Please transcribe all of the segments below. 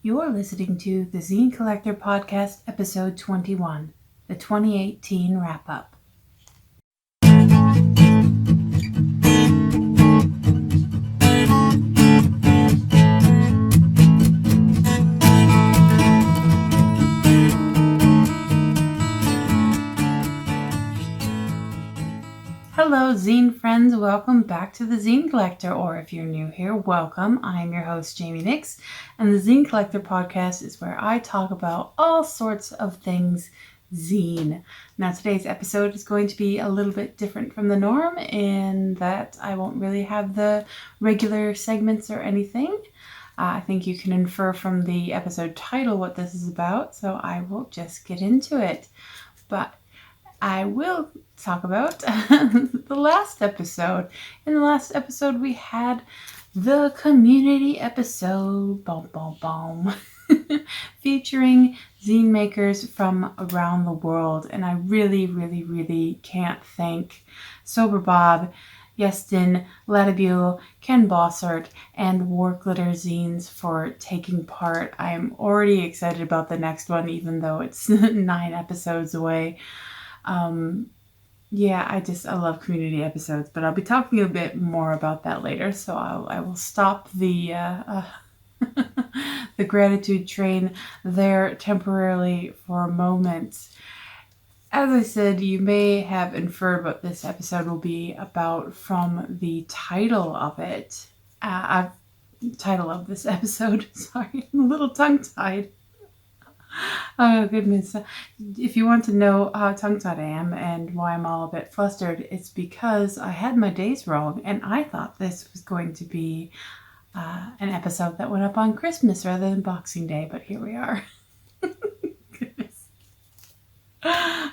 You're listening to the Zine Collector Podcast, Episode 21, the 2018 Wrap-Up. Hello Zine friends, welcome back to the Zine Collector, or if you're new here, welcome. I'm your host Jamie Nyx, and the Zine Collector podcast is where I talk about all sorts of things zine. Now today's episode is going to be a little bit different from the norm in that I won't really have the regular segments or anything. I think you can infer from the episode title what this is about, so I will just get into it. But I will talk about the last episode. In the last episode, we had the community episode, featuring zine makers from around the world. And I really can't thank Sober Bob, Yestin, Ladibule, Ken Bossart, and War Glitter Zines for taking part. I'm already excited about the next one, even though it's 9 episodes away. I love community episodes, but I'll be talking a bit more about that later. So I will stop the the gratitude train there temporarily for a moment. As I said, you may have inferred what this episode will be about from the title of it. Title of this episode. Sorry, I'm a little tongue-tied. Oh goodness. If you want to know how tongue-tied I am and why I'm all a bit flustered, it's because I had my days wrong and I thought this was going to be an episode that went up on Christmas rather than Boxing Day, but here we are. Goodness.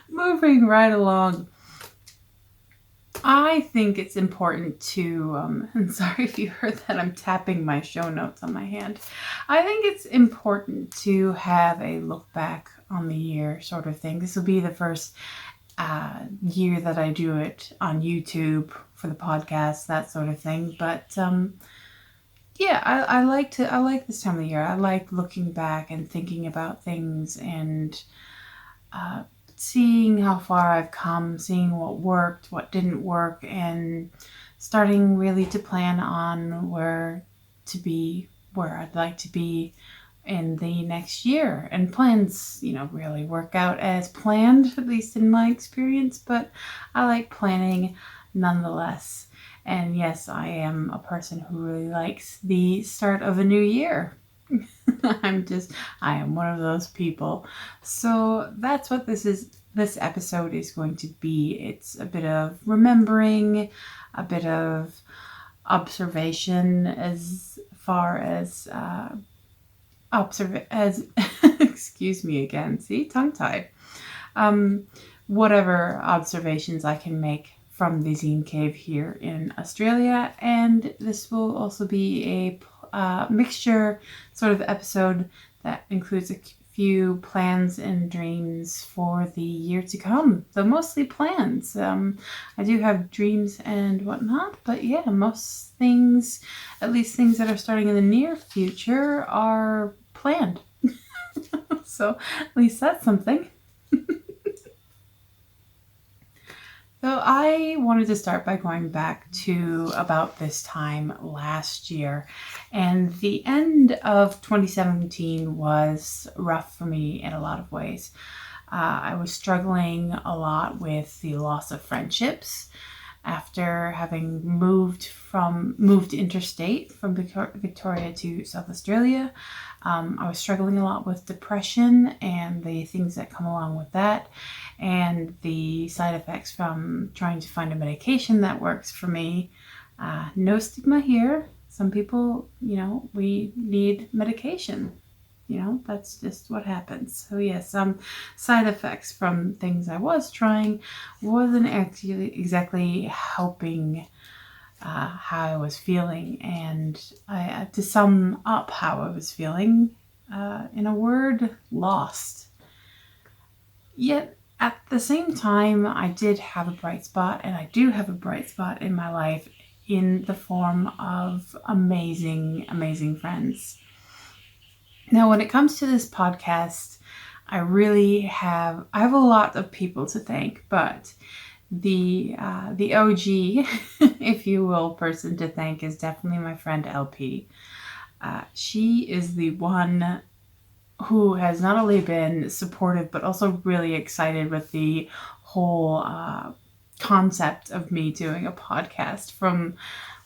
Moving right along. I think it's important to, and sorry if you heard that, I'm tapping my show notes on my hand. I think it's important to have a look back on the year sort of thing. This will be the first year that I do it on YouTube for the podcast, that sort of thing. But I like this time of the year. I like looking back and thinking about things and seeing how far I've come, seeing what worked, what didn't work, and starting really to plan on where I'd like to be in the next year. And plans, really work out as planned, at least in my experience, but I like planning nonetheless. And yes, I am a person who really likes the start of a new year. I am one of those people. So that's what this episode is going to be. It's a bit of remembering, a bit of observation as far as excuse me again, see, tongue-tied. Whatever observations I can make from the Zine Cave here in Australia, and this will also be a mixture sort of episode that includes a few plans and dreams for the year to come. So mostly plans. I do have dreams and whatnot, but yeah, most things, at least things that are starting in the near future, are planned. So at least that's something. So I wanted to start by going back to about this time last year, and the end of 2017 was rough for me in a lot of ways. I was struggling a lot with the loss of friendships after having moved interstate from Victoria to South Australia. I was struggling a lot with depression and the things that come along with that, and the side effects from trying to find a medication that works for me. No stigma here. Some people, we need medication. That's just what happens. So yes, some side effects from things I was trying wasn't actually exactly helping how I was feeling. And to sum up how I was feeling, in a word, lost. Yet at the same time, I did have a bright spot, and I do have a bright spot in my life in the form of amazing friends. Now, when it comes to this podcast, I have a lot of people to thank, but the OG, if you will, person to thank is definitely my friend LP. She is the one who has not only been supportive, but also really excited with the whole concept of me doing a podcast from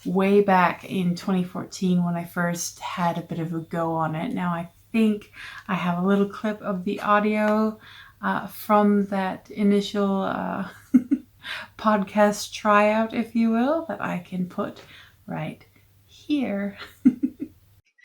way back in 2014 when I first had a bit of a go on it. Now I think I have a little clip of the audio from that initial podcast tryout, if you will, that I can put right here.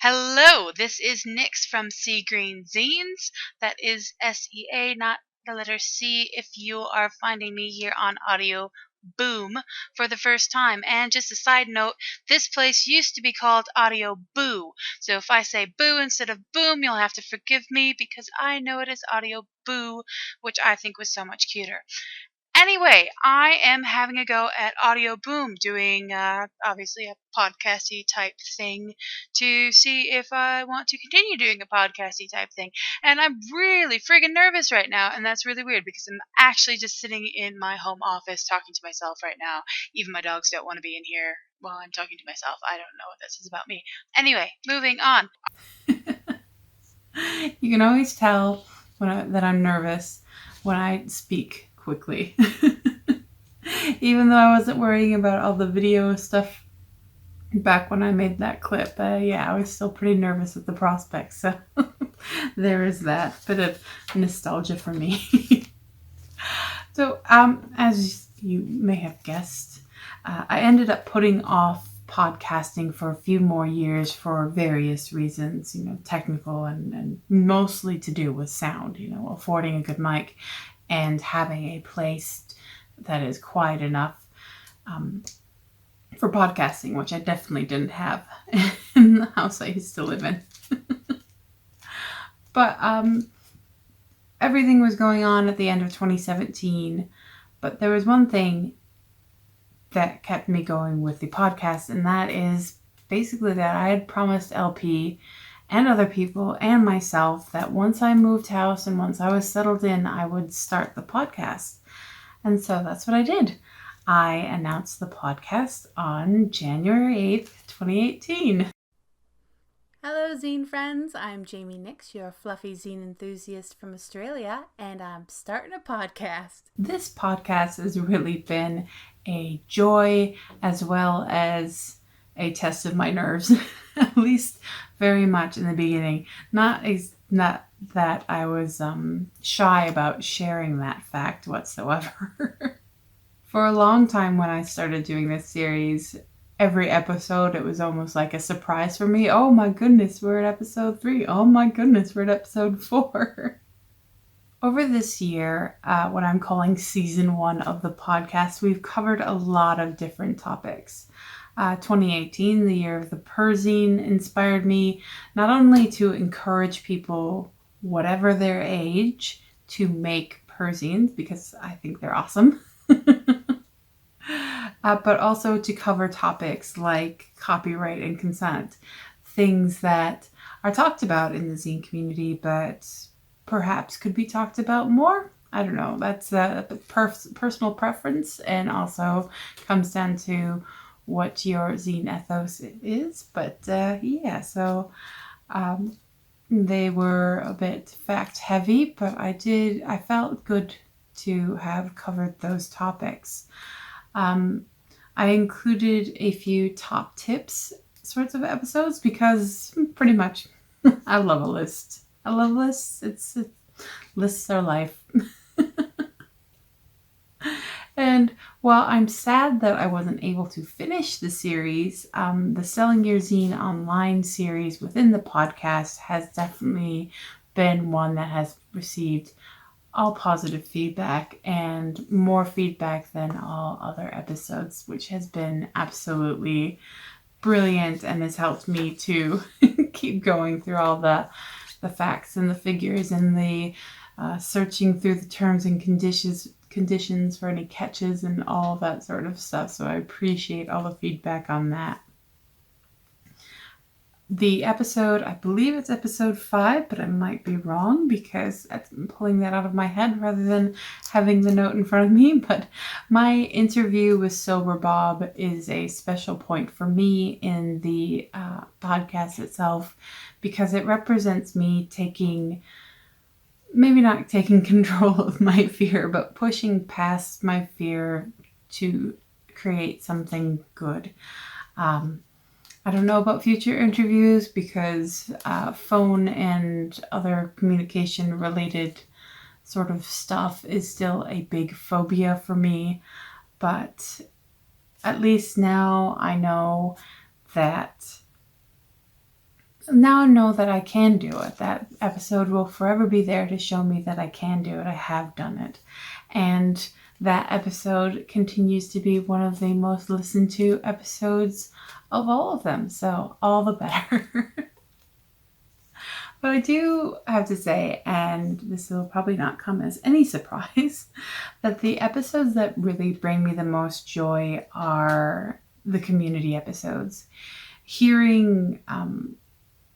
Hello, this is Nyx from Sea Green Zines. That is SEA, not the letter C, if you are finding me here on Audio Boom for the first time. And just a side note, this place used to be called Audio Boo. So if I say boo instead of boom, you'll have to forgive me because I know it is Audio Boo, which I think was so much cuter. Anyway, I am having a go at Audio Boom, doing obviously a podcasty type thing to see if I want to continue doing a podcasty type thing. And I'm really friggin' nervous right now, and that's really weird because I'm actually just sitting in my home office talking to myself right now. Even my dogs don't want to be in here while I'm talking to myself. I don't know what this is about me. Anyway, moving on. You can always tell that I'm nervous when I speak quickly. Even though I wasn't worrying about all the video stuff back when I made that clip, I was still pretty nervous at the prospect. So there is that bit of nostalgia for me. So as you may have guessed, I ended up putting off podcasting for a few more years for various reasons, technical and mostly to do with sound, affording a good mic and having a place that is quiet enough for podcasting, which I definitely didn't have in the house I used to live in. But everything was going on at the end of 2017, but there was one thing that kept me going with the podcast, and that is basically that I had promised LP and other people and myself that once I moved house and once I was settled in, I would start the podcast. And so that's what I did. I announced the podcast on January 8th, 2018. Hello zine friends, I'm Jamie Nyx, your fluffy zine enthusiast from Australia, and I'm starting a podcast. This podcast has really been a joy as well as a test of my nerves, at least very much in the beginning. Not that I was shy about sharing that fact whatsoever. For a long time when I started doing this series, every episode, it was almost like a surprise for me. Oh my goodness, we're at episode 3. Oh my goodness, we're at episode 4. Over this year, what I'm calling season 1 of the podcast, we've covered a lot of different topics. 2018, the year of the Perzine, inspired me not only to encourage people, whatever their age, to make Perzines, because I think they're awesome. But also to cover topics like copyright and consent, things that are talked about in the zine community, but perhaps could be talked about more. I don't know. That's a personal preference, and also comes down to what your zine ethos is. But so they were a bit fact heavy, but I felt good to have covered those topics. I included a few top tips sorts of episodes because pretty much I love a list. I love lists. Lists are life. And while I'm sad that I wasn't able to finish the series, the Selling Your Zine online series within the podcast has definitely been one that has received all positive feedback and more feedback than all other episodes, which has been absolutely brilliant and has helped me to keep going through all the facts and the figures and the searching through the terms and conditions for any catches and all that sort of stuff. So I appreciate all the feedback on that. the episode, I believe it's episode 5, but I might be wrong because I'm pulling that out of my head rather than having the note in front of me. But my interview with Sober Bob is a special point for me in the podcast itself because it represents me maybe not taking control of my fear, but pushing past my fear to create something good. I don't know about future interviews because phone and other communication related sort of stuff is still a big phobia for me. But at least now I know that I can do it. That episode will forever be there to show me that I can do it. I have done it. And that episode continues to be one of the most listened to episodes of all of them. So all the better. But I do have to say, and this will probably not come as any surprise, that the episodes that really bring me the most joy are the community episodes. Hearing, and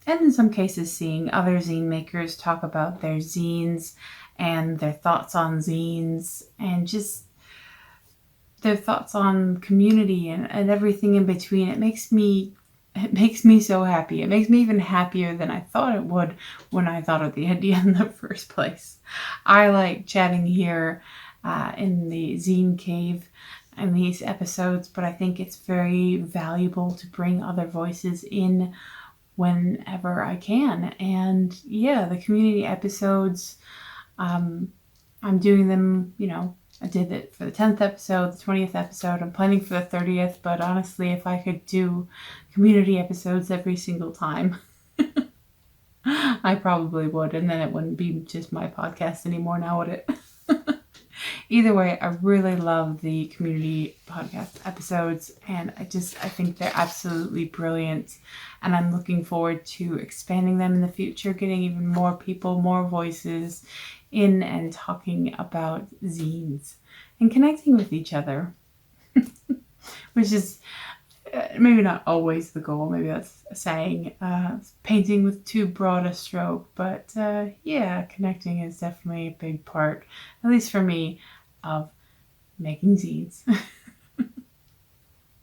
in some cases seeing other zine makers talk about their zines and their thoughts on zines and just their thoughts on community and everything in between. It makes me so happy. It makes me even happier than I thought it would when I thought of the idea in the first place. I like chatting here in the Zine Cave in these episodes, but I think it's very valuable to bring other voices in whenever I can. And yeah, the community episodes, I'm doing them, I did it for the 10th episode, the 20th episode. I'm planning for the 30th, but honestly, if I could do community episodes every single time, I probably would, and then it wouldn't be just my podcast anymore now, would it? Either way, I really love the community podcast episodes, and I think they're absolutely brilliant, and I'm looking forward to expanding them in the future, getting even more people, more voices in and talking about zines and connecting with each other, which is maybe not always the goal. Maybe that's saying painting with too broad a stroke, but yeah, connecting is definitely a big part, at least for me, of making zines.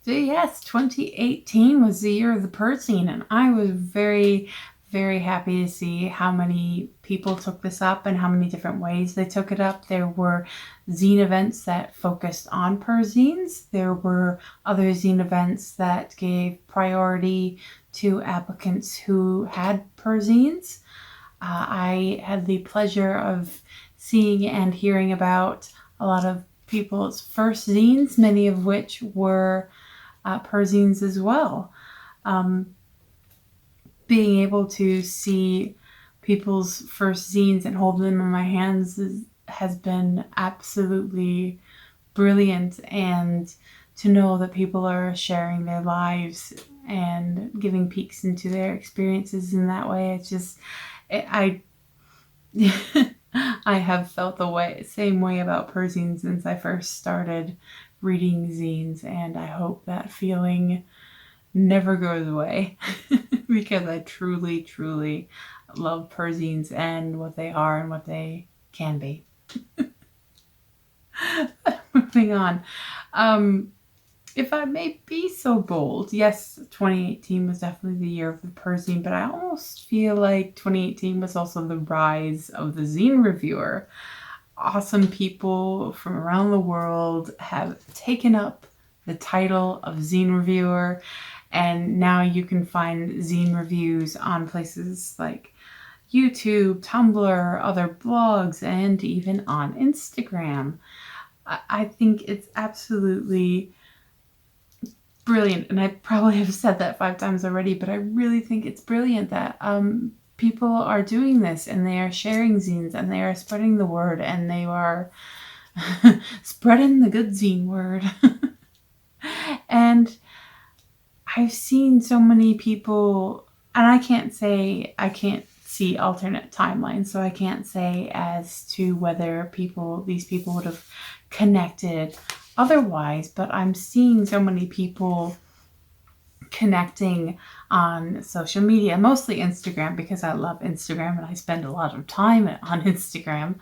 So yes, 2018 was the year of the Perzine, and I was very, very happy to see how many people took this up and how many different ways they took it up. There were zine events that focused on Perzines. There were other zine events that gave priority to applicants who had Perzines. I had the pleasure of seeing and hearing about a lot of people's first zines, many of which were Perzines as well. Being able to see people's first zines and hold them in my hands has been absolutely brilliant, and to know that people are sharing their lives and giving peeks into their experiences in that way, I have felt the same way about Perzines since I first started reading zines, and I hope that feeling never goes away because I truly, truly love Perzines and what they are and what they can be. Moving on. If I may be so bold, yes, 2018 was definitely the year of the Perzine, but I almost feel like 2018 was also the rise of the zine reviewer. Awesome people from around the world have taken up the title of zine reviewer, and now you can find zine reviews on places like YouTube, Tumblr, other blogs, and even on Instagram. I think it's absolutely brilliant, and I probably have said that 5 times already, but I really think it's brilliant that people are doing this, and they are sharing zines, and they are spreading the word, and they are spreading the good zine word. And I've seen so many people, and I can't see alternate timelines, so I can't say as to whether these people would have connected otherwise, but I'm seeing so many people connecting on social media, mostly Instagram, because I love Instagram and I spend a lot of time on Instagram.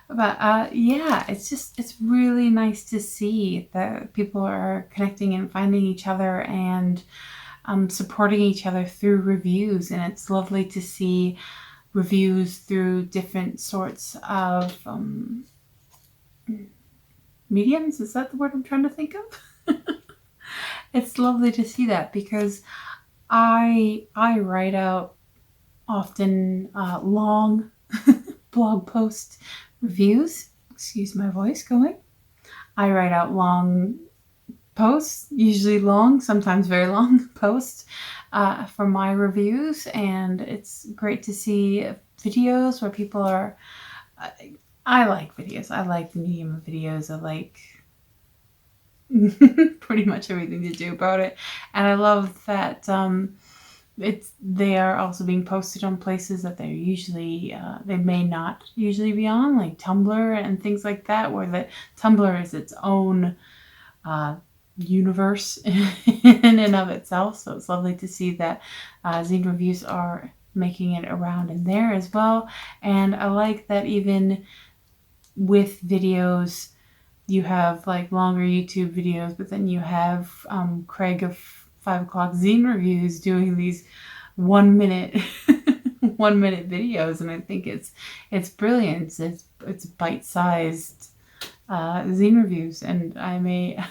But yeah, it's really nice to see that people are connecting and finding each other and supporting each other through reviews. And it's lovely to see reviews through different sorts of mediums. Is that the word I'm trying to think of? It's lovely to see that, because I write out often long blog post reviews. Excuse my voice going. I write out long posts, usually long, sometimes very long posts for my reviews, and it's great to see videos where people are. I like videos. I like the medium of videos. I like pretty much everything to do about it, and I love that they are also being posted on places that they're usually they may not usually be on, like Tumblr and things like that, where the Tumblr is its own universe in and of itself. So it's lovely to see that zine reviews are making it around in there as well. And I like that even with videos, you have like longer YouTube videos, but then you have Craig of 5 o'clock zine reviews doing these 1 minute 1 minute videos, and I think it's brilliant. It's bite-sized zine reviews, and I may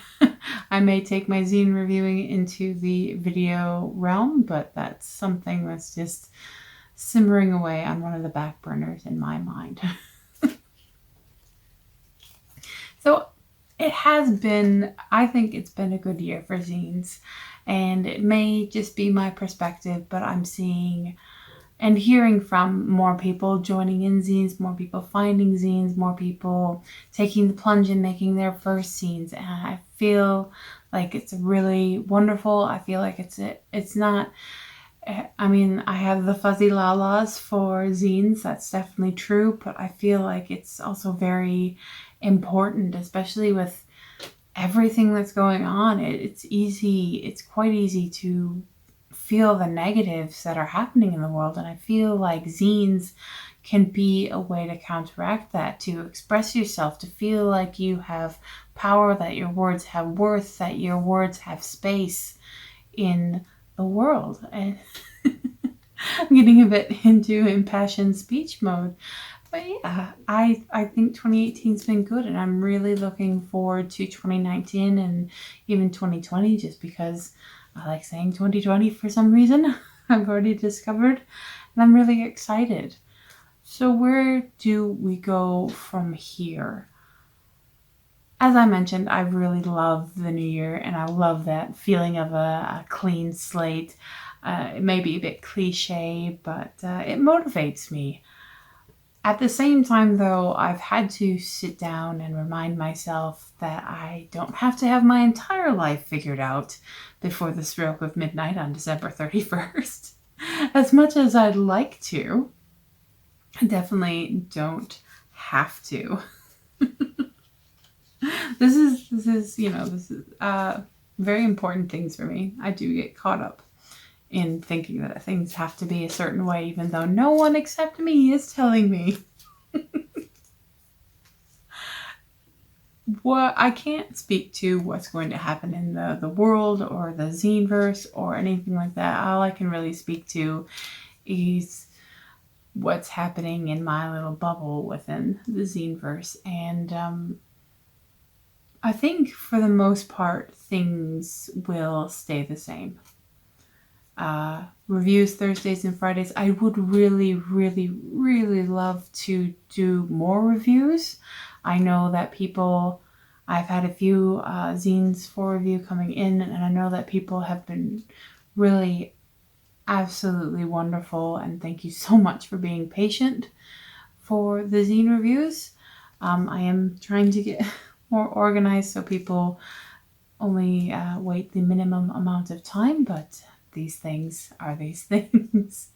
I may take my zine reviewing into the video realm, but that's something that's just simmering away on one of the back burners in my mind. So it has been, I think it's been a good year for zines, and it may just be my perspective, but I'm seeing and hearing from more people joining in zines, more people finding zines, more people taking the plunge and making their first zines. And I feel like it's really wonderful. I feel like it's not, I mean, I have the fuzzy la-las for zines, that's definitely true, but I feel like it's also very important, especially with everything that's going on. It's quite easy to feel the negatives that are happening in the world, and I feel like zines can be a way to counteract that, to express yourself, to feel like you have power, that your words have worth, that your words have space in the world. And I'm getting a bit into impassioned speech mode. But yeah, I think 2018's been good, and I'm really looking forward to 2019 and even 2020, just because I like saying 2020 for some reason. I've already discovered, and I'm really excited. So where do we go from here? As I mentioned, I really love the new year, and I love that feeling of a clean slate. It may be a bit cliche, but it motivates me. At the same time, though, I've had to sit down and remind myself that I don't have to have my entire life figured out before the stroke of midnight on December 31st. As much as I'd like to, I definitely don't have to. This is very important things for me. I do get caught up in thinking that things have to be a certain way, even though no one except me is telling me. What I can't speak to what's going to happen in the world or the zine-verse or anything like that. All I can really speak to is what's happening in my little bubble within the zine-verse. And I think for the most part, things will stay the same. Reviews Thursdays and Fridays. I would really, really, really love to do more reviews. I know that I've had a few zines for review coming in, and I know that people have been really absolutely wonderful, and thank you so much for being patient for the zine reviews. I am trying to get more organized so people only wait the minimum amount of time, but these things are these things.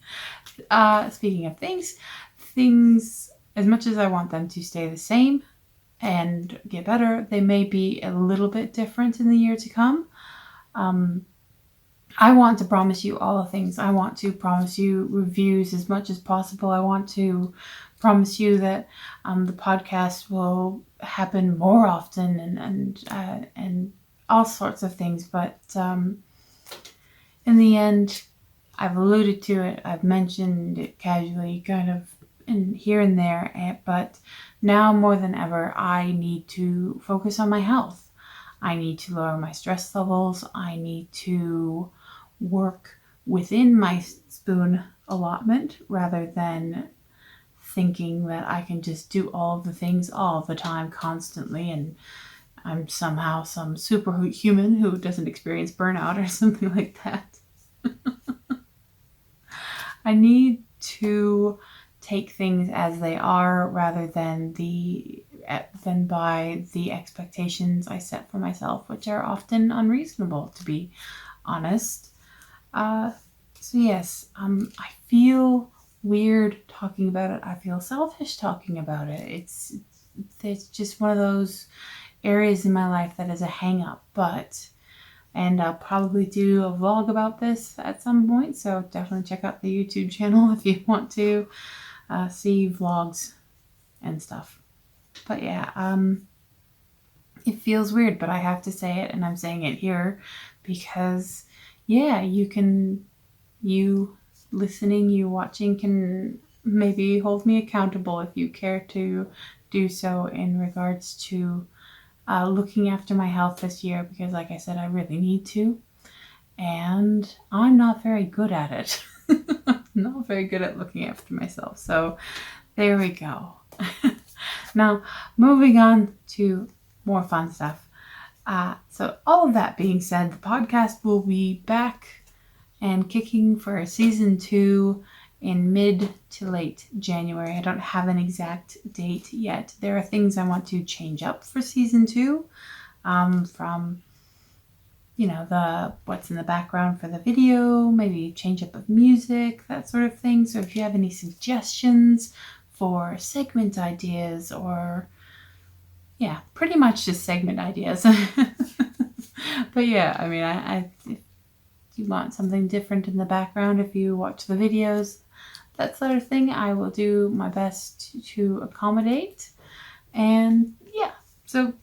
Speaking of things, as much as I want them to stay the same and get better, they may be a little bit different in the year to come. I want to promise you all the things. I want to promise you reviews as much as possible. I want to promise you that the podcast will happen more often and all sorts of things. But in the end, I've alluded to it. I've mentioned it casually, kind of in here and there. But now more than ever, I need to focus on my health. I need to lower my stress levels. I need to work within my spoon allotment rather than thinking that I can just do all of the things all the time constantly and I'm somehow some superhuman who doesn't experience burnout or something like that. I need to take things as they are rather than by the expectations I set for myself, which are often unreasonable, to be honest. So yes, I feel weird talking about it. I feel selfish talking about it. It's just one of those areas in my life that is a hang up, and I'll probably do a vlog about this at some point. So definitely check out the YouTube channel if you want to see vlogs and stuff. But yeah, it feels weird, but I have to say it, and I'm saying it here because yeah, you listening, you watching can maybe hold me accountable if you care to do so in regards to looking after my health this year, because like I said, I really need to, and I'm not very good at it. Not very good at looking after myself. So there we go. Now, moving on to more fun stuff. So all of that being said, the podcast will be back and kicking for season 2 in mid to late January. I don't have an exact date yet. There are things I want to change up for season 2, from the what's in the background for the video, maybe change up of music, that sort of thing. So if you have any suggestions for segment ideas or pretty much just segment ideas. But yeah, I mean, if you want something different in the background, if you watch the videos, that sort of thing, I will do my best to accommodate. And yeah, so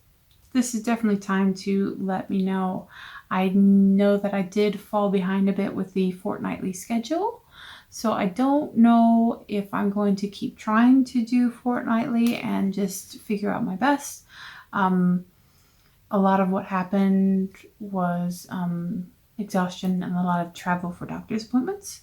this is definitely time to let me know. I know that I did fall behind a bit with the fortnightly schedule, so I don't know if I'm going to keep trying to do fortnightly and just figure out my best. A lot of what happened was exhaustion and a lot of travel for doctor's appointments,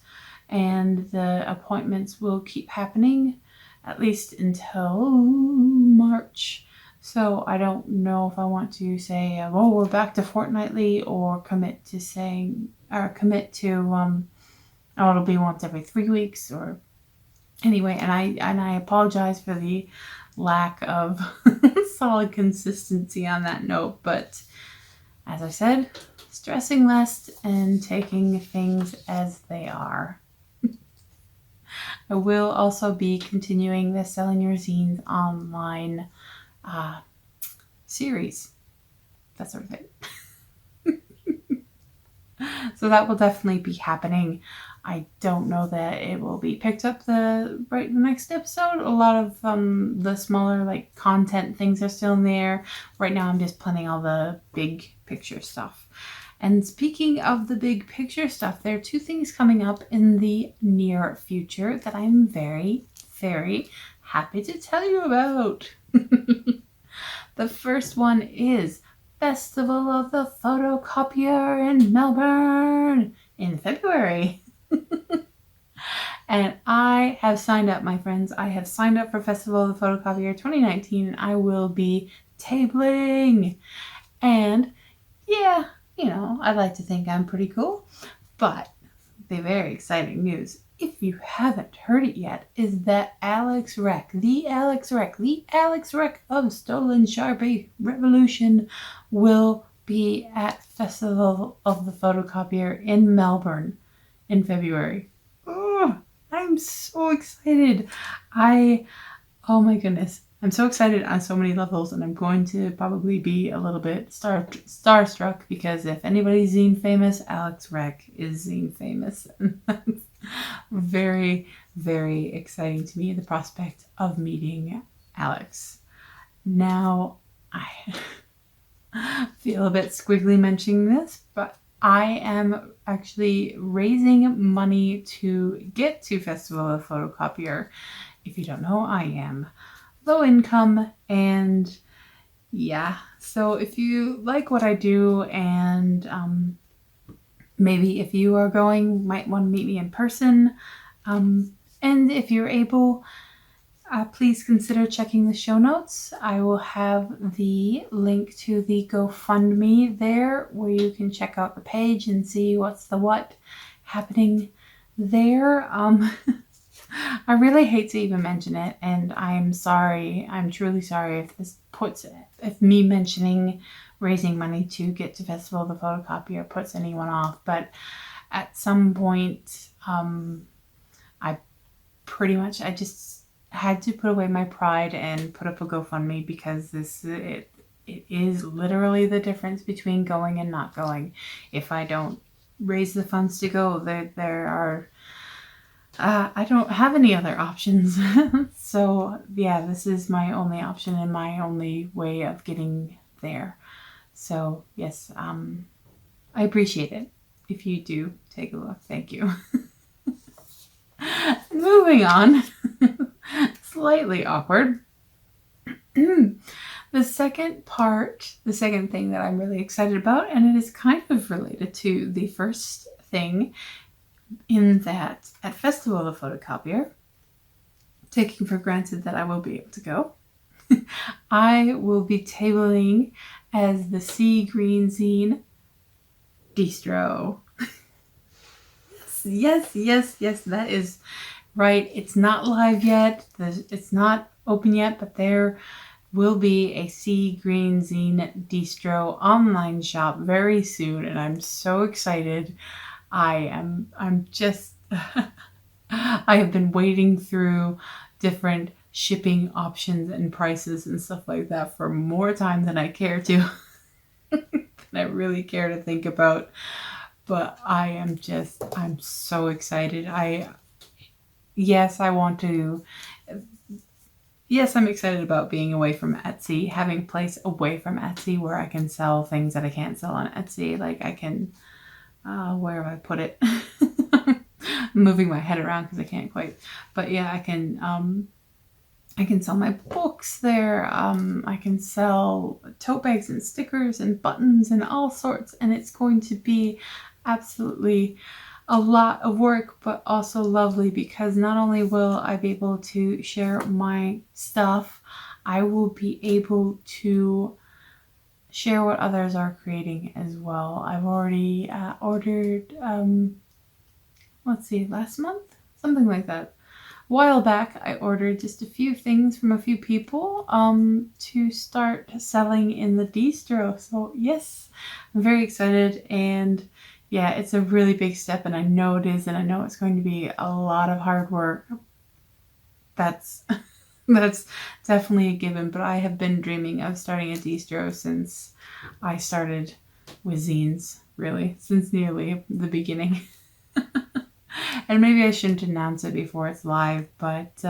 and the appointments will keep happening at least until March. So I don't know if I want to say, we're back to fortnightly, or commit to it'll be once every 3 weeks, or anyway. And I apologize for the lack of solid consistency on that note, but as I said, stressing less and taking things as they are. I will also be continuing the Selling Your Zines online series, that sort of thing. So that will definitely be happening. I don't know that it will be picked up the next episode. A lot of the smaller content things are still in the air. Right now I'm just planning all the big picture stuff. And speaking of the big picture stuff, there are 2 things coming up in the near future that I'm very, very happy to tell you about. The first one is Festival of the Photocopier in Melbourne in February. And I have signed up, my friends. I have signed up for Festival of the Photocopier 2019. I will be tabling. And yeah, I'd like to think I'm pretty cool. But the very exciting news, if you haven't heard it yet, is that the Alex Rec of Stolen Sharpie Revolution will be at Festival of the Photocopier in Melbourne in February. Oh, I'm so excited. Oh my goodness. I'm so excited on so many levels, and I'm going to probably be a little bit starstruck because if anybody's zine famous, Alex Reck is zine famous. And that's very, very exciting to me, the prospect of meeting Alex. Now, I feel a bit squiggly mentioning this, but I am actually raising money to get to Festival of the Photocopier. If you don't know, I am low income, and yeah, so if you like what I do, and maybe if you are going, might want to meet me in person, and if you're able, please consider checking the show notes. I will have the link to the GoFundMe there, where you can check out the page and see what's the what happening there. I really hate to even mention it, and I'm sorry. I'm truly sorry if me mentioning raising money to get to Festival of the Photocopier puts anyone off. But at some point, I just had to put away my pride and put up a GoFundMe, because it is literally the difference between going and not going. If I don't raise the funds to go, there are I don't have any other options. So yeah, this is my only option and my only way of getting there. So yes, I appreciate it if you do take a look. Thank you. Moving on. Slightly awkward. The second thing that I'm really excited about, and it is kind of related to the first thing, in that at Festival of the Photocopier, taking for granted that I will be able to go, I will be tabling as the Sea Green Zine distro. Yes, that is right. It's not live yet. It's not open yet, but there will be a Sea Green Zine distro online shop very soon, and I'm so excited. I'm just, I have been wading through different shipping options and prices and stuff like that for more time than I care to, than I really care to think about. But I'm so excited. I'm excited about being away from Etsy, having a place away from Etsy where I can sell things that I can't sell on Etsy. Like I can, where have I put it? Moving my head around because I can't quite. But yeah, I can sell my books there. I can sell tote bags and stickers and buttons and all sorts. And it's going to be absolutely a lot of work, but also lovely, because not only will I be able to share my stuff, I will be able to share what others are creating as well. I've already ordered, last month? Something like that. A while back, I ordered just a few things from a few people to start selling in the distro. So yes, I'm very excited, and yeah, it's a really big step, and I know it is, and I know it's going to be a lot of hard work. That's definitely a given, but I have been dreaming of starting a distro since I started with zines, really, since nearly the beginning. And maybe I shouldn't announce it before it's live, but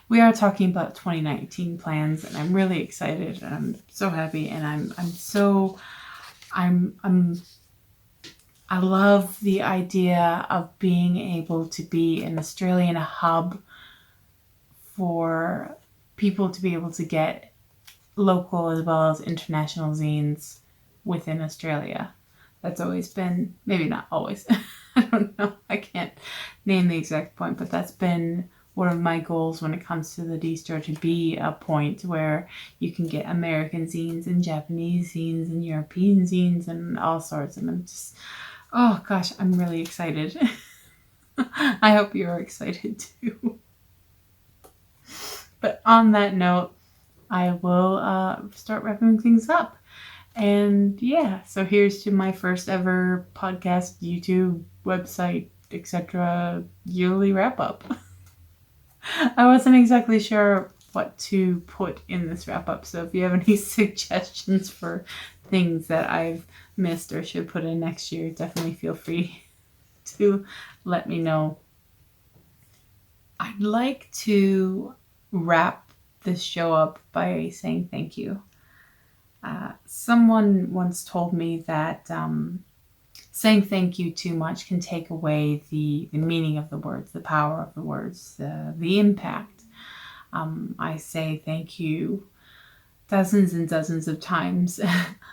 we are talking about 2019 plans, and I'm really excited, and I'm so happy, and I love the idea of being able to be an Australian hub for people to be able to get local as well as international zines within Australia. That's always been, maybe not always, I don't know, I can't name the exact point, but that's been one of my goals when it comes to the distro, to be a point where you can get American zines and Japanese zines and European zines and all sorts. And I'm just, oh gosh, I'm really excited. I hope you're excited too. But on that note, I will start wrapping things up. And yeah, so here's to my first ever podcast, YouTube, website, etc. yearly wrap up. I wasn't exactly sure what to put in this wrap up. So if you have any suggestions for things that I've missed or should put in next year, definitely feel free to let me know. I'd like to wrap this show up by saying thank you. Someone once told me that saying thank you too much can take away the meaning of the words, the power of the words, the impact. I say thank you dozens and dozens of times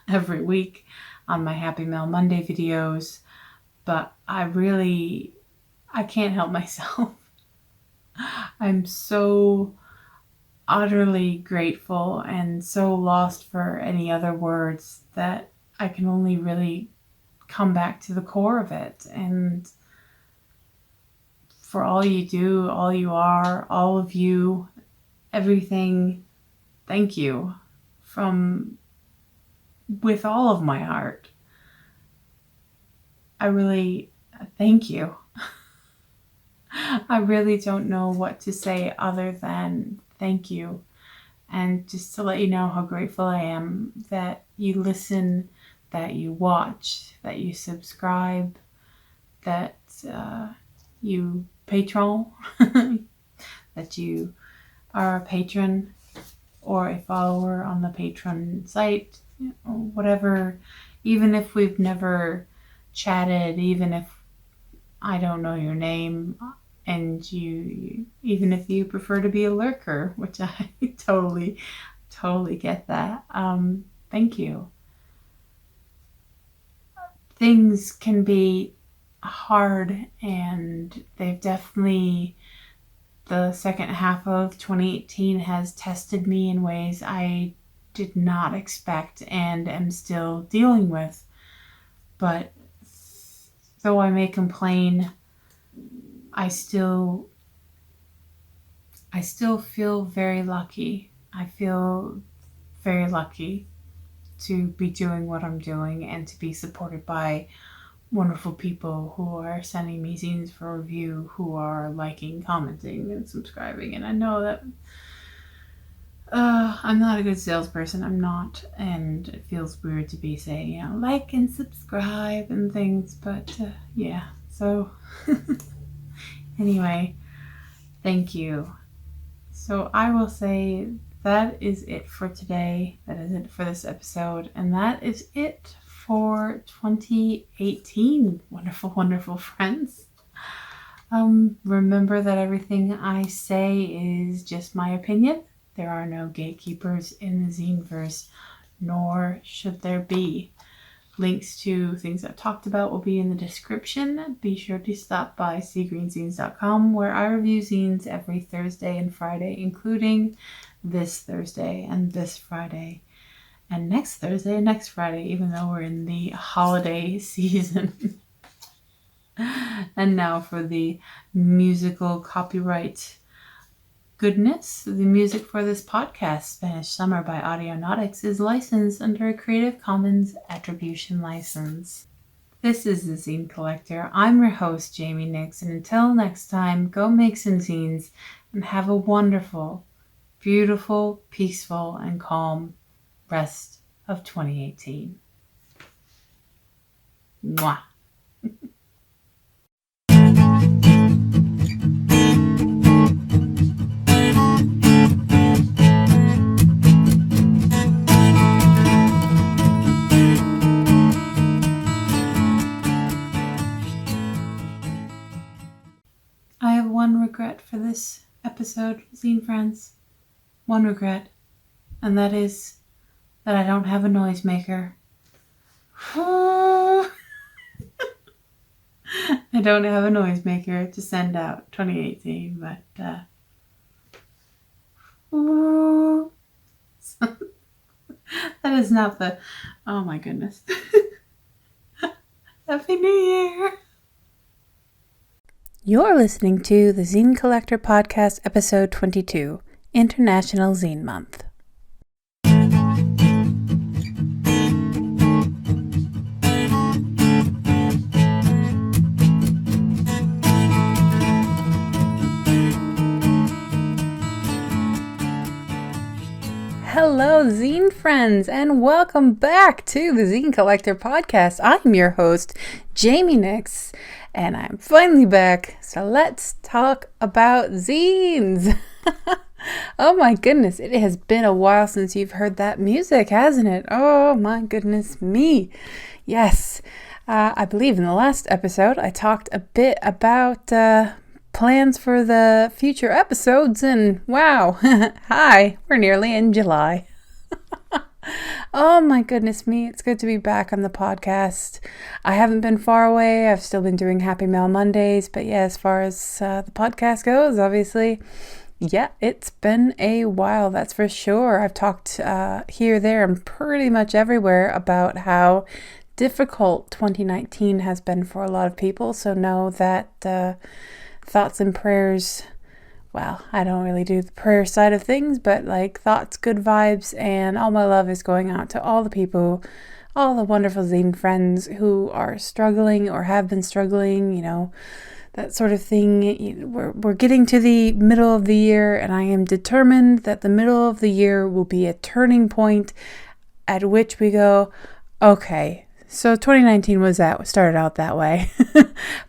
every week on my Happy Mail Monday videos, but I can't help myself. I'm so utterly grateful and so lost for any other words that I can only really come back to the core of it. And for all you do, all you are, all of you, everything, thank you with all of my heart. I really thank you. I really don't know what to say other than thank you. And just to let you know how grateful I am that you listen, that you watch, that you subscribe, that you patron, that you are a patron or a follower on the Patreon site, whatever. Even if we've never chatted, even if I don't know your name, and even if you prefer to be a lurker, which I totally get that. Thank you. Things can be hard, and they've definitely, the second half of 2018 has tested me in ways I did not expect and am still dealing with. But though I may complain, I still feel very lucky. I feel very lucky to be doing what I'm doing and to be supported by wonderful people who are sending me zines for review, who are liking, commenting, and subscribing. And I know that I'm not a good salesperson. I'm not. And it feels weird to be saying, like and subscribe and things. But yeah, so... Anyway, thank you. So I will say that is it for today. That is it for this episode. And that is it for 2018. Wonderful, wonderful friends. Remember that everything I say is just my opinion. There are no gatekeepers in the Zineverse, nor should there be. Links to things I've talked about will be in the description. Be sure to stop by seagreenzines.com, where I review zines every Thursday and Friday, including this Thursday and this Friday, and next Thursday and next Friday, even though we're in the holiday season. And now for the musical copyright goodness. The music for this podcast, Spanish Summer by Audionautics, is licensed under a Creative Commons Attribution license. This is the Zine Collector. I'm your host, Jamie Nyx, and until next time, go make some zines and have a wonderful, beautiful, peaceful, and calm rest of 2018. Mwah! I have one regret for this episode, Zine friends. One regret. And that is that I don't have a noisemaker. I don't have a noisemaker to send out 2018, but that is not the... Oh my goodness. Happy New Year! You're listening to the Zine Collector Podcast, Episode 22, International Zine Month. hello, Zine friends, and welcome back to the Zine Collector podcast. I'm your host, Jamie Nyx, and I'm finally back, so let's talk about zines. Oh my goodness, it has been a while since you've heard that music, hasn't it? Oh my goodness me. Yes, I believe in the last episode I talked a bit about plans for the future episodes, and wow, hi, we're nearly in July. Oh my goodness me, it's good to be back on the podcast. I haven't been far away. I've still been doing Happy Mail Mondays, but yeah, as far as the podcast goes, obviously, yeah, it's been a while, that's for sure. I've talked here, there, and pretty much everywhere about how difficult 2019 has been for a lot of people, so know that thoughts and prayers, well, I don't really do the prayer side of things, but like thoughts, good vibes, and all my love is going out to all the people, all the wonderful zine friends who are struggling or have been struggling, that sort of thing. We're getting to the middle of the year, and I am determined that the middle of the year will be a turning point at which we go, okay, so 2019 started out that way,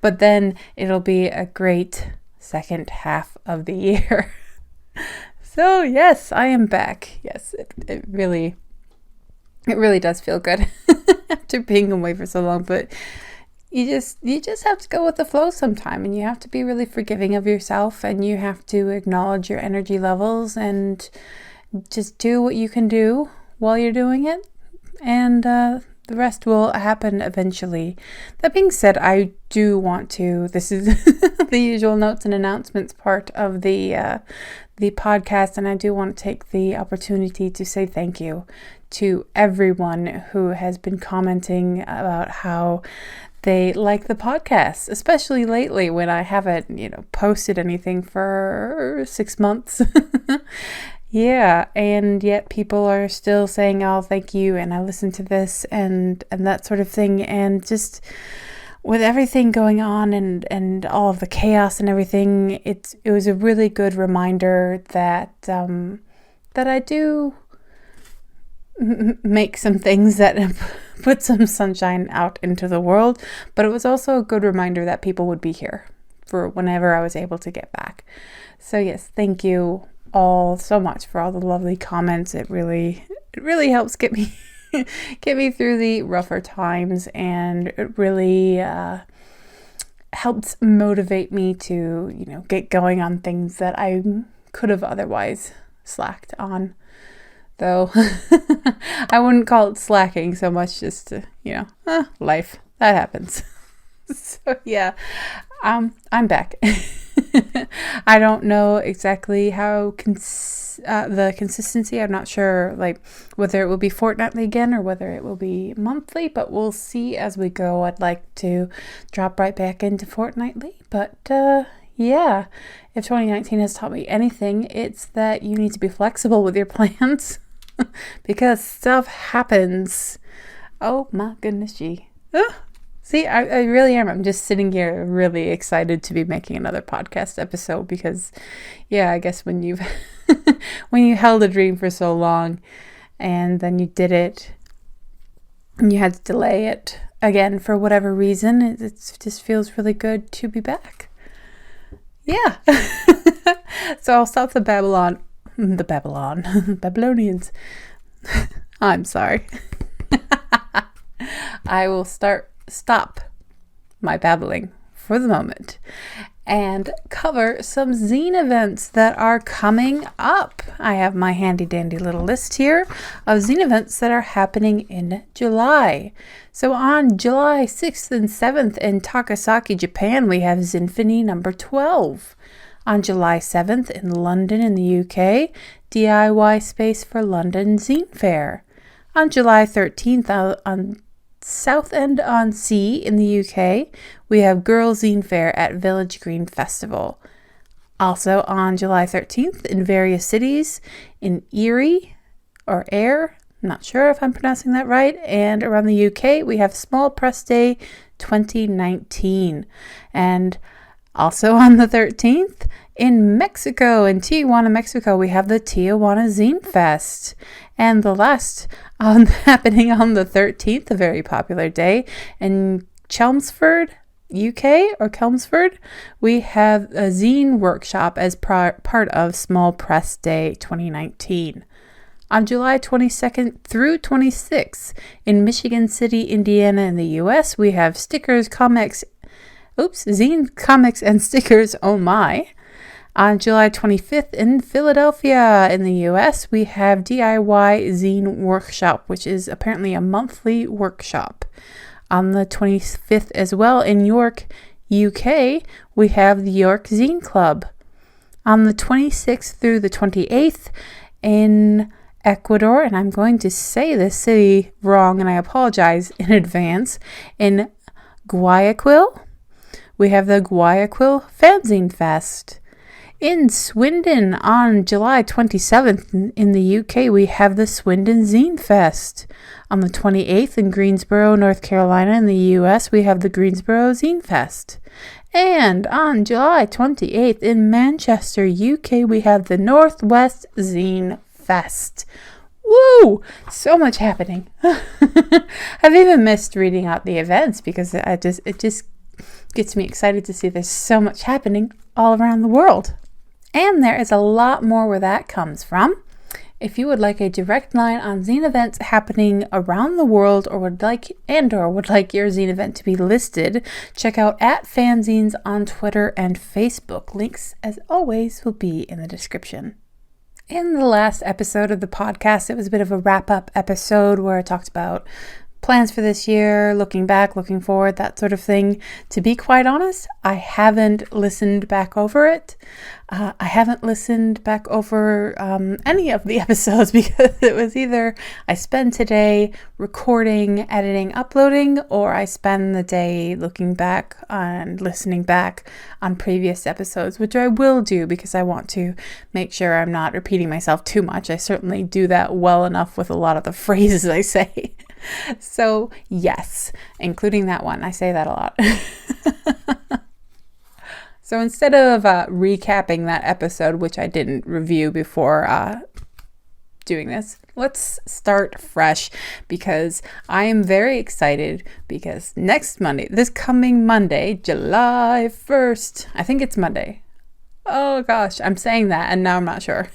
but then it'll be a great second half of the year. So yes, I am back. Yes, it really does feel good after being away for so long, but you just have to go with the flow sometime, and you have to be really forgiving of yourself, and you have to acknowledge your energy levels and just do what you can do while you're doing it, and the rest will happen eventually. That being said, I do want to, this is the usual notes and announcements part of the podcast, and I do want to take the opportunity to say thank you to everyone who has been commenting about how they like the podcast, especially lately when I haven't, posted anything for 6 months. Yeah, and yet people are still saying, oh, thank you, and I listened to this, and that sort of thing, and just with everything going on and all of the chaos and everything, it was a really good reminder that I do make some things that put some sunshine out into the world, but it was also a good reminder that people would be here for whenever I was able to get back. So yes, thank you all so much for all the lovely comments. It really helps get me through the rougher times, and it really helps motivate me to get going on things that I could have otherwise slacked on, though. I wouldn't call it slacking so much, just life that happens. So yeah, I'm back. I don't know exactly how the consistency. I'm not sure whether it will be fortnightly again or whether it will be monthly, but we'll see as we go. I'd like to drop right back into fortnightly, but yeah, if 2019 has taught me anything, it's that you need to be flexible with your plans because stuff happens. Oh my goodness, gee. See, I really am. I'm just sitting here really excited to be making another podcast episode because, yeah, I guess when you held a dream for so long and then you did it and you had to delay it again for whatever reason, it just feels really good to be back. Yeah. So I'll stop the Babylonians. I'm sorry. I will stop my babbling for the moment and cover some zine events that are coming up. I have my handy dandy little list here of zine events that are happening in July. So on July 6th and 7th in Takasaki, Japan, we have Zinfini number 12. On July 7th in London in the UK, DIY Space for London Zine Fair. On July 13th on Southend-on-Sea in the UK, we have Girl Zine Fair at Village Green Festival. Also on July 13th in various cities in Erie or Ayr, not sure if I'm pronouncing that right, and around the UK we have Small Press Day 2019. And also on the 13th In Mexico, in Tijuana, Mexico, we have the Tijuana Zine Fest. And the last happening on the 13th, a very popular day, in Chelmsford, UK, or Chelmsford, we have a zine workshop as part of Small Press Day 2019. On July 22nd through 26th, in Michigan City, Indiana, in the US, we have zine comics and stickers, oh my. On July 25th in Philadelphia in the US, we have DIY Zine Workshop, which is apparently a monthly workshop. On the 25th as well in York, UK, we have the York Zine Club. On the 26th through the 28th in Ecuador, and I'm going to say this city wrong and I apologize in advance, in Guayaquil, we have the Guayaquil Fanzine Fest. In Swindon on July 27th in the UK, we have the Swindon Zine Fest. On the 28th in Greensboro, North Carolina in the US, we have the Greensboro Zine Fest. And on July 28th in Manchester, UK, we have the Northwest Zine Fest. Woo! So much happening. I've even missed reading out the events because it just gets me excited to see there's so much happening all around the world. And there is a lot more where that comes from. If you would like a direct line on zine events happening around the world or would like your zine event to be listed, check out @fanzines on Twitter and Facebook. Links, as always, will be in the description. In the last episode of the podcast, it was a bit of a wrap-up episode where I talked about plans for this year, looking back, looking forward, that sort of thing. To be quite honest, I haven't listened back over it. I haven't listened back over any of the episodes because it was either I spend today recording, editing, uploading, or I spend the day looking back and listening back on previous episodes, which I will do because I want to make sure I'm not repeating myself too much. I certainly do that well enough with a lot of the phrases I say. So yes, including that one. I say that a lot. So instead of recapping that episode, which I didn't review before doing this, let's start fresh because I am very excited because this coming Monday, July 1st, I think it's Monday. Oh gosh, I'm saying that and now I'm not sure.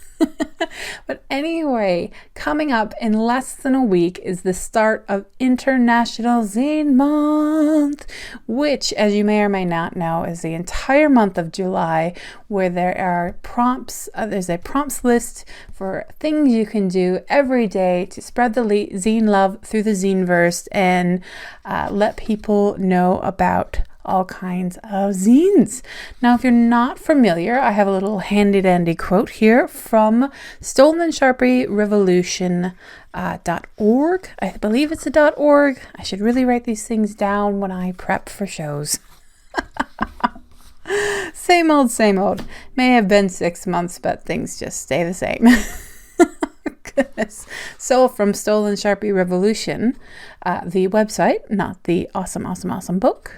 But anyway, coming up in less than a week is the start of International Zine Month, which, as you may or may not know, is the entire month of July where there are prompts. There's a prompts list for things you can do every day to spread the zine love through the Zineverse and let people know about all kinds of zines. Now, if you're not familiar, I have a little handy dandy quote here from StolenSharpieRevolution.org. I believe it's a .org. I should really write these things down when I prep for shows. Same old, same old. May have been 6 months, but things just stay the same. Goodness. So from Stolen Sharpie Revolution, the website, not the awesome book.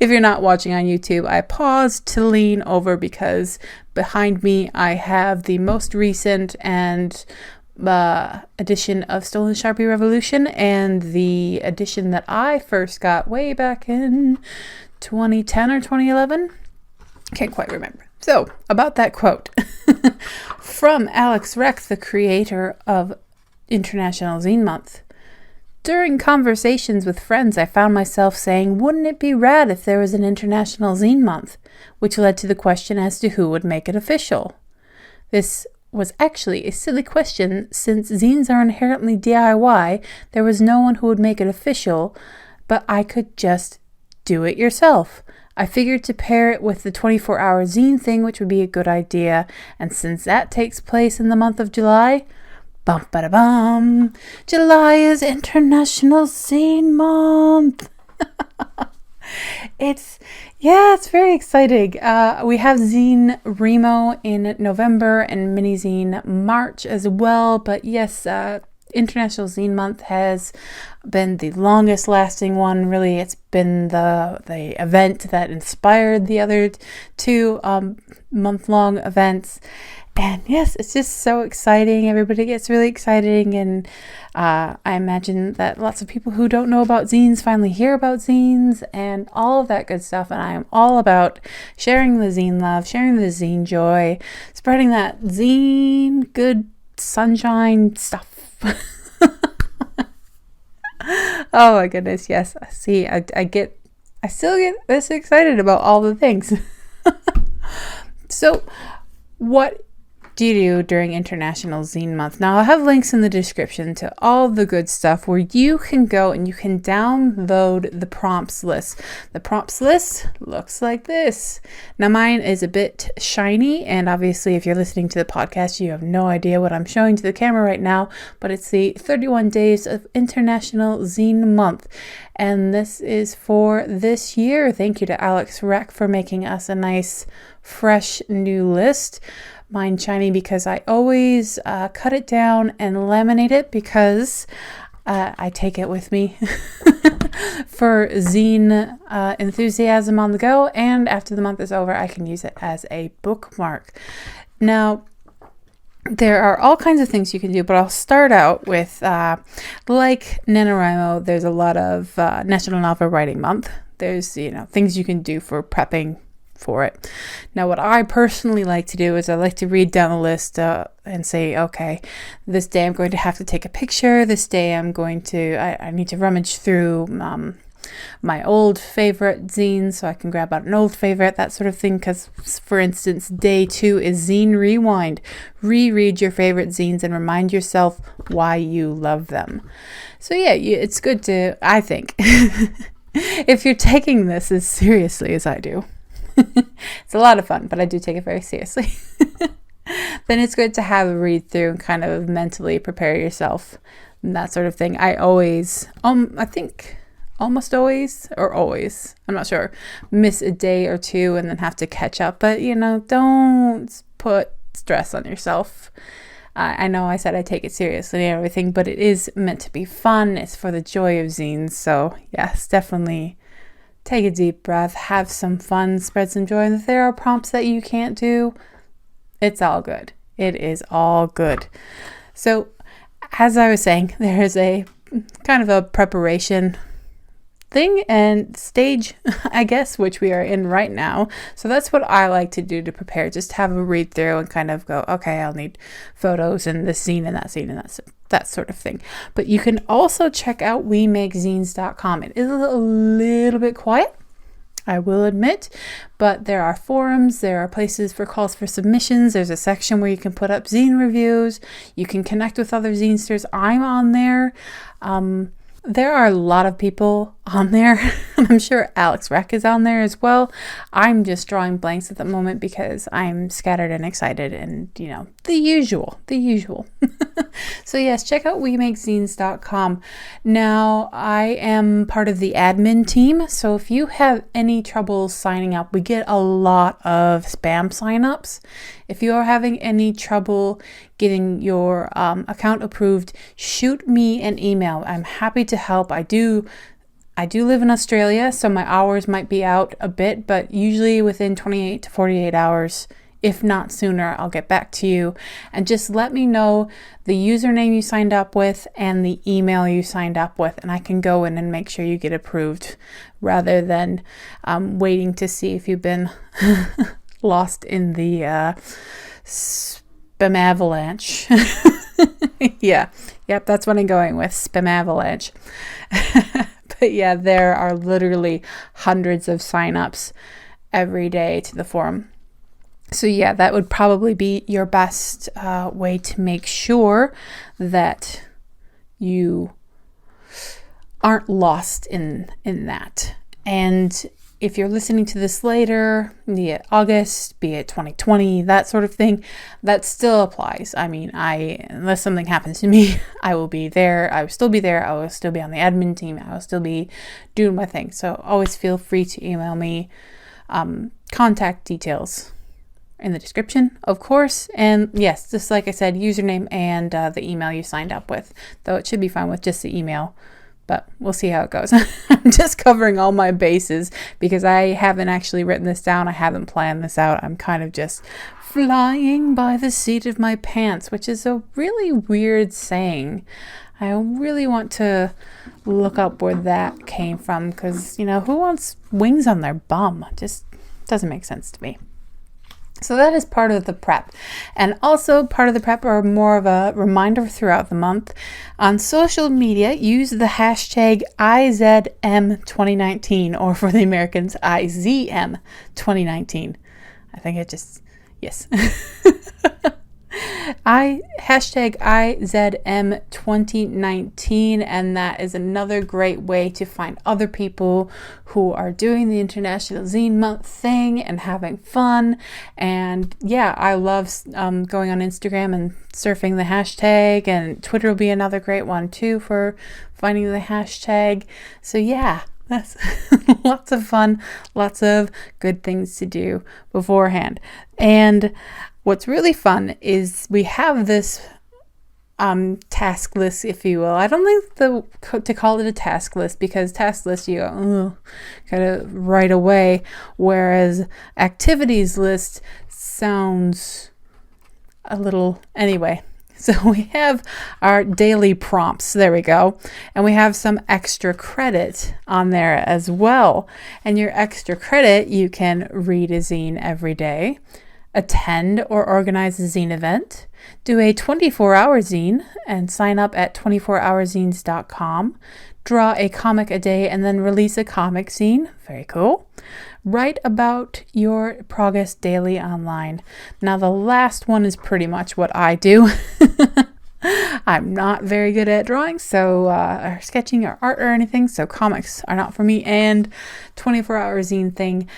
If you're not watching on YouTube, I paused to lean over because behind me I have the most recent and edition of Stolen Sharpie Revolution and the edition that I first got way back in 2010 or 2011. Can't quite remember. So, about that quote from Alex Rex, the creator of International Zine Month. During conversations with friends, I found myself saying, wouldn't it be rad if there was an International Zine Month? Which led to the question as to who would make it official. This was actually a silly question since zines are inherently DIY. There was no one who would make it official, but I could just do it yourself. I figured to pair it with the 24-hour zine thing, which would be a good idea. And since that takes place in the month of July, bum ba da bum. July is International Zine Month. It's very exciting. We have Zine Remo in November and Mini Zine March as well. But yes, International Zine Month has been the longest lasting one. Really, it's been the event that inspired the other two month-long events. And yes, it's just so exciting. Everybody gets really excited, and I imagine that lots of people who don't know about zines finally hear about zines and all of that good stuff. And I am all about sharing the zine love, sharing the zine joy, spreading that zine good sunshine stuff. Oh my goodness, yes. See, I still get this excited about all the things. So, what do you do during International Zine Month? Now, I'll have links in the description to all the good stuff where you can go and you can download the prompts list. The prompts list looks like this. Now, mine is a bit shiny, and obviously, if you're listening to the podcast, you have no idea what I'm showing to the camera right now, but it's the 31 days of International Zine Month. And this is for this year. Thank you to Alex Reck for making us a nice, fresh new list. Mine shiny because I always cut it down and laminate it because I take it with me for zine enthusiasm on the go, and after the month is over I can use it as a bookmark. Now, there are all kinds of things you can do, but I'll start out with like NaNoWriMo, there's a lot of National Novel Writing Month. There's things you can do for prepping for it. Now, what I personally like to do is I like to read down the list and say, okay, this day I'm going to have to take a picture. This day I'm going to, I need to rummage through my old favorite zines so I can grab out an old favorite, that sort of thing. Because, for instance, day 2 is Zine Rewind. Reread your favorite zines and remind yourself why you love them. So yeah, it's good to, I think, if you're taking this as seriously as I do, it's a lot of fun, but I do take it very seriously. Then it's good to have a read through and kind of mentally prepare yourself and that sort of thing. I always, I think almost always, or always, I'm not sure, miss a day or two and then have to catch up. But, don't put stress on yourself. I know I said I take it seriously and everything, but it is meant to be fun. It's for the joy of zines. So yes, definitely take a deep breath, have some fun, spread some joy. And if there are prompts that you can't do, it's all good. It is all good. So, as I was saying, there is a kind of a preparation thing and stage, I guess, which we are in right now. So that's what I like to do to prepare. Just have a read through and kind of go, okay, I'll need photos and this scene and that sort of thing. But you can also check out wemakezines.com. It is a little bit quiet, I will admit, but there are forums, there are places for calls for submissions, there's a section where you can put up zine reviews, you can connect with other zinesters. I'm on there. There are a lot of people on there. I'm sure Alex Reck is on there as well. I'm just drawing blanks at the moment because I'm scattered and excited and, the usual. So yes, check out wemakezines.com. Now, I am part of the admin team. So if you have any trouble signing up, we get a lot of spam signups. If you are having any trouble getting your account approved, shoot me an email. I'm happy to help. I do live in Australia, so my hours might be out a bit, but usually within 28 to 48 hours, if not sooner, I'll get back to you. And just let me know the username you signed up with and the email you signed up with, and I can go in and make sure you get approved rather than waiting to see if you've been lost in the spam avalanche. Yep, that's what I'm going with, spam avalanche. But yeah, there are literally hundreds of signups every day to the forum. So yeah, that would probably be your best way to make sure that you aren't lost in that. And if you're listening to this later, be it August, be it 2020, that sort of thing, that still applies. I mean, unless something happens to me, I will be there. I will still be there. I will still be on the admin team. I will still be doing my thing. So always feel free to email me contact details in the description, of course. And yes, just like I said, username and the email you signed up with, though it should be fine with just the email, but we'll see how it goes. I'm just covering all my bases because I haven't actually written this down. I haven't planned this out. I'm kind of just flying by the seat of my pants, which is a really weird saying. I really want to look up where that came from because, who wants wings on their bum? Just doesn't make sense to me. So that is part of the prep. And also part of the prep are more of a reminder throughout the month. On social media, use the hashtag IZM2019, or for the Americans, IZM2019. I think it just, yes. Hashtag IZM2019, and that is another great way to find other people who are doing the International Zine Month thing and having fun. And yeah, I love going on Instagram and surfing the hashtag, and Twitter will be another great one too for finding the hashtag. So yeah, that's lots of fun, lots of good things to do beforehand. And what's really fun is we have this task list, if you will. I don't like to call it a task list because task list you go, kind of right away, whereas activities list sounds a little, anyway. So we have our daily prompts, there we go, and we have some extra credit on there as well. And your extra credit, you can read a zine every day, attend or organize a zine event, do a 24-hour zine and sign up at 24hourzines.com, draw a comic a day and then release a comic zine, very cool, write about your progress daily online. Now the last one is pretty much what I do. I'm not very good at drawing, or sketching or art or anything, so comics are not for me, and 24-hour zine thing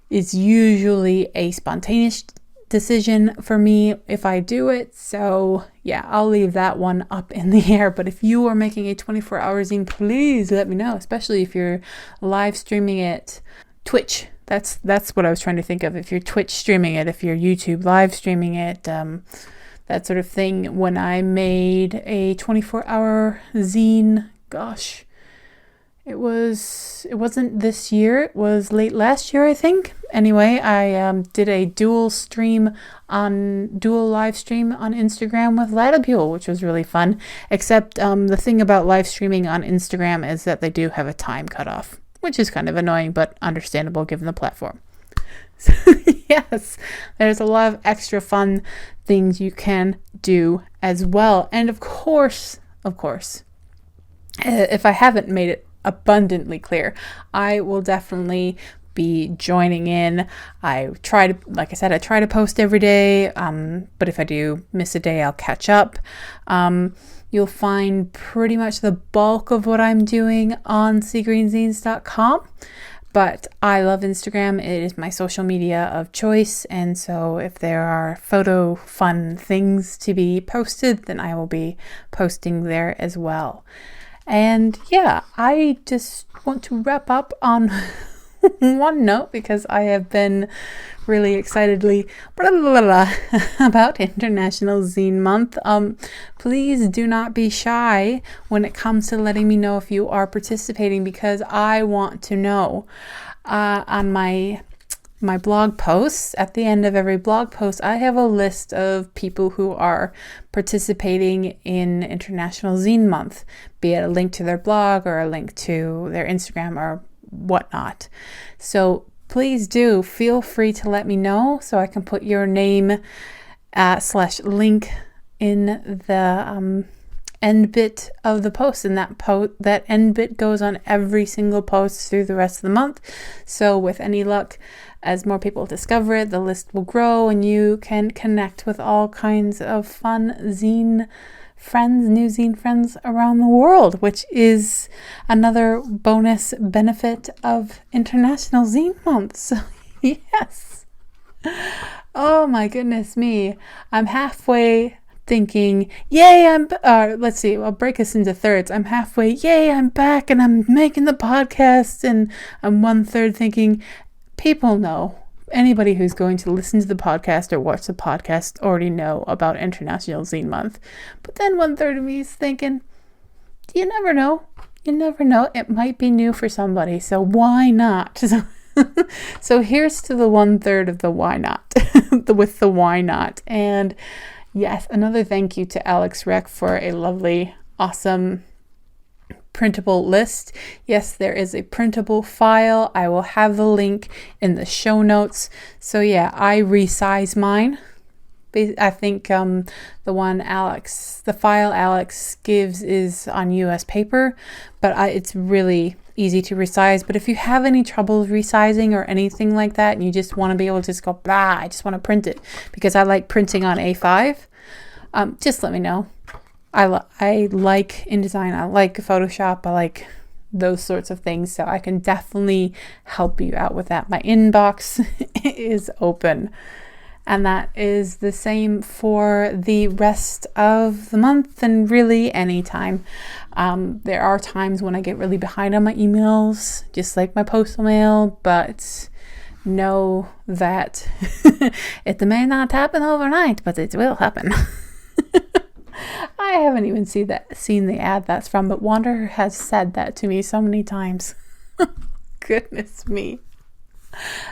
is usually a spontaneous decision for me if I do it. So yeah, I'll leave that one up in the air. But if you are making a 24-hour zine, please let me know, especially if you're live streaming it. Twitch, that's what I was trying to think of. If you're Twitch streaming it, if you're YouTube live streaming it, that sort of thing. When I made a 24-hour zine, gosh, it wasn't this year, it was late last year, I think. Anyway, I did a dual live stream on Instagram with Latibule, which was really fun. Except the thing about live streaming on Instagram is that they do have a time cutoff, which is kind of annoying, but understandable given the platform. So yes, there's a lot of extra fun things you can do as well. And of course, if I haven't made it abundantly clear, I will definitely be joining in. I try to post every day, but if I do miss a day, I'll catch up. You'll find pretty much the bulk of what I'm doing on seagreenzines.com, but I love Instagram. It is my social media of choice, and so if there are photo fun things to be posted, then I will be posting there as well. And yeah, I just want to wrap up on one note because I have been really excitedly about International Zine Month. Please do not be shy when it comes to letting me know if you are participating, because I want to know. On my blog posts, at the end of every blog post, I have a list of people who are participating in International Zine Month, be it a link to their blog or a link to their Instagram or whatnot. So please do feel free to let me know so I can put your name /link in the end bit of the post, and that end bit goes on every single post through the rest of the month. So with any luck, as more people discover it, the list will grow and you can connect with all kinds of fun zine friends, new zine friends around the world, which is another bonus benefit of International Zine Month. So yes. Oh my goodness me. I'm halfway thinking, yay, let's see, I'll break us into thirds. I'm halfway, yay, I'm back and I'm making the podcast, and I'm 1/3 thinking, people know. anybody who's going to listen to the podcast or watch the podcast already know about International Zine Month. But then 1/3 of me is thinking, you never know. You never know. It might be new for somebody. So why not? So here's to the 1/3 of the why not, with the why not. And yes, another thank you to Alex Rec for a lovely, awesome printable list. Yes, there is a printable file. I will have the link in the show notes. So yeah, I resize mine. I think the file Alex gives is on US paper, but it's really easy to resize. But if you have any trouble resizing or anything like that, and you just want to be able to just go, I just want to print it because I like printing on A5, just let me know. I like InDesign, I like Photoshop, I like those sorts of things, so I can definitely help you out with that. My inbox is open. And that is the same for the rest of the month and really anytime. There are times when I get really behind on my emails, just like my postal mail, but know that it may not happen overnight, but it will happen. I haven't even seen the ad that's from, but Wander has said that to me so many times. Goodness me.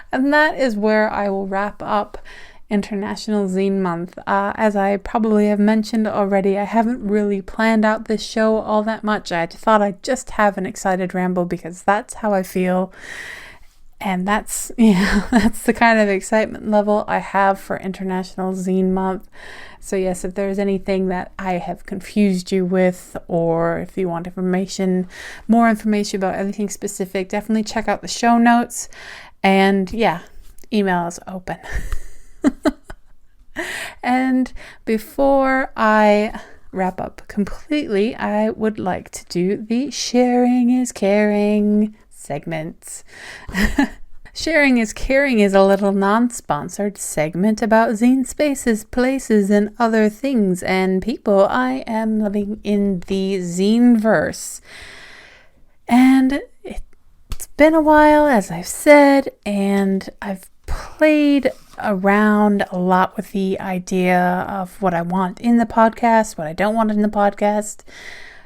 And that is where I will wrap up International Zine Month. As I probably have mentioned already, I haven't really planned out this show all that much. I thought I'd just have an excited ramble because that's how I feel. And that's the kind of excitement level I have for International Zine Month. So yes, if there's anything that I have confused you with, or if you want more information about anything specific, definitely check out the show notes. And yeah, email is open. And before I wrap up completely, I would like to do the Sharing is Caring segment. Sharing is Caring is a little non-sponsored segment about zine spaces, places, and other things and people I am living in the zine-verse. And it's been a while, as I've said, and I've played around a lot with the idea of what I want in the podcast, what I don't want in the podcast.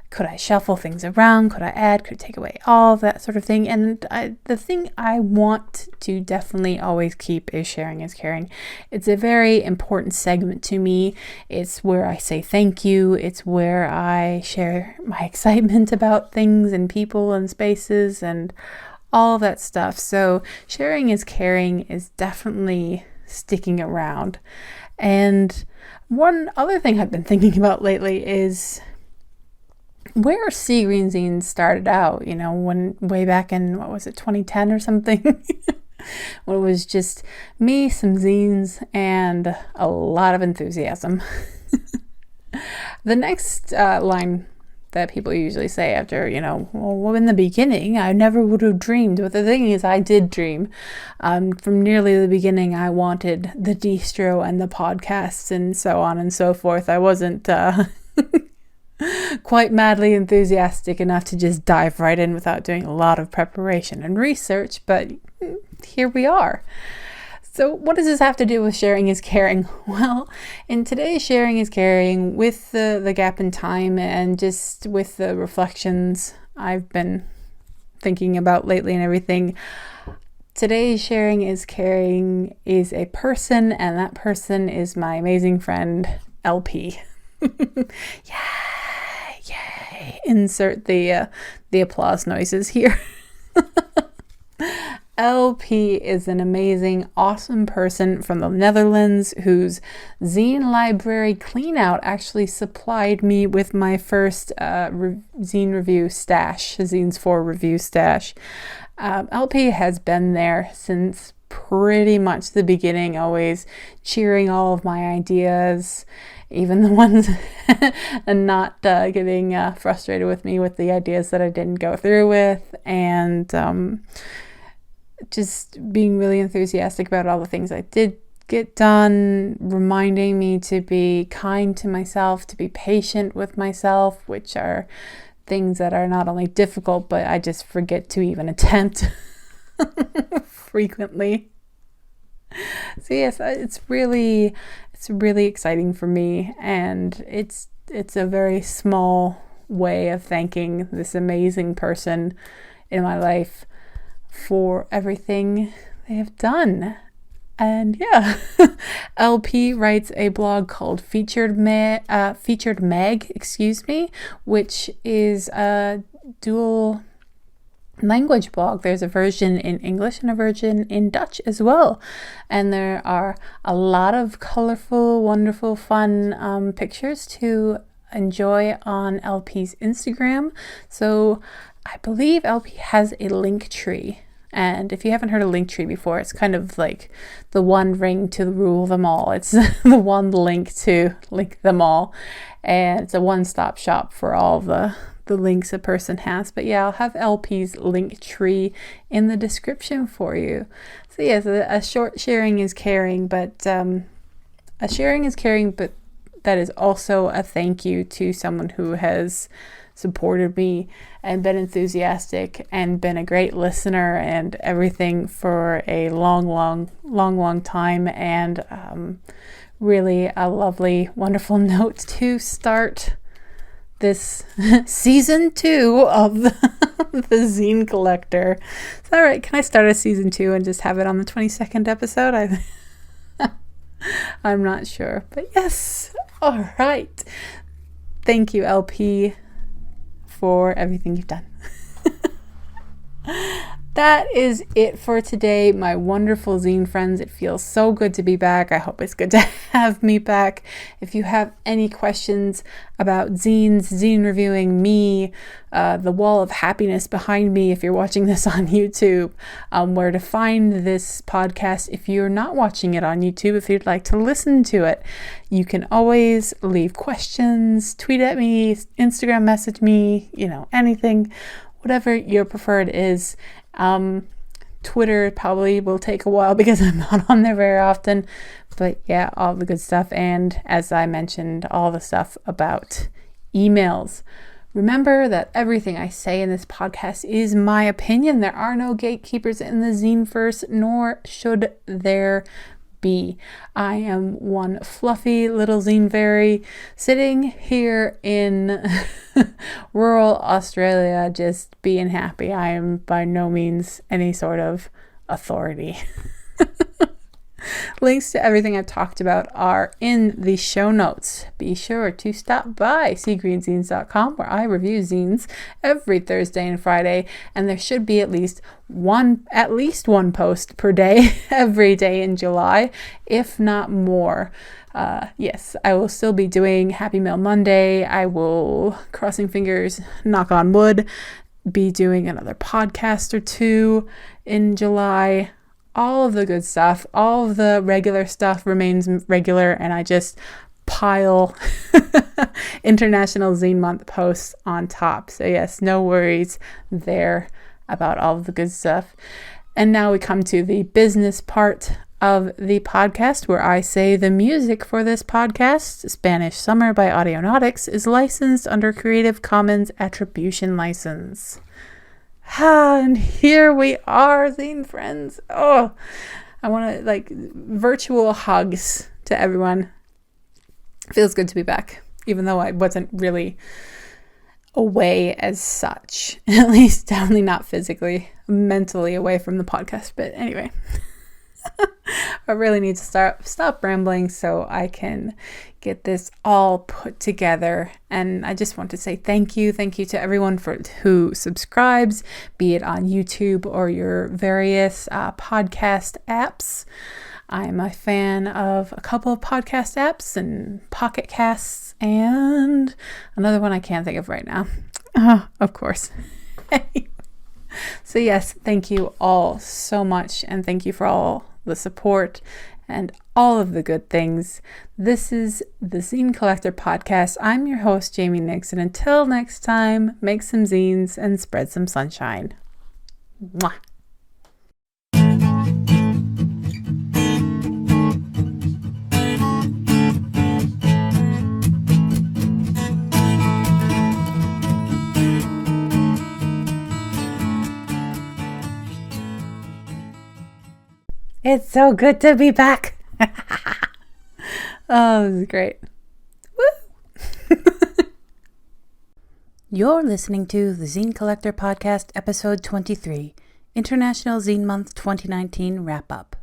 Could I shuffle things around? Could I add? Could I take away? All that sort of thing. And the thing I want to definitely always keep is Sharing is Caring. It's a very important segment to me. It's where I say thank you. It's where I share my excitement about things and people and spaces and all that stuff. So Sharing is Caring is definitely sticking around. And one other thing I've been thinking about lately is where Sea Green Zines started out, when way back in, 2010 or something? When it was just me, some zines, and a lot of enthusiasm. The next line that people usually say after, well, in the beginning, I never would have dreamed. But the thing is, I did dream. From nearly the beginning, I wanted the distro and the podcasts and so on and so forth. I wasn't quite madly enthusiastic enough to just dive right in without doing a lot of preparation and research, but here we are. So what does this have to do with Sharing is Caring? Well, in today's Sharing is Caring, with the gap in time and just with the reflections I've been thinking about lately and everything, today's Sharing is Caring is a person, and that person is my amazing friend, LP. Yay! Insert the applause noises here. LP is an amazing, awesome person from the Netherlands whose zine library cleanout actually supplied me with my first zine review stash, Zines 4 review stash. LP has been there since pretty much the beginning, always cheering all of my ideas, even the ones and not getting frustrated with me with the ideas that I didn't go through with, and just being really enthusiastic about all the things I did get done, reminding me to be kind to myself, to be patient with myself, which are things that are not only difficult, but I just forget to even attempt frequently. So yes, it's really exciting for me, and it's a very small way of thanking this amazing person in my life for everything they have done. And yeah, LP writes a blog called Featured Meg, which is a dual language blog. There's a version in English and a version in Dutch as well. And there are a lot of colorful, wonderful, fun pictures to enjoy on LP's Instagram. So I believe LP has a link tree. And if you haven't heard of Linktree before, it's kind of like the one ring to rule them all. It's the one link to link them all. And it's a one-stop shop for all the links a person has. But yeah, I'll have LP's Linktree in the description for you. So yes, a short sharing is caring, but that is also a thank you to someone who has supported me and been enthusiastic and been a great listener and everything for a long time, and really a lovely, wonderful note to start this season 2 of the Zine Collector. Is that right? Can I start a season 2 and just have it on the 22nd episode? I'm not sure, but yes. All right. Thank you, LP, for everything you've done. That is it for today, my wonderful zine friends. It feels so good to be back. I hope it's good to have me back. If you have any questions about zines, zine reviewing, me, the wall of happiness behind me, if you're watching this on YouTube, where to find this podcast if you're not watching it on YouTube, if you'd like to listen to it, you can always leave questions, tweet at me, Instagram message me, anything, whatever your preferred is. Twitter probably will take a while because I'm not on there very often, but yeah, all the good stuff. And as I mentioned, all the stuff about emails. Remember that everything I say in this podcast is my opinion. There are no gatekeepers in the zine-verse, nor should there be. I am one fluffy little zine fairy sitting here in rural Australia just being happy. I am by no means any sort of authority. Links to everything I've talked about are in the show notes. Be sure to stop by seagreenzines.com, where I review zines every Thursday and Friday, and there should be at least one post per day every day in July, if not more. Yes, I will still be doing Happy Mail Monday. I will, crossing fingers, knock on wood, be doing another podcast or two in July. All of the good stuff, all of the regular stuff remains regular, and I just pile International Zine Month posts on top. So yes, no worries there about all of the good stuff. And now we come to the business part of the podcast, where I say the music for this podcast, Spanish Summer by Audionautics, is licensed under Creative Commons Attribution License. And here we are, zine friends. Oh, I want to virtual hugs to everyone. Feels good to be back, even though I wasn't really away as such. At least definitely not physically, mentally away from the podcast. But anyway, I really need to stop rambling so I can get this all put together. And I just want to say thank you to everyone who subscribes, be it on YouTube or your various podcast apps. I'm a fan of a couple of podcast apps and Pocket Casts and another one I can't think of right now. Of course. So yes, thank you all so much, and thank you for all the support and all of the good things. This is the Zine Collector podcast. I'm your host, Jamie Nyx, and until next time, make some zines and spread some sunshine. Mwah. It's so good to be back. Oh, this is great. Woo! You're listening to the Zine Collector Podcast, Episode 23, International Zine Month 2019 Wrap-Up.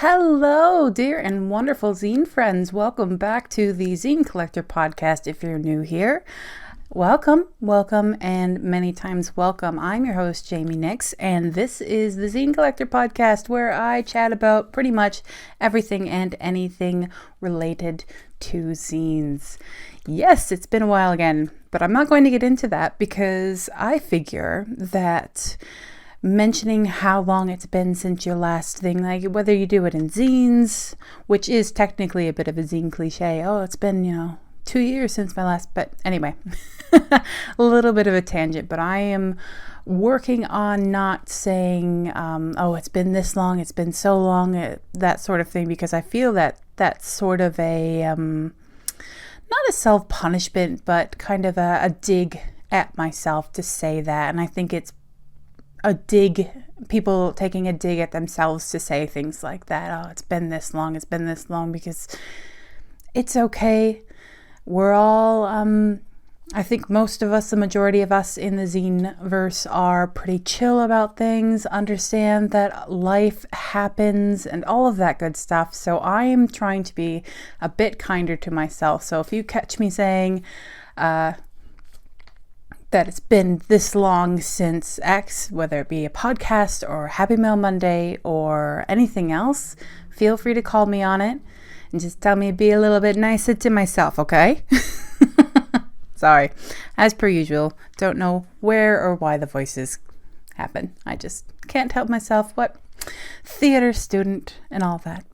Hello, dear and wonderful zine friends. Welcome back to the Zine Collector Podcast. If you're new here, welcome, and many times welcome. I'm your host, Jamie Nyx, and this is the Zine Collector Podcast, where I chat about pretty much everything and anything related to zines. Yes, it's been a while again, but I'm not going to get into that because I figure that mentioning how long it's been since your last thing, like whether you do it in zines, which is technically a bit of a zine cliche. Oh, it's been, 2 years since my last, but anyway, a little bit of a tangent, but I am working on not saying, oh, it's been this long, it's been so long, that sort of thing, because I feel that that's sort of a, not a self-punishment, but kind of a dig at myself to say that. And I think it's people taking a dig at themselves to say things like that. Oh, it's been this long, because it's okay. We're all, I think most of us, the majority of us in the zine verse are pretty chill about things, understand that life happens and all of that good stuff. So I am trying to be a bit kinder to myself. So if you catch me saying, that it's been this long since X, whether it be a podcast or Happy Mail Monday or anything else, feel free to call me on it and just tell me to be a little bit nicer to myself, okay? Sorry. As per usual, don't know where or why the voices happen. I just can't help myself. What? Theater student and all that.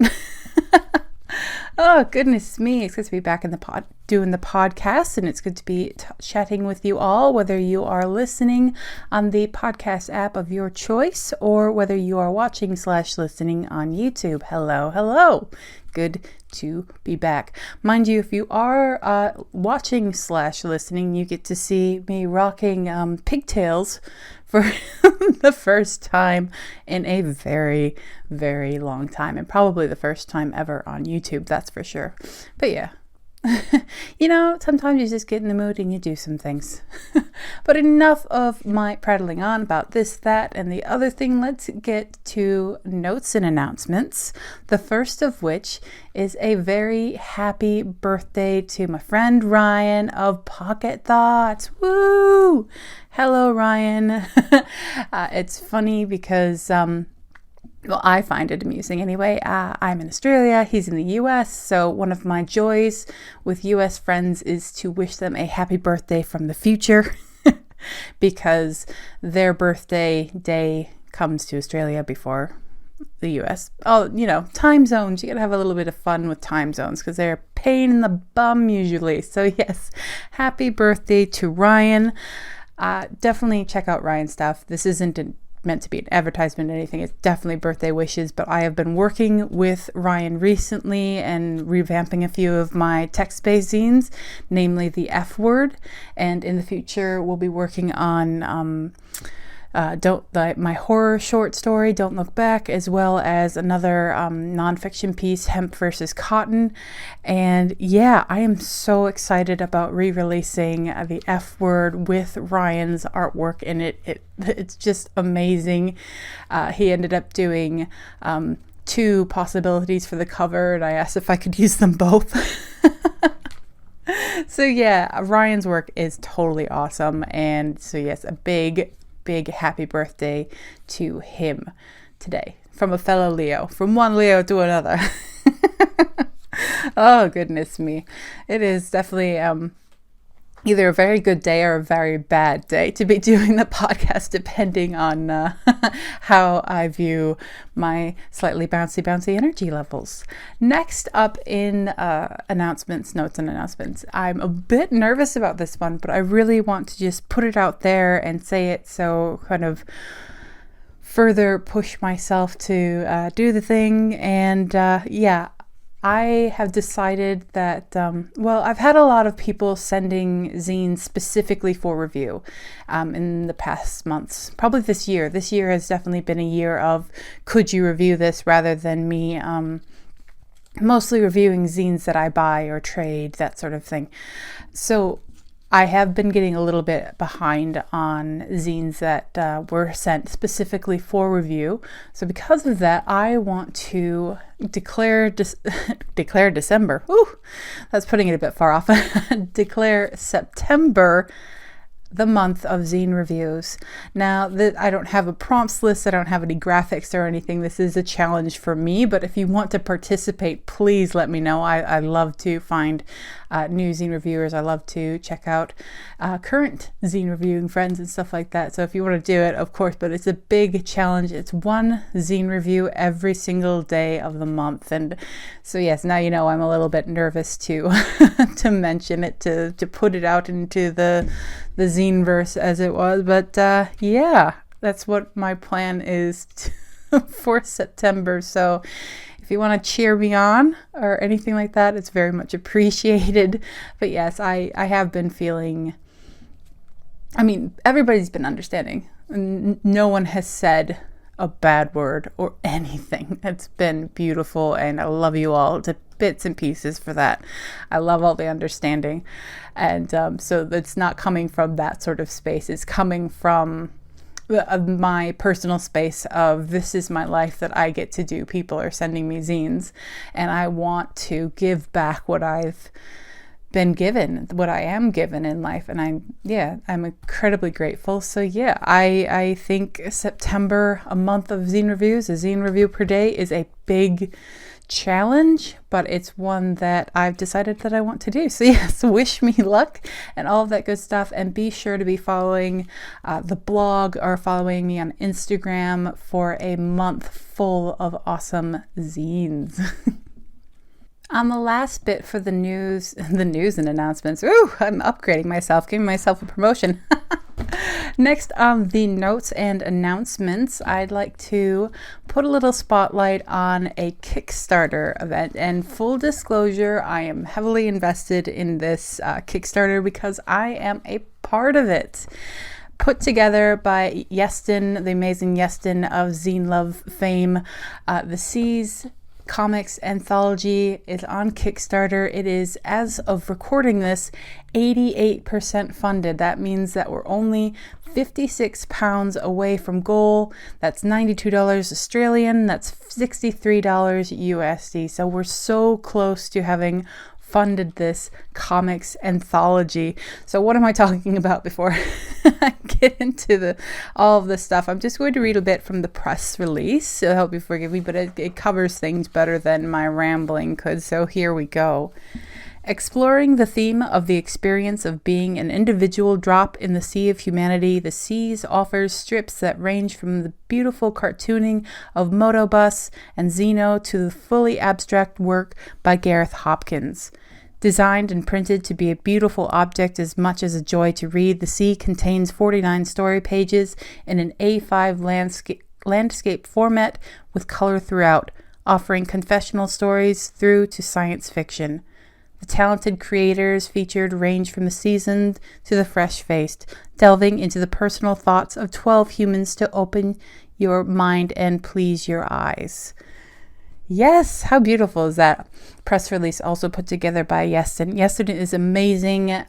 Oh, goodness me. It's good to be back in the doing the podcast, and it's good to be chatting with you all, whether you are listening on the podcast app of your choice or whether you are watching/listening on YouTube. Hello. Good to be back. Mind you, if you are watching/listening, you get to see me rocking pigtails for the first time in a very, very long time, and probably the first time ever on YouTube, that's for sure. But yeah, sometimes you just get in the mood and you do some things. But enough of my prattling on about this, that, and the other thing. Let's get to notes and announcements. The first of which is a very happy birthday to my friend Ryan of Pocket Thoughts. Woo! Hello, Ryan. It's funny because I find it amusing anyway. I'm in Australia, he's in the US, so one of my joys with US friends is to wish them a happy birthday from the future because their birthday day comes to Australia before the US. Oh, time zones. You gotta have a little bit of fun with time zones because they're a pain in the bum usually. So yes, happy birthday to Ryan. Definitely check out Ryan's stuff. This isn't meant to be an advertisement or anything. It's definitely birthday wishes, but I have been working with Ryan recently and revamping a few of my text-based zines, namely the F Word, and in the future we'll be working on my horror short story, Don't Look Back, as well as another nonfiction piece, Hemp versus Cotton. And yeah, I am so excited about re-releasing the F Word with Ryan's artwork in it. It's just amazing. He ended up doing 2 possibilities for the cover, and I asked if I could use them both. So yeah, Ryan's work is totally awesome. And so yes, a big happy birthday to him today from a fellow Leo, from one Leo to another. Oh, goodness me. It is definitely either a very good day or a very bad day to be doing the podcast, depending on how I view my slightly bouncy energy levels. Next up in notes and announcements. I'm a bit nervous about this one, but I really want to just put it out there and say it so kind of further push myself to do the thing. And I have decided that, I've had a lot of people sending zines specifically for review in the past months, probably this year. This year has definitely been a year of, could you review this, rather than me mostly reviewing zines that I buy or trade, that sort of thing. So I have been getting a little bit behind on zines that were sent specifically for review. So because of that, I want to declare December. Ooh, that's putting it a bit far off. Declare September the month of zine reviews. Now, I don't have a prompts list, I don't have any graphics or anything. This is a challenge for me, but if you want to participate, please let me know. I love to find new zine reviewers. I love to check out current zine reviewing friends and stuff like that. So if you want to do it, of course, but it's a big challenge. It's one zine review every single day of the month. And so yes, now you know I'm a little bit nervous to to mention it, to put it out into the zine verse, as it was. But that's what my plan is for September. So if you want to cheer me on or anything like that, it's very much appreciated. But yes, I have been feeling, everybody's been understanding. No one has said a bad word or anything. It's been beautiful, and I love you all to bits and pieces for that. I love all the understanding. And so it's not coming from that sort of space. It's coming from my personal space of, this is my life that I get to do. People are sending me zines, and I want to give back what I've been given, what I am given in life. And I'm incredibly grateful. So I think September, a month of zine reviews, a zine review per day, is a big challenge, but it's one that I've decided that I want to do. So yes, wish me luck and all of that good stuff. And be sure to be following the blog or following me on Instagram for a month full of awesome zines. On the last bit for the news and announcements. Ooh, I'm upgrading myself, giving myself a promotion. Next on the notes and announcements, I'd like to put a little spotlight on a Kickstarter event. And full disclosure, I am heavily invested in this Kickstarter because I am a part of it. Put together by Yestin, the amazing Yestin of Zine Love fame. The Seas Comics anthology is on Kickstarter. It is, as of recording this, 88% funded. That means that we're only £56 away from goal. That's $92 Australian. That's $63 USD. So we're so close to having funded this comics anthology. So what am I talking about before I get into all of this stuff? I'm just going to read a bit from the press release, so I hope you forgive me, but it covers things better than my rambling could. So here we go. Exploring the theme of the experience of being an individual drop in the sea of humanity, The Seas offers strips that range from the beautiful cartooning of Motobus and Xeno to the fully abstract work by Gareth Hopkins. Designed and printed to be a beautiful object as much as a joy to read, The Sea contains 49 story pages in an A5 landscape format with color throughout, offering confessional stories through to science fiction. The talented creators featured range from the seasoned to the fresh-faced, delving into the personal thoughts of 12 humans to open your mind and please your eyes. Yes, how beautiful is that? Press release also put together by Yestin. Yestin is amazing.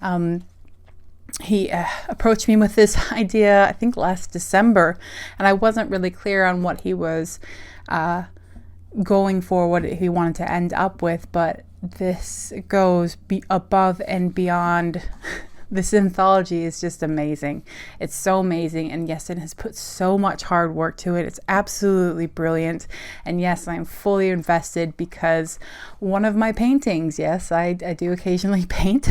He approached me with this idea, I think last December, and I wasn't really clear on what he was going for, what he wanted to end up with, but this goes above and beyond. This anthology is just amazing. It's so amazing, and yes, it has put so much hard work to it. It's absolutely brilliant, and yes, I'm fully invested because one of my paintings, yes, I do occasionally paint,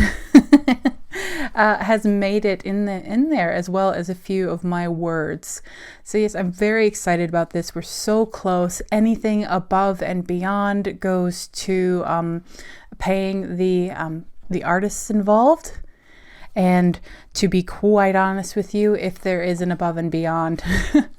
has made it in there, as well as a few of my words. So yes, I'm very excited about this. We're so close. Anything above and beyond goes to paying the artists involved. And to be quite honest with you, if there is an above and beyond,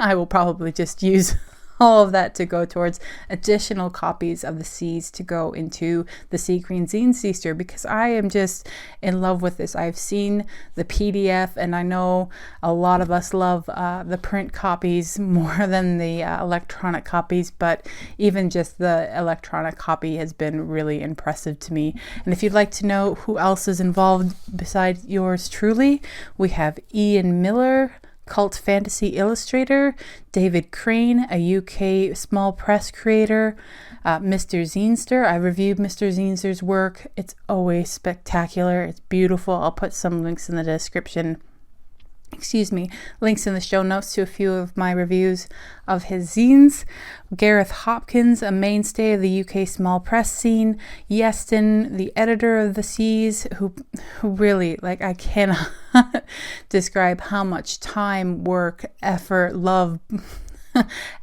I will probably just use all of that to go towards additional copies of the Seas to go into the Sea Green Zines Easter, because I am just in love with this. I've seen the PDF, and I know a lot of us love the print copies more than the electronic copies, but even just the electronic copy has been really impressive to me. And if you'd like to know who else is involved besides yours truly, we have Ian Miller, cult fantasy illustrator, David Crane, a UK small press creator, Mr. Zinester. I reviewed Mr. Zinester's work. It's always spectacular. It's beautiful. I'll put some links in the description. Links in the show notes to a few of my reviews of his zines. Gareth Hopkins, a mainstay of the UK small press scene. Yeston, the editor of the Seas, who really, like, I cannot describe how much time, work, effort, love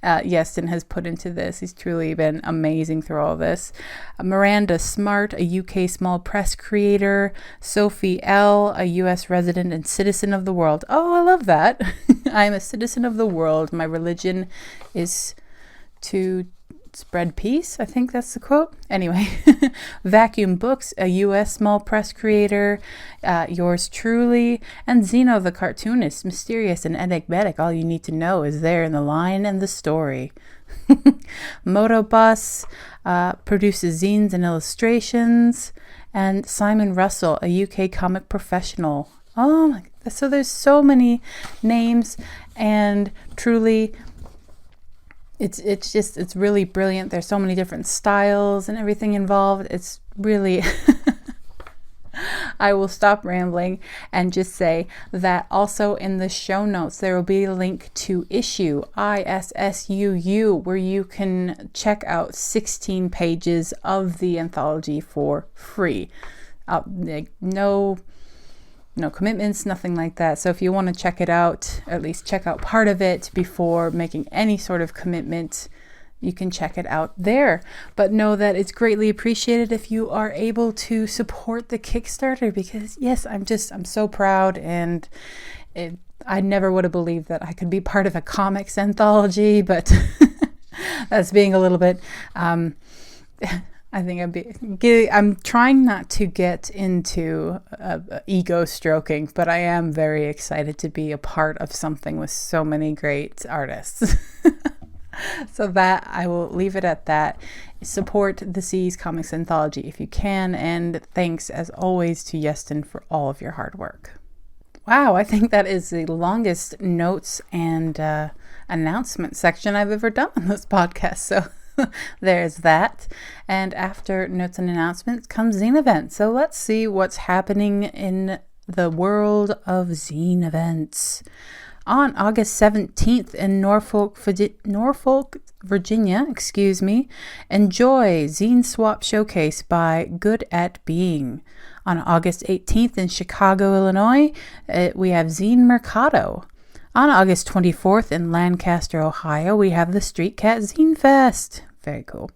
Yeston has put into this. He's truly been amazing through all this. Miranda Smart, a UK small press creator. Sophie L., a US resident and citizen of the world. Oh, I love that. I am a citizen of the world. My religion is to spread peace. I think that's the quote. Anyway, Vacuum Books, a US small press creator, yours truly, and Zeno the cartoonist, mysterious and enigmatic. All you need to know is there in the line and the story. Motobus produces zines and illustrations, and Simon Russell, a UK comic professional. Oh my, so there's so many names, and truly it's really brilliant. There's so many different styles and everything involved. It's really I will stop rambling and just say that also in the show notes there will be a link to issue ISSUU, where you can check out 16 pages of the anthology for free. No commitments, nothing like that. So if you want to check it out, at least check out part of it before making any sort of commitment, you can check it out there. But know that it's greatly appreciated if you are able to support the Kickstarter, because yes, I'm so proud, and I never would have believed that I could be part of a comics anthology, but that's being a little bit I think I'm trying not to get into ego stroking, but I am very excited to be a part of something with so many great artists. So that I will leave it at that. Support the Seas Comics Anthology if you can, and thanks as always to Yeston for all of your hard work. Wow, I think that is the longest notes and announcement section I've ever done on this podcast. So there's that. And after notes and announcements comes zine events. So let's see what's happening in the world of zine events. On August 17th in Norfolk, Virginia, enjoy Zine Swap Showcase by Good at Being. On August 18th in Chicago, Illinois, we have Zine Mercado. On August 24th in Lancaster, Ohio, we have the Street Cat Zine Fest. Very cool.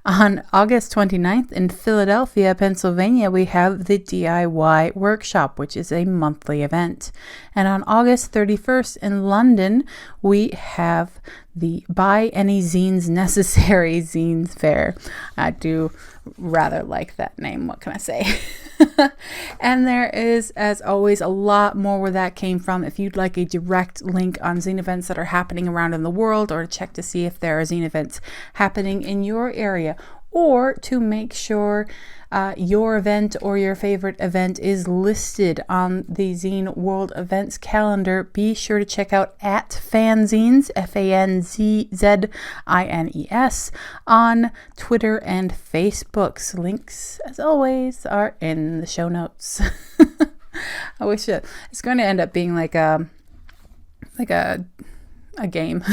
On August 29th in Philadelphia, Pennsylvania, we have the DIY Workshop, which is a monthly event. And on August 31st in London, we have the Buy Any Zines Necessary Zines Fair. I do rather like that name. What can I say? And there is, as always, a lot more where that came from. If you'd like a direct link on zine events that are happening around in the world, or to check to see if there are zine events happening in your area, or to make sure your event or your favorite event is listed on the Zine World Events calendar, be sure to check out @fanzines, FANZZINES, on Twitter and Facebook. Links, as always, are in the show notes. I wish it's going to end up being like a game.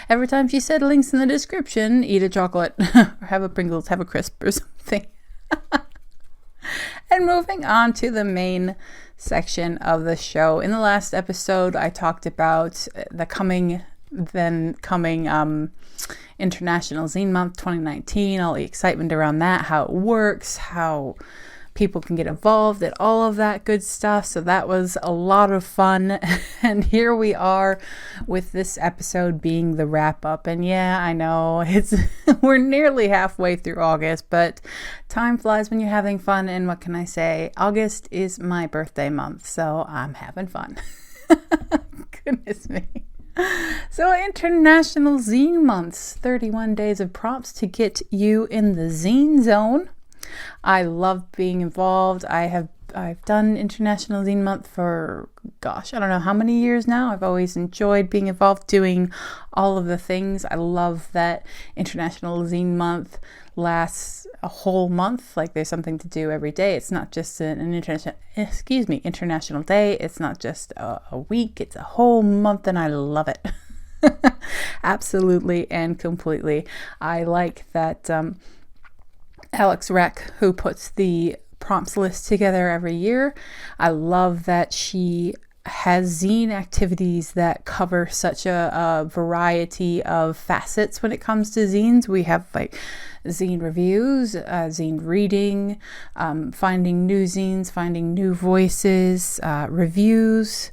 Every time she said links in the description, eat a chocolate or have a Pringles, have a crisp or something. And moving on to the main section of the show. In the last episode, I talked about the coming International Zine Month 2019, all the excitement around that, how it works, how People can get involved at all of that good stuff. So that was a lot of fun. And here we are with this episode being the wrap up. And yeah, I know we're nearly halfway through August, but time flies when you're having fun. And what can I say? August is my birthday month, so I'm having fun. Goodness me. So International Zine Months, 31 days of prompts to get you in the zine zone. I love being involved. I've done International Zine Month for, gosh, I don't know how many years now. I've always enjoyed being involved, doing all of the things. I love that International Zine Month lasts a whole month. Like there's something to do every day. It's not just an international day. It's not just a week. It's a whole month, and I love it. Absolutely and completely. I like that Alex Reck, who puts the prompts list together every year. I love that she has zine activities that cover such a variety of facets when it comes to zines. We have like zine reviews, zine reading, finding new zines, finding new voices, reviews,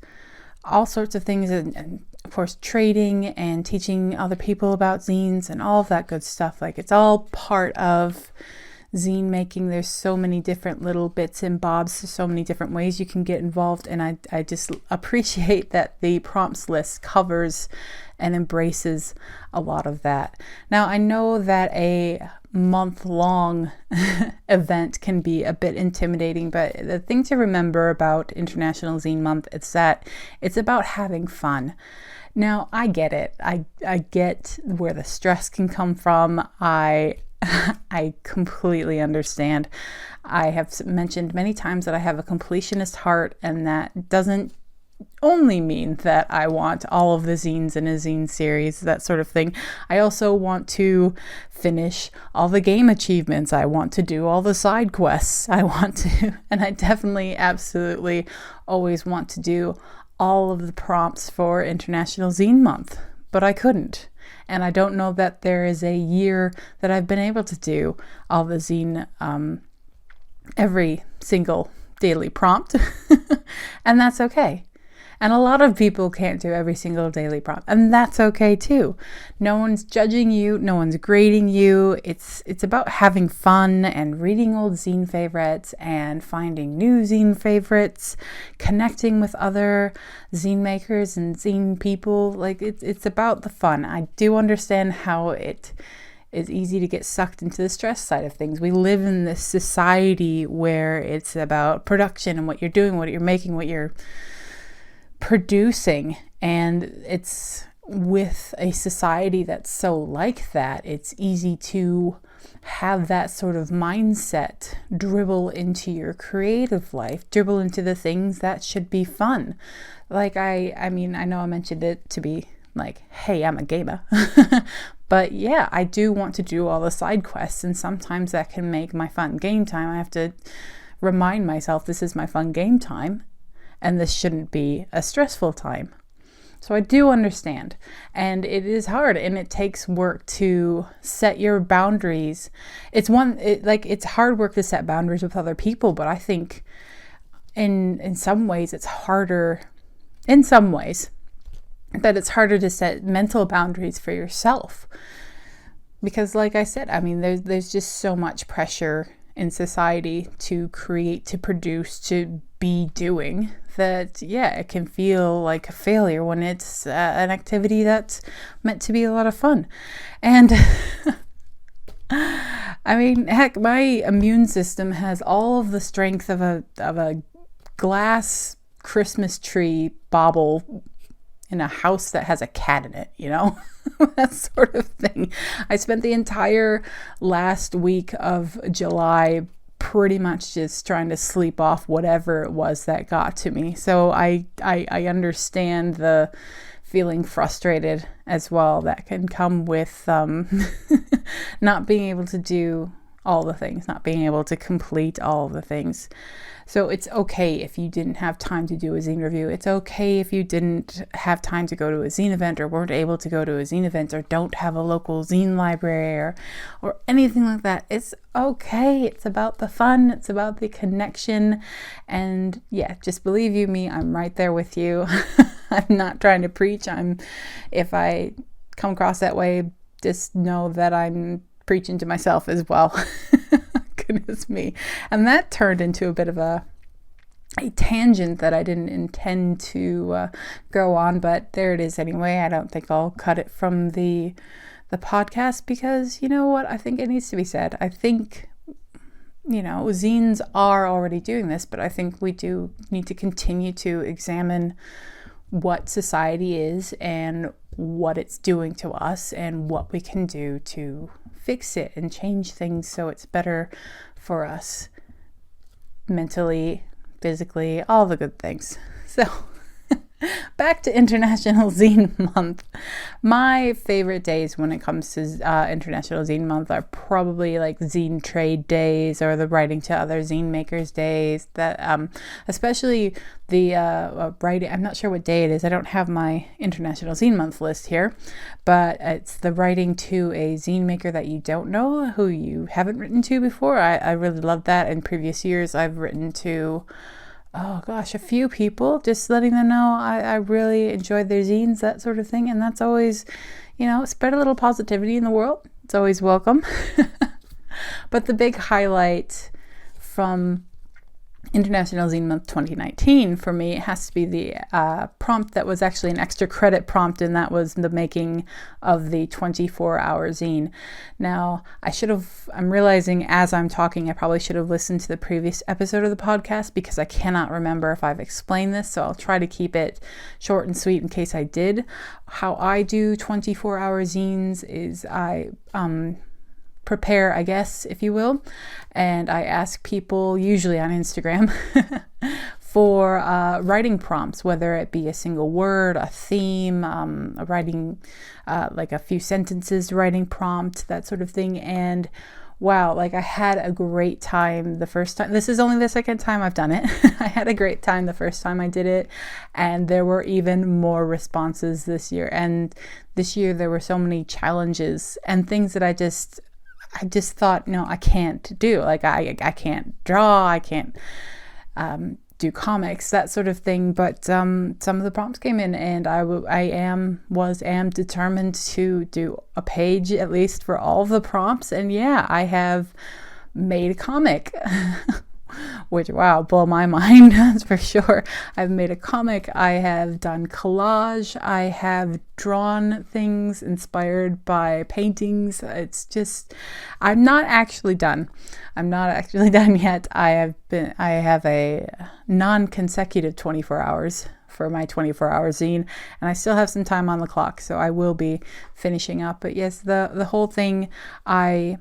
all sorts of things, and of course trading and teaching other people about zines and all of that good stuff. Like it's all part of zine making. There's so many different little bits and bobs, so many different ways you can get involved, and I just appreciate that the prompts list covers and embraces a lot of that. Now I know that a month-long event can be a bit intimidating, but the thing to remember about International Zine Month is that it's about having fun. Now I get it. I get where the stress can come from. I completely understand. I have mentioned many times that I have a completionist heart, and that doesn't only mean that I want all of the zines in a zine series, that sort of thing. I also want to finish all the game achievements. I want to do all the side quests. And I definitely, absolutely always want to do all of the prompts for International Zine Month, but I couldn't. And I don't know that there is a year that I've been able to do all the zine, every single daily prompt. And that's okay. And a lot of people can't do every single daily prompt, and that's okay too. No one's judging you. No one's grading you. It's about having fun and reading old zine favorites and finding new zine favorites, connecting with other zine makers and zine people. Like it's about the fun. I do understand how it is easy to get sucked into the stress side of things. We live in this society where it's about production and what you're doing, what you're making, what you're producing, and it's with a society that's so like that, it's easy to have that sort of mindset dribble into your creative life, dribble into the things that should be fun. Like I mean, I know I mentioned it to be like, hey, I'm a gamer. But yeah, I do want to do all the side quests, and sometimes that can make my fun game time. I have to remind myself this is my fun game time, and this shouldn't be a stressful time. So I do understand. And it is hard, and it takes work to set your boundaries. It's hard work to set boundaries with other people, but I think in some ways it's harder, that it's harder to set mental boundaries for yourself. Because like I said, I mean, there's just so much pressure in society to create, to produce, to be doing, that yeah, it can feel like a failure when it's an activity that's meant to be a lot of fun. And I mean, heck, my immune system has all of the strength of a glass Christmas tree bauble in a house that has a cat in it, you know? That sort of thing. I spent the entire last week of July pretty much just trying to sleep off whatever it was that got to me. So I understand the feeling frustrated as well that can come with not being able to do all the things, not being able to complete all of the things. So it's okay if you didn't have time to do a zine review. It's okay if you didn't have time to go to a zine event or weren't able to go to a zine event or don't have a local zine library or anything like that. It's okay. It's about the fun. It's about the connection. And yeah, just believe you me, I'm right there with you. I'm not trying to preach. If I come across that way, just know that I'm preaching to myself as well. Goodness me. And that turned into a bit of a tangent that I didn't intend to go on, but there it is anyway. I don't think I'll cut it from the podcast because, you know what? I think it needs to be said. I think, zines are already doing this, but I think we do need to continue to examine what society is and what it's doing to us and what we can do to fix it and change things so it's better for us mentally, physically, all the good things. So back to International Zine Month. My favorite days when it comes to International Zine Month are probably like zine trade days or the writing to other zine makers days. That especially the writing. I'm not sure what day it is. I don't have my International Zine Month list here, but it's the writing to a zine maker that you don't know, who you haven't written to before. I really love that. In previous years, I've written to a few people, just letting them know I really enjoyed their zines, that sort of thing. And that's always, spread a little positivity in the world. It's always welcome. But the big highlight from International Zine Month 2019 for me, it has to be the prompt that was actually an extra credit prompt, and that was the making of the 24-hour zine. Now, I'm realizing as I'm talking, I probably should have listened to the previous episode of the podcast because I cannot remember if I've explained this, so I'll try to keep it short and sweet in case I did. How I do 24-hour zines is I prepare, I guess, if you will, and I ask people, usually on Instagram, for writing prompts, whether it be a single word, a theme, a writing, like a few sentences writing prompt, that sort of thing. And wow, I had a great time the first time. This is only the second time I've done it. I had a great time the first time I did it, and there were even more responses this year. And this year there were so many challenges and things that I just thought, no, I can't do. I can't draw, I can't do comics, that sort of thing. But some of the prompts came in, and I am determined to do a page at least for all of the prompts. And yeah, I have made a comic. Which, wow, blow my mind, that's for sure. I've made a comic, I have done collage, I have drawn things inspired by paintings. It's just, I'm not actually done yet. I have a non-consecutive 24 hours for my 24-hour zine, and I still have some time on the clock, so I will be finishing up. But yes, the whole thing, I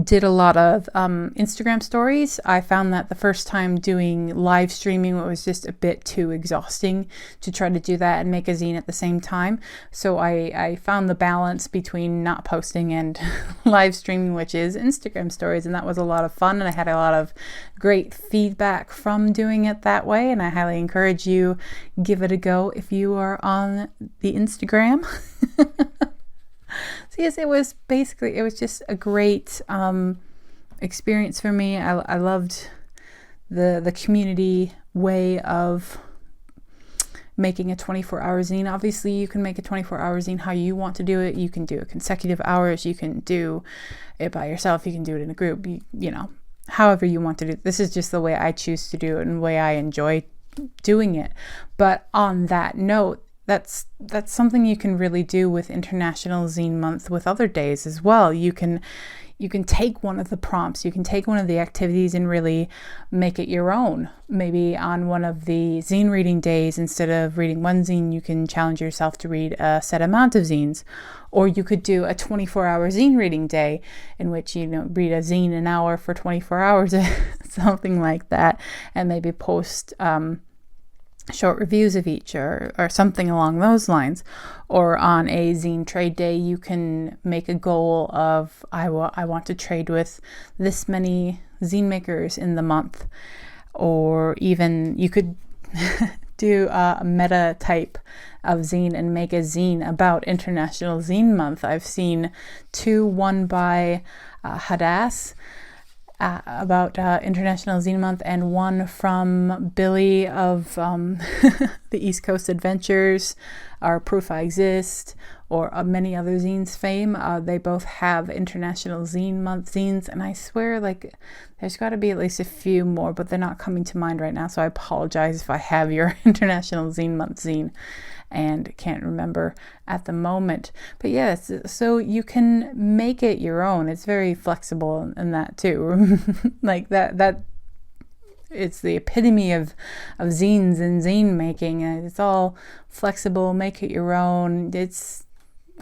did a lot of Instagram stories. I found that the first time doing live streaming, it was just a bit too exhausting to try to do that and make a zine at the same time. So I found the balance between not posting and live streaming, which is Instagram stories. And that was a lot of fun. And I had a lot of great feedback from doing it that way. And I highly encourage you, give it a go if you are on the Instagram. So yes, it was just a great experience for me. I loved the community way of making a 24-hour zine. Obviously, you can make a 24-hour zine how you want to do it. You can do it consecutive hours. You can do it by yourself. You can do it in a group. However you want to do it. This is just the way I choose to do it and the way I enjoy doing it. But on that note, that's something you can really do with International Zine Month with other days as well. You can take one of the prompts, you can take one of the activities and really make it your own. Maybe on one of the zine reading days, instead of reading one zine, you can challenge yourself to read a set amount of zines. Or you could do a 24-hour zine reading day in which, read a zine an hour for 24 hours, something like that, and maybe post short reviews of each, or something along those lines. Or on a zine trade day, you can make a goal of I want to trade with this many zine makers in the month. Or even you could do a meta type of zine and make a zine about International Zine Month. I've seen two, one by Hadass about International Zine Month, and one from Billy of the East Coast Adventures, or Proof I Exist, or many other zines fame. They both have International Zine Month zines, and I swear there's got to be at least a few more, but they're not coming to mind right now, so I apologize if I have your International Zine Month zine and can't remember at the moment. But yes, so you can make it your own. It's very flexible in that too. Like that it's the epitome of zines and zine making. It's all flexible, make it your own. It's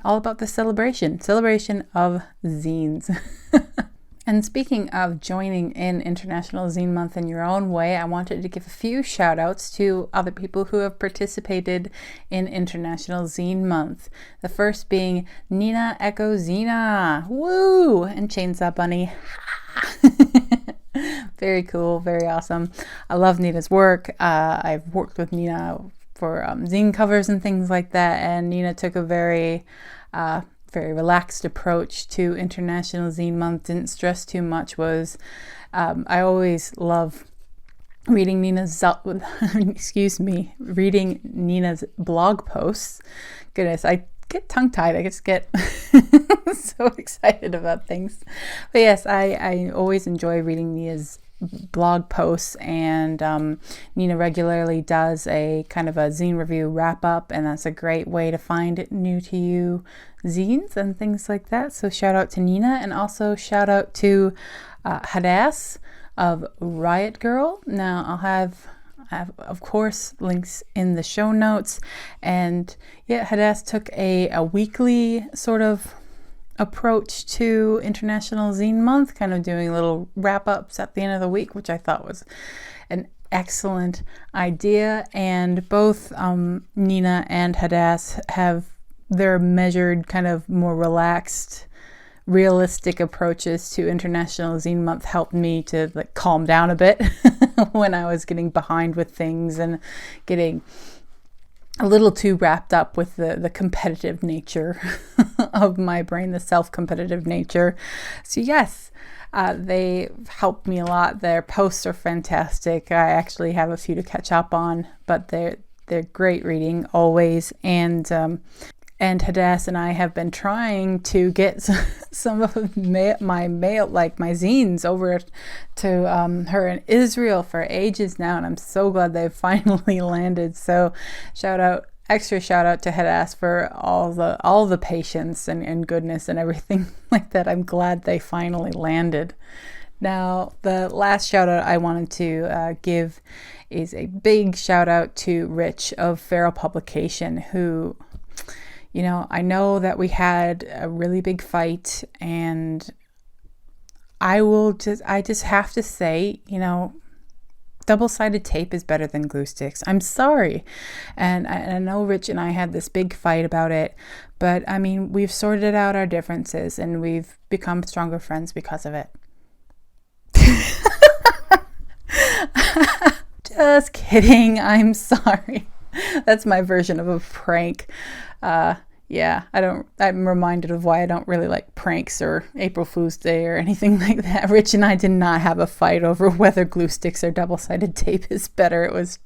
all about the celebration of zines. And speaking of joining in International Zine Month in your own way, I wanted to give a few shout outs to other people who have participated in International Zine Month. The first being Nina Echo Zina, woo, and Chainsaw Bunny. Very cool, very awesome. I love Nina's work. I've worked with Nina for zine covers and things like that, and Nina took a very relaxed approach to International Zine Month, didn't stress too much. I always love reading Nina's reading Nina's blog posts. Goodness, I get tongue-tied. I just get so excited about things. But yes, I always enjoy reading Nina's blog posts, and Nina regularly does a kind of a zine review wrap up, and that's a great way to find new to you zines and things like that. So shout out to Nina, and also shout out to Hadass of Riot Girl. Now I'll have of course links in the show notes. And yeah, Hadass took a weekly sort of approach to International Zine Month, kind of doing little wrap-ups at the end of the week, which I thought was an excellent idea. And both Nina and Hadass have their measured, kind of more relaxed, realistic approaches to International Zine Month helped me to calm down a bit when I was getting behind with things and getting a little too wrapped up with the competitive nature of my brain, the self-competitive nature. So yes, they helped me a lot. Their posts are fantastic. I actually have a few to catch up on, but they're great reading always. And Hadass and I have been trying to get some of my mail, like my zines, over to her in Israel for ages now, and I'm so glad they've finally landed. So extra shout out to Hadass for all the patience and goodness and everything like that. I'm glad they finally landed. Now, the last shout out I wanted to give is a big shout out to Rich of Feral Publication, who, you know, I know that we had a really big fight, and I just have to say, you know, double-sided tape is better than glue sticks. I'm sorry. And I know Rich and I had this big fight about it, but I mean, we've sorted out our differences and we've become stronger friends because of it. Just kidding. I'm sorry. That's my version of a prank. Yeah, I'm reminded of why I don't really like pranks or April Fool's Day or anything like that. Rich and I did not have a fight over whether glue sticks or double-sided tape is better. It was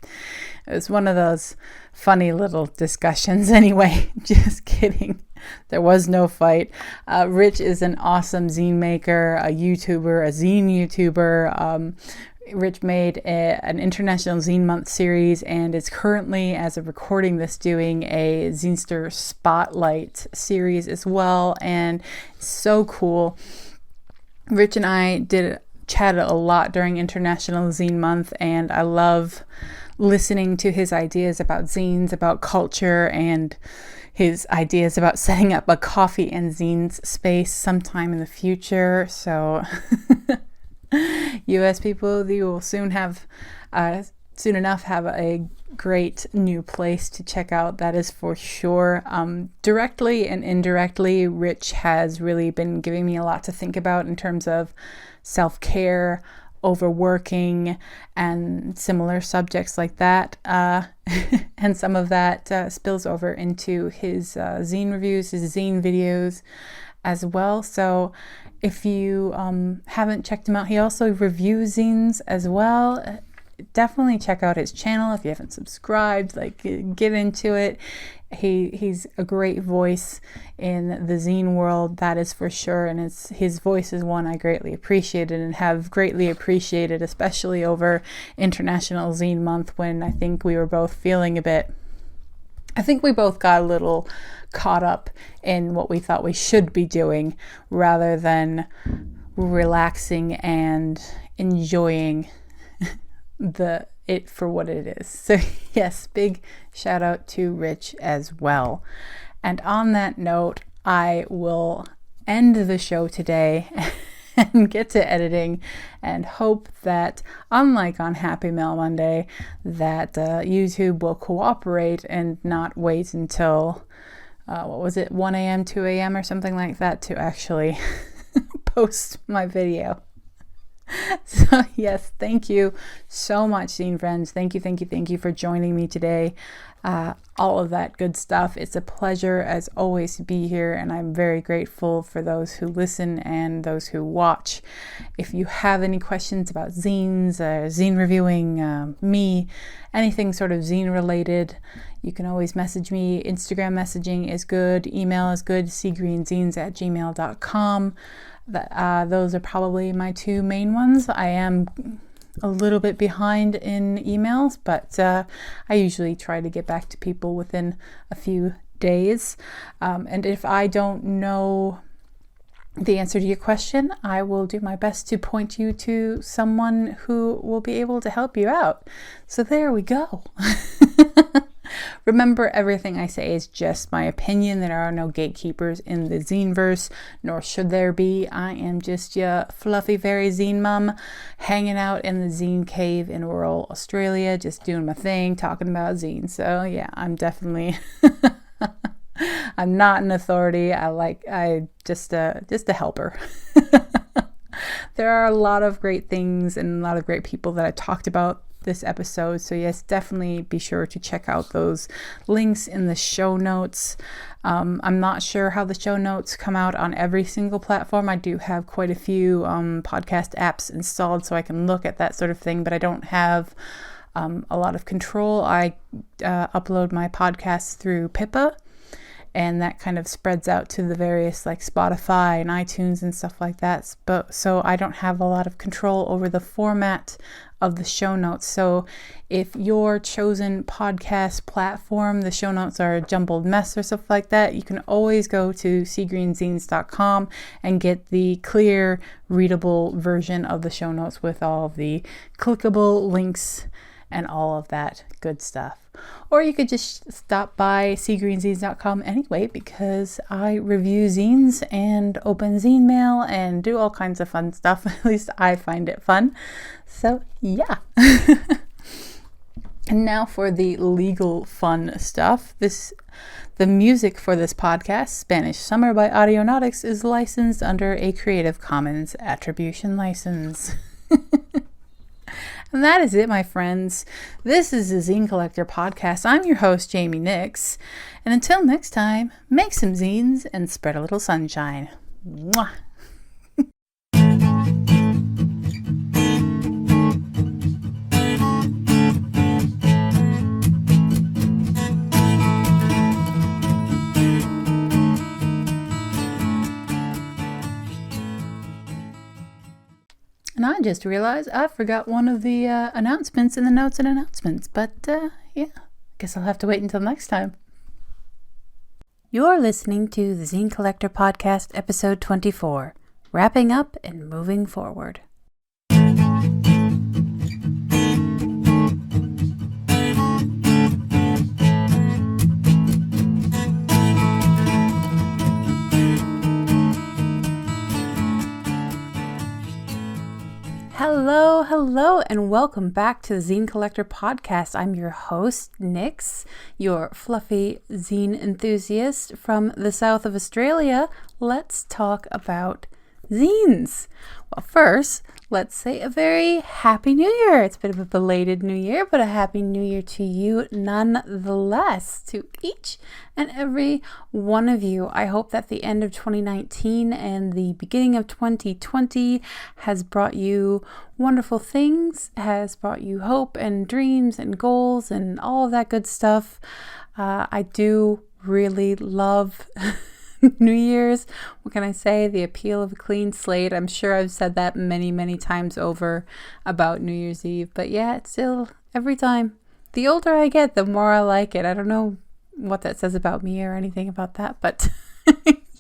one of those funny little discussions. Anyway, just kidding. There was no fight. Rich is an awesome zine maker, a YouTuber, a zine YouTuber. Rich made an International Zine Month series and is currently, as of recording this, doing a Zinester Spotlight series as well, and it's so cool. Rich and I chatted a lot during International Zine Month, and I love listening to his ideas about zines, about culture, and his ideas about setting up a coffee and zines space sometime in the future. So US people, you will soon have soon enough have a great new place to check out, that is for sure. Directly and indirectly, Rich has really been giving me a lot to think about in terms of self-care, overworking, and similar subjects like that. And some of that spills over into his zine reviews, his zine videos as well. So if you haven't checked him out, he also reviews zines as well. Definitely check out his channel if you haven't subscribed. Like, get into it. He's a great voice in the zine world, that is for sure, and his voice is one I greatly appreciated and have greatly appreciated, especially over International Zine Month, when I think we were both feeling I think we both got a little caught up in what we thought we should be doing rather than relaxing and enjoying it for what it is. So yes, big shout out to Rich as well. And on that note, I will end the show today and get to editing, and hope that, unlike on Happy Mail Monday, that YouTube will cooperate and not wait until 1 a.m., 2 a.m. or something like that to actually post my video. So yes, thank you so much, zine friends. Thank you for joining me today. All of that good stuff. It's a pleasure as always to be here, and I'm very grateful for those who listen and those who watch. If you have any questions about zines, zine reviewing, me, anything sort of zine related, you can always message me. Instagram messaging is good. Email is good. seagreenzines@gmail.com. Those are probably my two main ones. I am a little bit behind in emails, but I usually try to get back to people within a few days. And if I don't know the answer to your question, I will do my best to point you to someone who will be able to help you out. So there we go. Remember, everything I say is just my opinion. There are no gatekeepers in the zine-verse, nor should there be. I am just your fluffy fairy zine mum, hanging out in the zine cave in rural Australia, just doing my thing, talking about zines. So yeah, I'm definitely I'm not an authority. I just a helper. There are a lot of great things and a lot of great people that I talked about this episode. So yes, definitely be sure to check out those links in the show notes. I'm not sure how the show notes come out on every single platform. I do have quite a few podcast apps installed so I can look at that sort of thing, but I don't have a lot of control. I upload my podcasts through Pippa, and that kind of spreads out to the various like Spotify and iTunes and stuff like that. But so I don't have a lot of control over the format of the show notes. So if your chosen podcast platform, the show notes are a jumbled mess or stuff like that, you can always go to seagreenzines.com and get the clear, readable version of the show notes with all of the clickable links and all of that good stuff. Or you could just stop by seagreenzines.com anyway, because I review zines and open zine mail and do all kinds of fun stuff. At least I find it fun. So yeah. And now for the legal fun stuff. The music for this podcast, Spanish Summer by Audionautics, is licensed under a Creative Commons Attribution license. And that is it, my friends. This is the Zine Collector podcast. I'm your host, Jamie Nyx. And until next time, make some zines and spread a little sunshine. Mwah! And I just realized I forgot one of the announcements in the notes and announcements. But yeah, guess I'll have to wait until next time. You're listening to the Zine Collector Podcast, episode 24, Wrapping Up and Moving Forward. Hello, and welcome back to the Zine Collector podcast. I'm your host, Nyx, your fluffy zine enthusiast from the south of Australia. Let's talk about zines. Well, first, let's say a very happy new year. It's a bit of a belated new year, but a happy new year to you nonetheless, to each and every one of you. I hope that the end of 2019 and the beginning of 2020 has brought you wonderful things, has brought you hope and dreams and goals and all of that good stuff. I do really love New Year's. What can I say? The appeal of a clean slate. I'm sure I've said that many times over about New Year's Eve, but yeah, it's still every time. The older I get, the more I like it. I don't know what that says about me or anything about that, but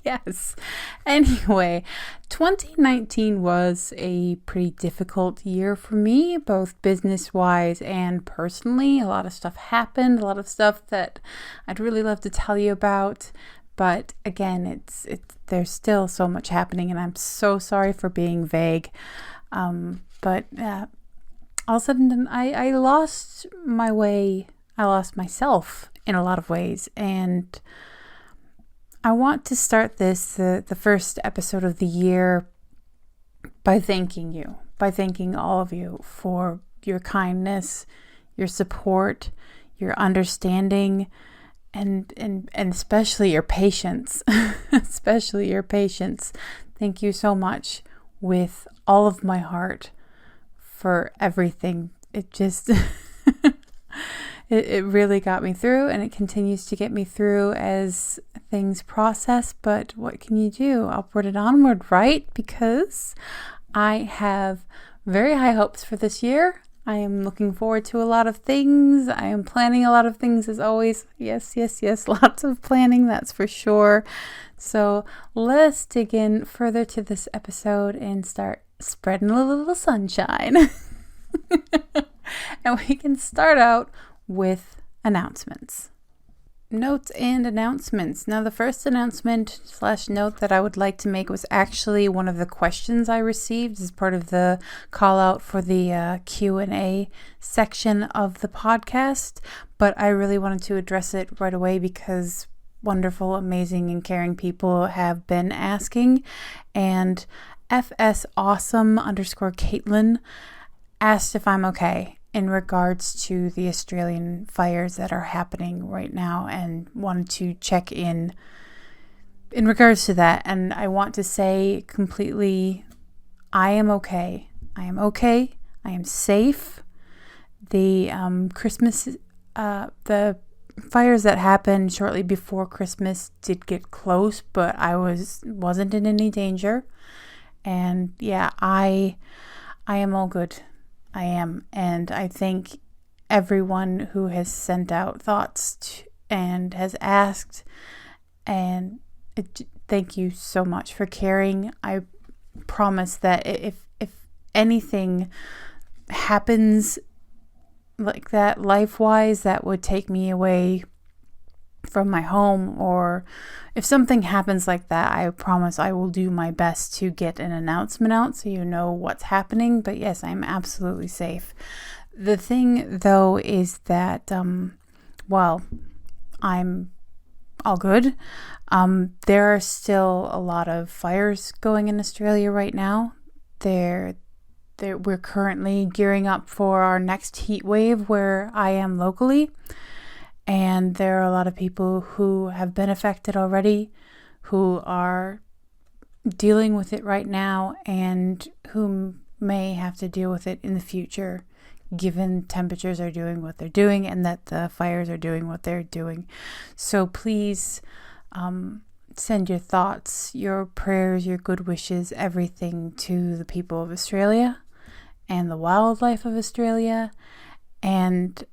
yes. Anyway, 2019 was a pretty difficult year for me, both business-wise and personally. A lot of stuff happened, a lot of stuff that I'd really love to tell you about. But again, there's still so much happening, and I'm so sorry for being vague. But all of a sudden, I lost my way. I lost myself in a lot of ways, and I want to start the first episode of the year by thanking you, by thanking all of you for your kindness, your support, your understanding, and especially your patience. Especially your patience. Thank you so much with all of my heart for everything. It just it really got me through, and it continues to get me through as things process. But what can you do? Upward and onward, right? Because I have very high hopes for this year. I am looking forward to a lot of things. I am planning a lot of things as always. Yes. Lots of planning, that's for sure. So let's dig in further to this episode and start spreading a little sunshine. And we can start out with announcements. Notes and announcements. Now, the first announcement / note that I would like to make was actually one of the questions I received as part of the call out for the Q&A section of the podcast, but I really wanted to address it right away because wonderful, amazing, and caring people have been asking, and FSAwesome_Caitlin asked if I'm okay in regards to the Australian fires that are happening right now, and wanted to check in regards to that. And I want to say completely, I am okay. I am okay. I am safe. The the fires that happened shortly before Christmas did get close, but I wasn't in any danger. And yeah, I am all good. I am, and I thank everyone who has sent out thoughts and has asked, and thank you so much for caring. I promise that if anything happens like that life-wise that would take me away from my home, or if something happens like that, I promise I will do my best to get an announcement out so you know what's happening. But yes, I'm absolutely safe. The thing though is that while I'm all good, there are still a lot of fires going in Australia right now. We're currently gearing up for our next heat wave where I am locally. And there are a lot of people who have been affected already, who are dealing with it right now, and who may have to deal with it in the future, given temperatures are doing what they're doing and that the fires are doing what they're doing. So please send your thoughts, your prayers, your good wishes, everything to the people of Australia and the wildlife of Australia, and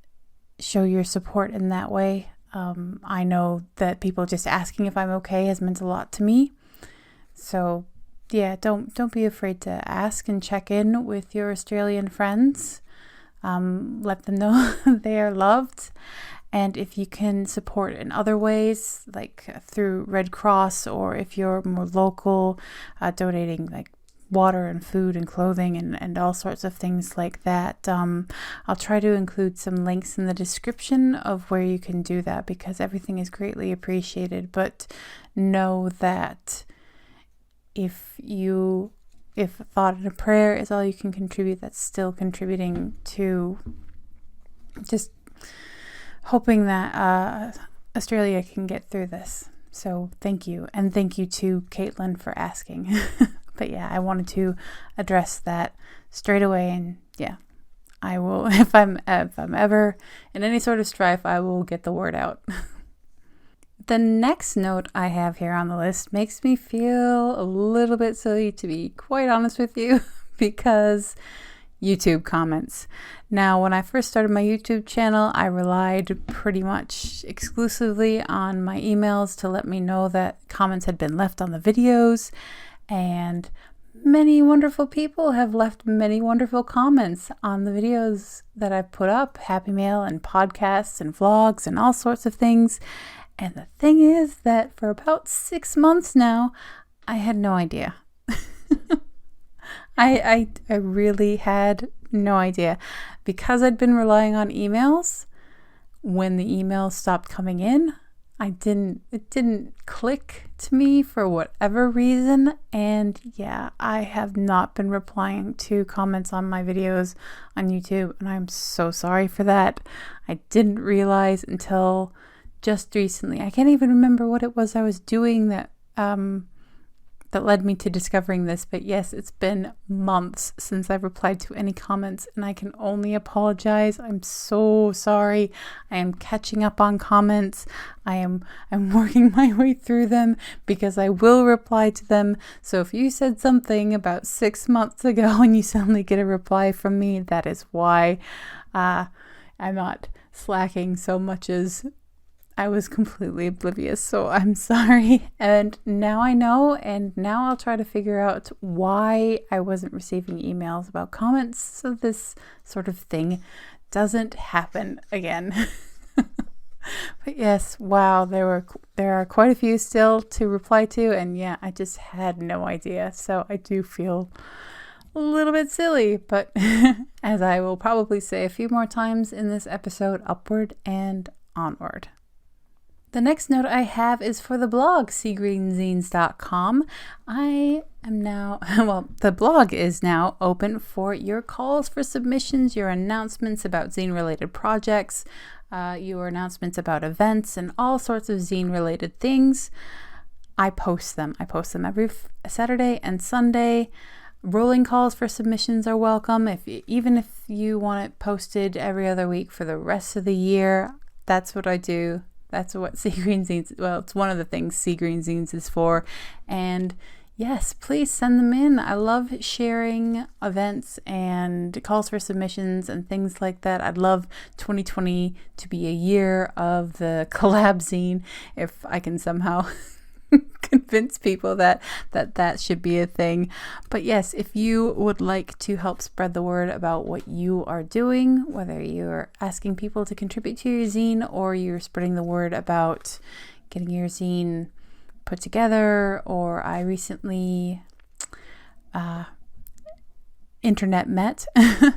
show your support in that way. I know that people just asking if I'm okay has meant a lot to me. So yeah, don't be afraid to ask and check in with your Australian friends. Let them know they are loved. And if you can support in other ways, like through Red Cross, or if you're more local, donating like water and food and clothing and all sorts of things like that. I'll try to include some links in the description of where you can do that, because everything is greatly appreciated. But know that if thought and a prayer is all you can contribute, that's still contributing to just hoping that Australia can get through this. So thank you. And thank you to Caitlin for asking. But yeah, I wanted to address that straight away. And yeah, I will, if I'm ever in any sort of strife, I will get the word out. The next note I have here on the list makes me feel a little bit silly, to be quite honest with you, because YouTube comments. Now, when I first started my YouTube channel, I relied pretty much exclusively on my emails to let me know that comments had been left on the videos, and many wonderful people have left many wonderful comments on the videos that I've put up, Happy Mail and podcasts and vlogs and all sorts of things. And the thing is that for about 6 months now, I had no idea. I really had no idea, because I'd been relying on emails. When the emails stopped coming in, it didn't click to me for whatever reason. And yeah, I have not been replying to comments on my videos on YouTube, and I'm so sorry for that. I didn't realize until just recently. I can't even remember what it was I was doing that led me to discovering this. But yes, it's been months since I've replied to any comments, and I can only apologize. I'm so sorry. I am catching up on comments. I'm working my way through them, because I will reply to them. So if you said something about 6 months ago and you suddenly get a reply from me, that is why. I'm not slacking so much as I was completely oblivious, so I'm sorry. And now I know, and now I'll try to figure out why I wasn't receiving emails about comments, so this sort of thing doesn't happen again. But yes, wow, there are quite a few still to reply to, and yeah, I just had no idea. So I do feel a little bit silly, but as I will probably say a few more times in this episode, upward and onward. The next note I have is for the blog, seagreenzines.com. I am now, the blog is now open for your calls for submissions, your announcements about zine-related projects, your announcements about events, and all sorts of zine-related things. I post them. Every Saturday and Sunday. Rolling calls for submissions are welcome. Even if you want it posted every other week for the rest of the year, that's what I do. That's what Sea Green Zines, well, it's one of the things Sea Green Zines is for. And yes, please send them in. I love sharing events and calls for submissions and things like that. I'd love 2020 to be a year of the collab zine, if I can somehow convince people that should be a thing. But yes, if you would like to help spread the word about what you are doing, whether you're asking people to contribute to your zine or you're spreading the word about getting your zine put together, or I recently internet met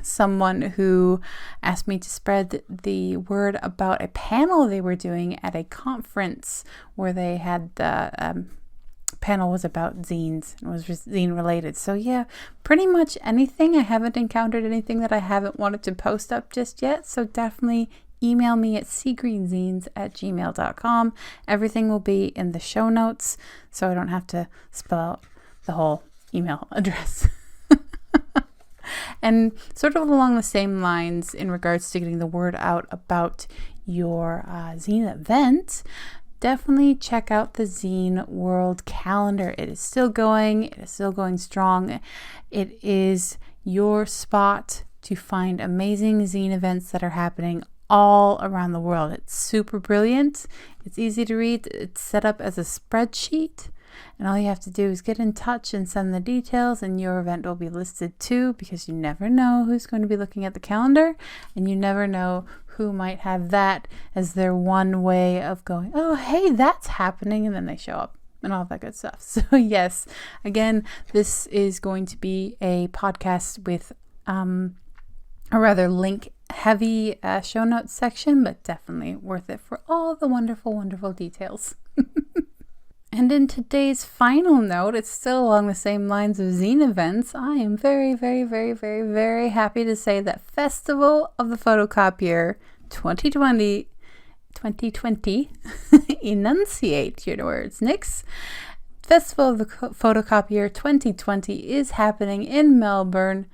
someone who asked me to spread the word about a panel they were doing at a conference where they had the panel was about zines and was zine related. So yeah, pretty much anything. I haven't encountered anything that I haven't wanted to post up just yet. So definitely email me at seagreenzines@gmail.com. Everything will be in the show notes, so I don't have to spell out the whole email address. And sort of along the same lines in regards to getting the word out about your zine event, definitely check out the Zine World Calendar. It is still going. It is still going strong. It is your spot to find amazing zine events that are happening all around the world. It's super brilliant. It's easy to read. It's set up as a spreadsheet. And all you have to do is get in touch and send the details, and your event will be listed too, because you never know who's going to be looking at the calendar, and you never know who might have that as their one way of going, oh, hey, that's happening, and then they show up. and all that good stuff. So yes, again, this is going to be a podcast with a rather link heavy show notes section, but definitely worth it for all the wonderful, wonderful details. And in today's final note, it's still along the same lines of zine events. I am very, very, very, very, very happy to say that Festival of the Photocopier 2020, enunciate your words, Nyx. Festival of the Photocopier 2020 is happening in Melbourne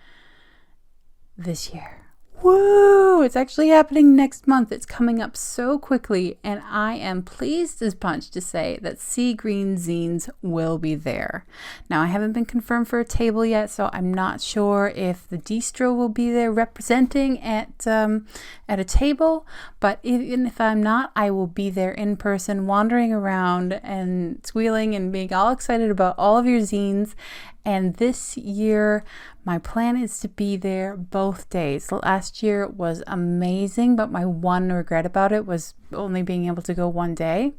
this year. Woo! It's actually happening next month. It's coming up so quickly, and I am pleased as punch to say that Sea Green Zines will be there. Now, I haven't been confirmed for a table yet, so I'm not sure if the distro will be there representing at a table, but even if I'm not, I will be there in person, wandering around and squealing and being all excited about all of your zines. And this year, my plan is to be there both days. Last year was amazing, but my one regret about it was only being able to go one day.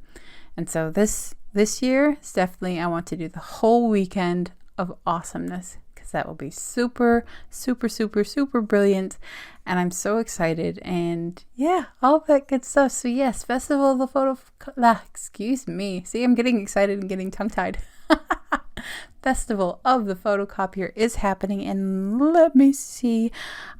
And so this year, it's definitely, I want to do the whole weekend of awesomeness, because that will be super, super, super, super brilliant. And I'm so excited. And yeah, all that good stuff. So yes, Festival of the excuse me. See, I'm getting excited and getting tongue-tied. Festival of the Photocopier is happening, and let me see,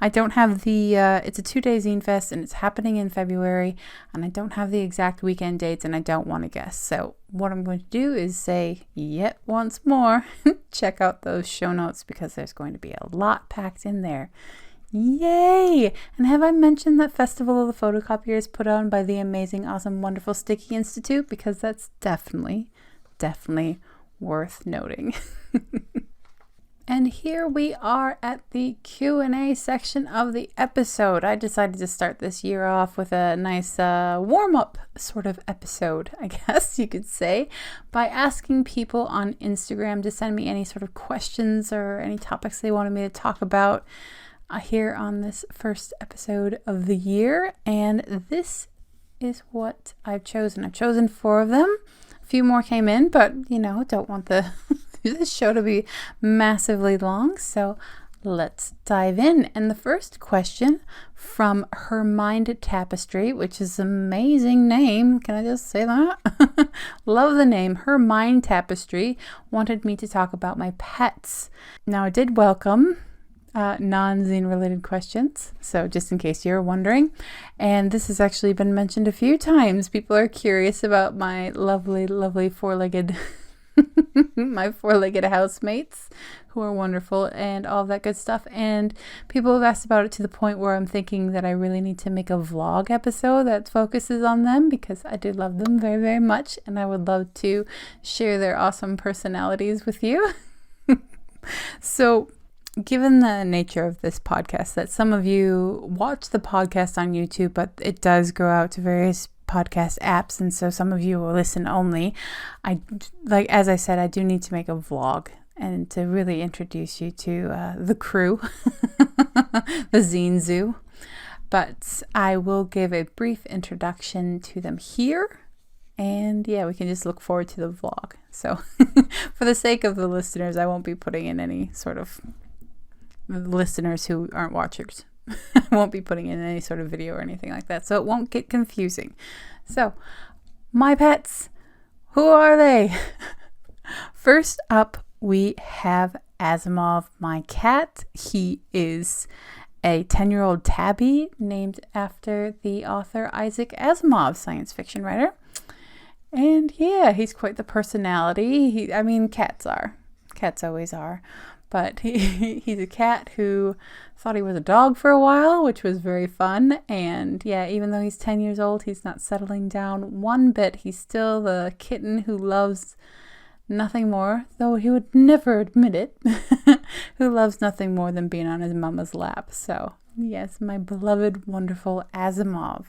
I don't have the it's a 2-day zine fest, and it's happening in February, and I don't have the exact weekend dates, and I don't want to guess. So what I'm going to do is say yet once more, check out those show notes, because there's going to be a lot packed in there. Yay! And have I mentioned that Festival of the Photocopier is put on by the amazing, awesome, wonderful Sticky Institute? Because that's definitely worth noting. And here we are at the Q&A section of the episode. I decided to start this year off with a nice warm-up sort of episode, I guess you could say, by asking people on Instagram to send me any sort of questions or any topics they wanted me to talk about here on this first episode of the year. And this is what I've chosen. I've chosen 4 of them. A few more came in, but don't want this show to be massively long, so let's dive in. And the first question from Her Mind Tapestry, which is an amazing name. Can I just say that? Love the name. Her Mind Tapestry wanted me to talk about my pets. Now, I did welcome non-zine related questions, so just in case you're wondering, and this has actually been mentioned a few times. People are curious about my lovely four-legged my four-legged housemates, who are wonderful, and all that good stuff. And people have asked about it to the point where I'm thinking that I really need to make a vlog episode that focuses on them, because I do love them very, very much, and I would love to share their awesome personalities with you. So given the nature of this podcast, that some of you watch the podcast on YouTube, but it does go out to various podcast apps, and so some of you will listen only. As I said, I do need to make a vlog and to really introduce you to the crew, the Zine Zoo. But I will give a brief introduction to them here. And yeah, we can just look forward to the vlog. So for the sake of the listeners, I won't be putting in any sort of listeners who aren't watchers. I won't be putting in any sort of video or anything like that, so it won't get confusing. So, my pets, who are they? First up, we have Asimov, my cat. He is a 10-year-old tabby named after the author Isaac Asimov, science fiction writer. And yeah, he's quite the personality. Cats are. Cats always are. But he's a cat who thought he was a dog for a while, which was very fun. And yeah, even though he's 10 years old, he's not settling down one bit. He's still the kitten who loves nothing more, though he would never admit it, who loves nothing more than being on his mama's lap. So yes, my beloved, wonderful Asimov.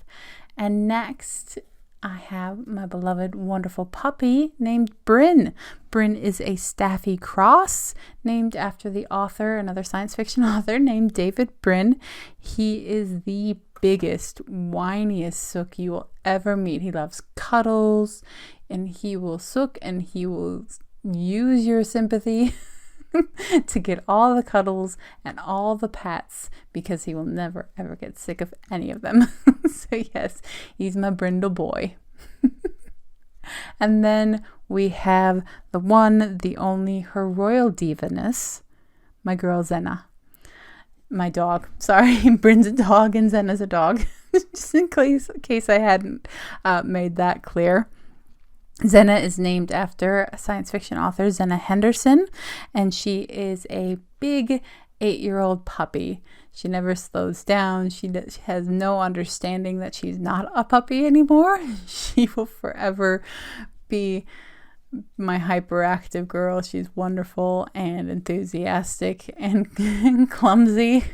And next, I have my beloved, wonderful puppy named Bryn. Bryn is a Staffy Cross, named after the author, another science fiction author named David Brin. He is the biggest, whiniest sook you will ever meet. He loves cuddles. and he will sook and he will use your sympathy to get all the cuddles and all the pats because he will never ever get sick of any of them. So yes, he's my brindle boy. And then we have the one, the only, her royal divaness, my girl Zena. My dog. Sorry, Bryn's a dog and Zena's a dog. Just in case I hadn't made that clear. Zena is named after science fiction author Zena Henderson, and she is a big 8-year-old puppy. She never slows down. She has no understanding that she's not a puppy anymore. She will forever be my hyperactive girl. She's wonderful and enthusiastic and clumsy.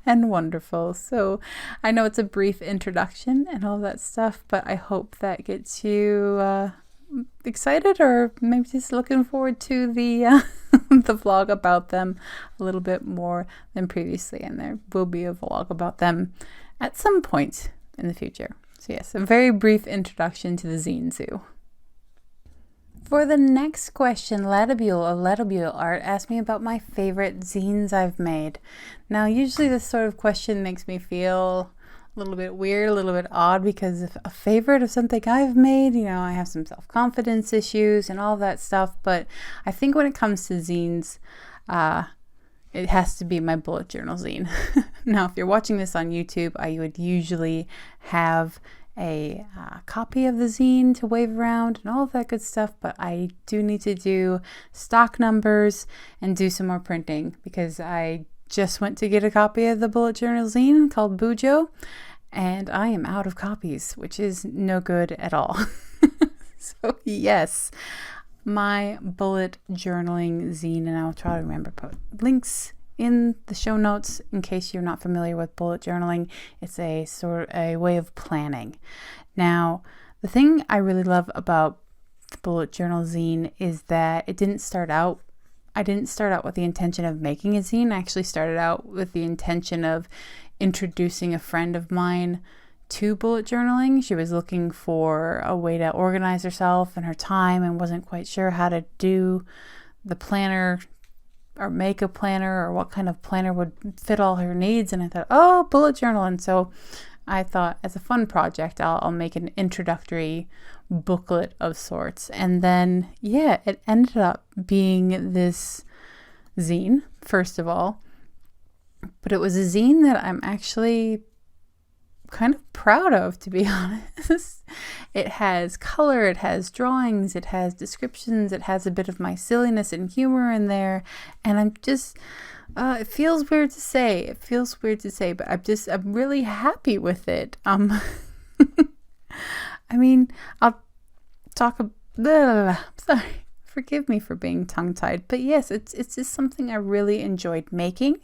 And wonderful. So I know it's a brief introduction and all that stuff, but I hope that gets you excited, or maybe just looking forward to the the vlog about them a little bit more than previously. And there will be a vlog about them at some point in the future. So yes, a very brief introduction to the Zine Zoo. For the next question, Latibule of Latibule Art asked me about my favorite zines I've made. Now, usually this sort of question makes me feel a little bit weird, a little bit odd, because if a favorite of something I've made, I have some self-confidence issues and all that stuff. But I think when it comes to zines, it has to be my bullet journal zine. Now, if you're watching this on YouTube, I would usually have a copy of the zine to wave around and all of that good stuff, but I do need to do stock numbers and do some more printing, because I just went to get a copy of the bullet journal zine called Bujo, and I am out of copies, which is no good at all. So yes, my bullet journaling zine, and I'll try to remember to put links in the show notes in case you're not familiar with bullet journaling. It's a way of planning. Now, the thing I really love about the bullet journal zine is that I didn't start out with the intention of making a zine. I actually started out with the intention of introducing a friend of mine to bullet journaling. She was looking for a way to organize herself and her time and wasn't quite sure how to do the planner or make a planner or what kind of planner would fit all her needs. And I thought, bullet journal. And so I thought, as a fun project, I'll make an introductory booklet of sorts. And then, it ended up being this zine, first of all. But it was a zine that I'm actually kind of proud of, to be honest. It has color, it has drawings, it has descriptions, it has a bit of my silliness and humor in there, and I'm just it feels weird to say, but I'm really happy with it. I mean, I'll talk sorry, forgive me for being tongue-tied, but yes, it's just something I really enjoyed making.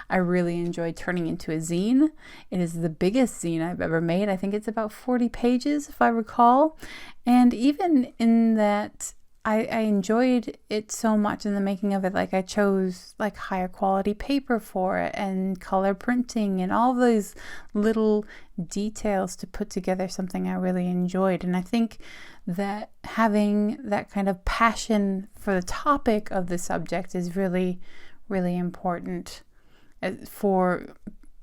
I really enjoyed turning into a zine. It is the biggest zine I've ever made. I think it's about 40 pages, if I recall. And even in that, I enjoyed it so much in the making of it. Like, I chose higher quality paper for it and color printing and all those little details to put together something I really enjoyed. And I think that having that kind of passion for the topic of the subject is really, really important for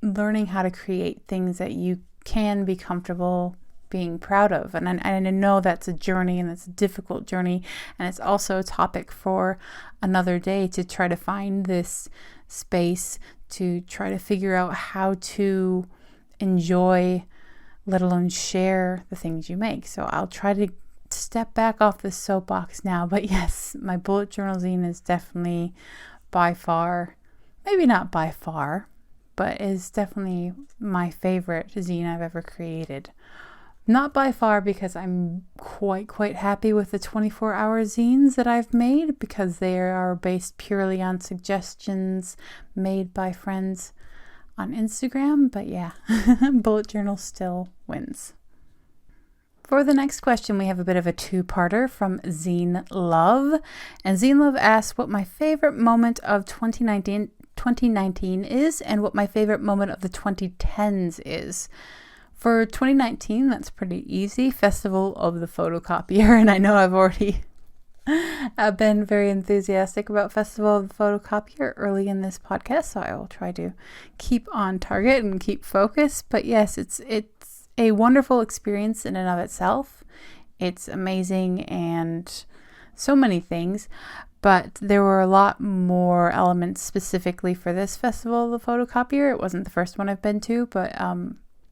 learning how to create things that you can be comfortable being proud of. And I know that's a journey, and it's a difficult journey, and it's also a topic for another day, to try to find this space to try to figure out how to enjoy, let alone share, the things you make. So I'll try to step back off the soapbox now. But yes, my bullet journal zine is definitely by far, maybe not by far, but is definitely my favorite zine I've ever created. Not by far, because I'm quite happy with the 24-hour zines that I've made, because they are based purely on suggestions made by friends on Instagram. But yeah, bullet journal still wins. For the next question, we have a bit of a two-parter from Zine Love. And Zine Love asks what my favorite moment of 2019 is, and what my favorite moment of the 2010s is. For 2019, that's pretty easy. Festival of the Photocopier. And I know I've been very enthusiastic about Festival of the Photocopier early in this podcast, so I will try to keep on target and keep focused. But yes, it's a wonderful experience in and of itself. It's amazing and so many things, but there were a lot more elements specifically for this Festival of the Photocopier. It wasn't the first one I've been to, but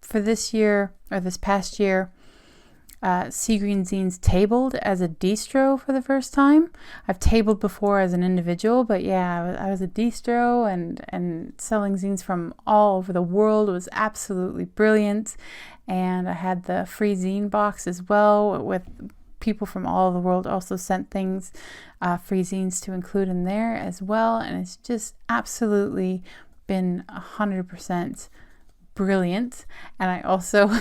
for this past year, Sea Green Zines tabled as a distro for the first time. I've tabled before as an individual, but yeah, I was a distro and selling zines from all over the world. It was absolutely brilliant. And I had the free zine box as well, with people from all over the world also sent things, free zines to include in there as well. And it's just absolutely been 100% brilliant. And I also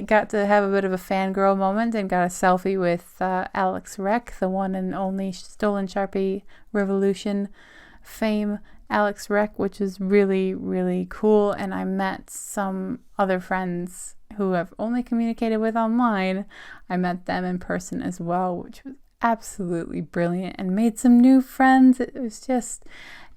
got to have a bit of a fangirl moment and got a selfie with Alex Rec, the one and only Stolen Sharpie Revolution fame Alex Rec, which is really, really cool. And I met some other friends who I've only communicated with online. I met them in person as well, which was absolutely brilliant, and made some new friends. It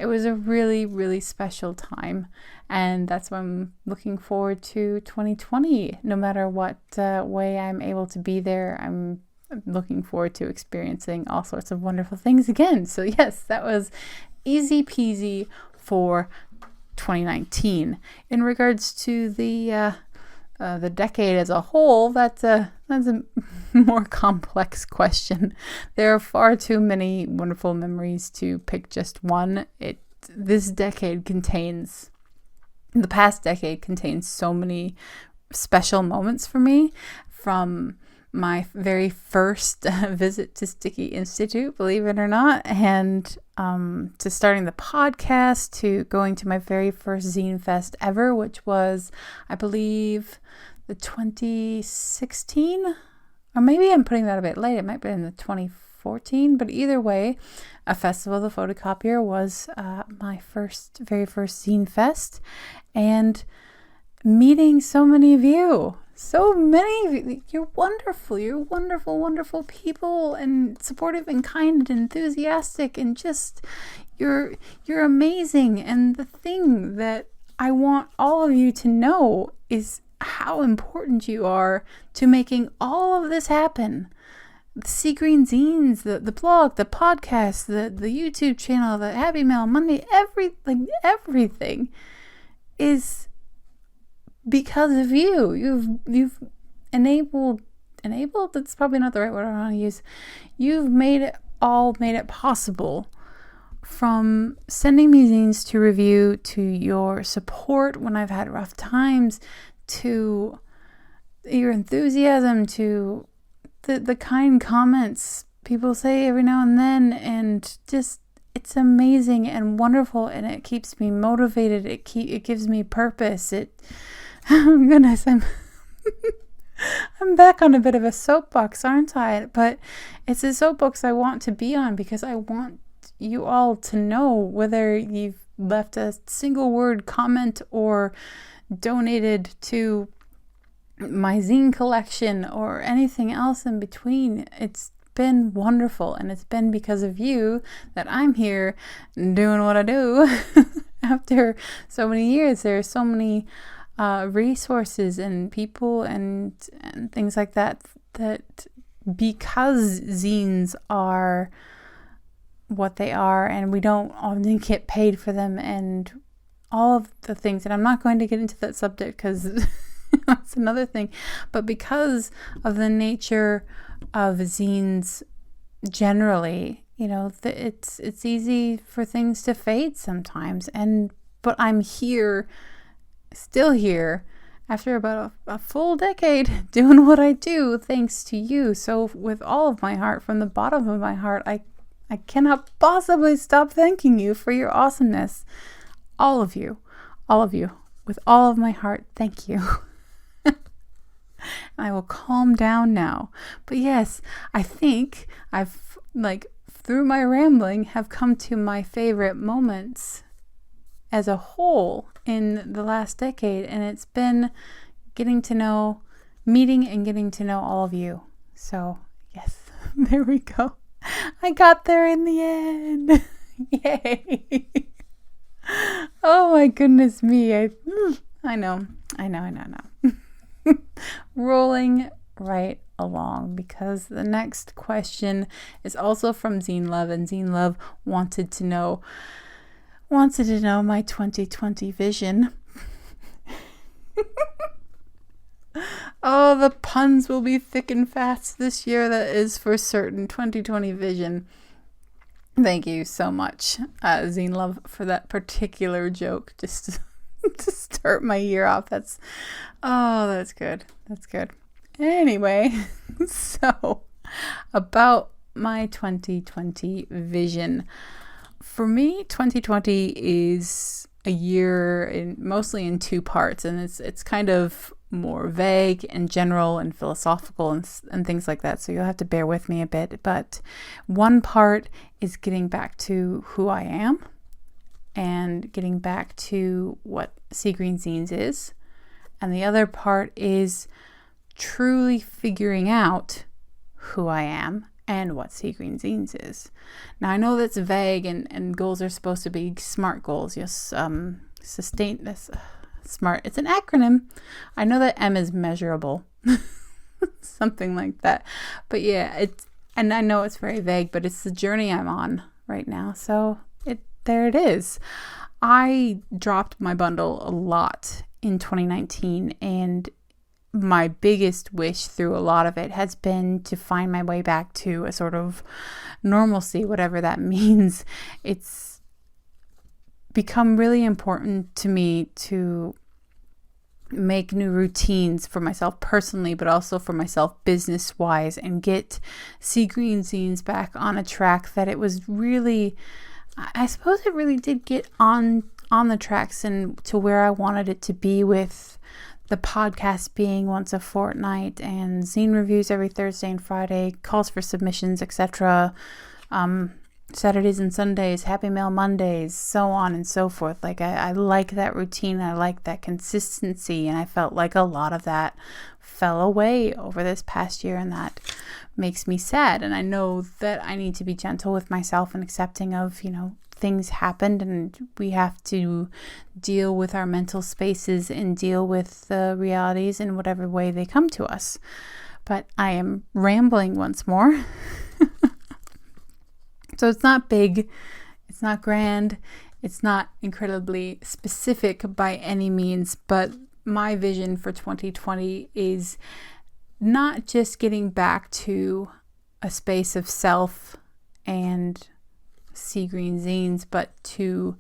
was a really, really special time. And that's why I'm looking forward to 2020. No matter what way I'm able to be there, I'm looking forward to experiencing all sorts of wonderful things again. So yes, that was easy peasy for 2019. In regards to the decade as a whole, that's a more complex question. There are far too many wonderful memories to pick just one. The past decade contains so many special moments for me, from my very first visit to Sticky Institute, believe it or not, and to starting the podcast, to going to my very first Zine Fest ever, which was, I believe, the 2016, or maybe I'm putting that a bit late. It might be in the 2014, but either way, a Festival of the Photocopier was my very first Zine Fest, and meeting so many of you. So many of you. You're wonderful. You're wonderful, wonderful people, and supportive and kind and enthusiastic, and just you're amazing. And the thing that I want all of you to know is how important you are to making all of this happen. The Sea Green Zines, the blog, the podcast, the YouTube channel, the Happy Mail Monday, everything is because of you. You've enabled, that's probably not the right word I want to use. You've made it possible, from sending me zines to review, to your support when I've had rough times, to your enthusiasm, to the kind comments people say every now and then, and just, it's amazing and wonderful, and it keeps me motivated. It gives me purpose. Oh goodness, I'm back on a bit of a soapbox, aren't I? But it's a soapbox I want to be on, because I want you all to know, whether you've left a single word comment or donated to my zine collection or anything else in between. It's been wonderful, and it's been because of you that I'm here doing what I do. After so many years, there are so many resources and people and things like that because zines are what they are, and we don't often get paid for them, and all of the things, and I'm not going to get into that subject because that's another thing, but because of the nature of zines generally, it's easy for things to fade sometimes, but I'm still here after about a full decade doing what I do, thanks to you. So with all of my heart, from the bottom of my heart, I cannot possibly stop thanking you for your awesomeness. All of you, with all of my heart, thank you. I will calm down now. But yes, I think I've, through my rambling, have come to my favorite moments as a whole in the last decade, and it's been meeting and getting to know all of you. So yes, there we go. I got there in the end. Yay. Oh my goodness me. I know. Rolling right along, because the next question is also from Zine Love, and Zine Love wanted to know my 2020 vision. Oh, the puns will be thick and fast this year, that is for certain. 2020 vision. Thank you so much, Zine Love, for that particular joke, just to start my year off. That's good. That's good. Anyway, so about my 2020 vision. For me, 2020 is a year mostly in two parts, and it's kind of more vague and general and philosophical and things like that. So you'll have to bear with me a bit. But one part is getting back to who I am and getting back to what Sea Green Zines is. And the other part is truly figuring out who I am and what Sea Green Zines is. Now, I know that's vague, and goals are supposed to be SMART goals. Yes, sustain this. SMART. It's an acronym. I know that M is measurable. Something like that. But yeah, and I know it's very vague, but it's the journey I'm on right now. So there it is. I dropped my bundle a lot in 2019, and my biggest wish through a lot of it has been to find my way back to a sort of normalcy, whatever that means. It's become really important to me to make new routines for myself personally, but also for myself business wise, and get Sea Green Zines back on a track that it was really, I suppose it really did get on the tracks and to where I wanted it to be, with the podcast being once a fortnight and zine reviews every Thursday and Friday, calls for submissions, etc. Saturdays and Sundays, Happy Mail Mondays, so on and so forth. Like I like that routine. I like that consistency. And I felt like a lot of that fell away over this past year, and that makes me sad. And I know that I need to be gentle with myself and accepting of, things happened, and we have to deal with our mental spaces and deal with the realities in whatever way they come to us. But I am rambling once more. So it's not big, it's not grand, it's not incredibly specific by any means, but my vision for 2020 is not just getting back to a space of self and Sea Green Zines, but to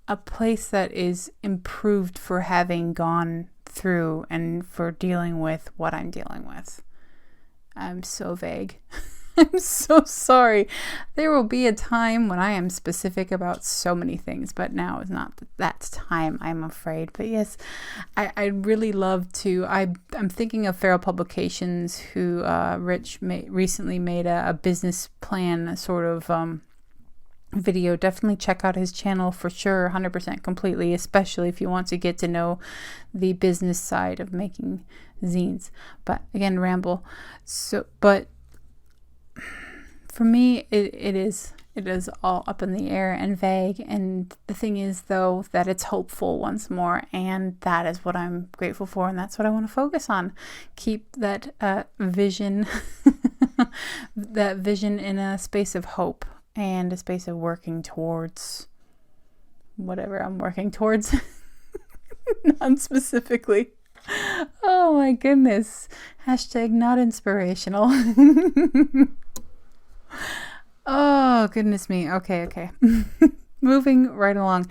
a place that is improved for having gone through and for dealing with what I'm dealing with. I'm so vague. I'm so sorry. There will be a time when I am specific about so many things, but now is not that time, I'm afraid. But yes, I'd really love to. I'm thinking of Feral Publications, who Rich recently made a business plan sort of video. Definitely check out his channel for sure, 100% completely, especially if you want to get to know the business side of making zines. But again, ramble. But for me, it is all up in the air and vague. And the thing is, though, that it's hopeful once more, and that is what I'm grateful for, and that's what I want to focus on. Keep that vision, that vision in a space of hope and a space of working towards whatever I'm working towards, non-specifically. Oh my goodness. Hashtag not inspirational. Oh, goodness me. Okay. Moving right along.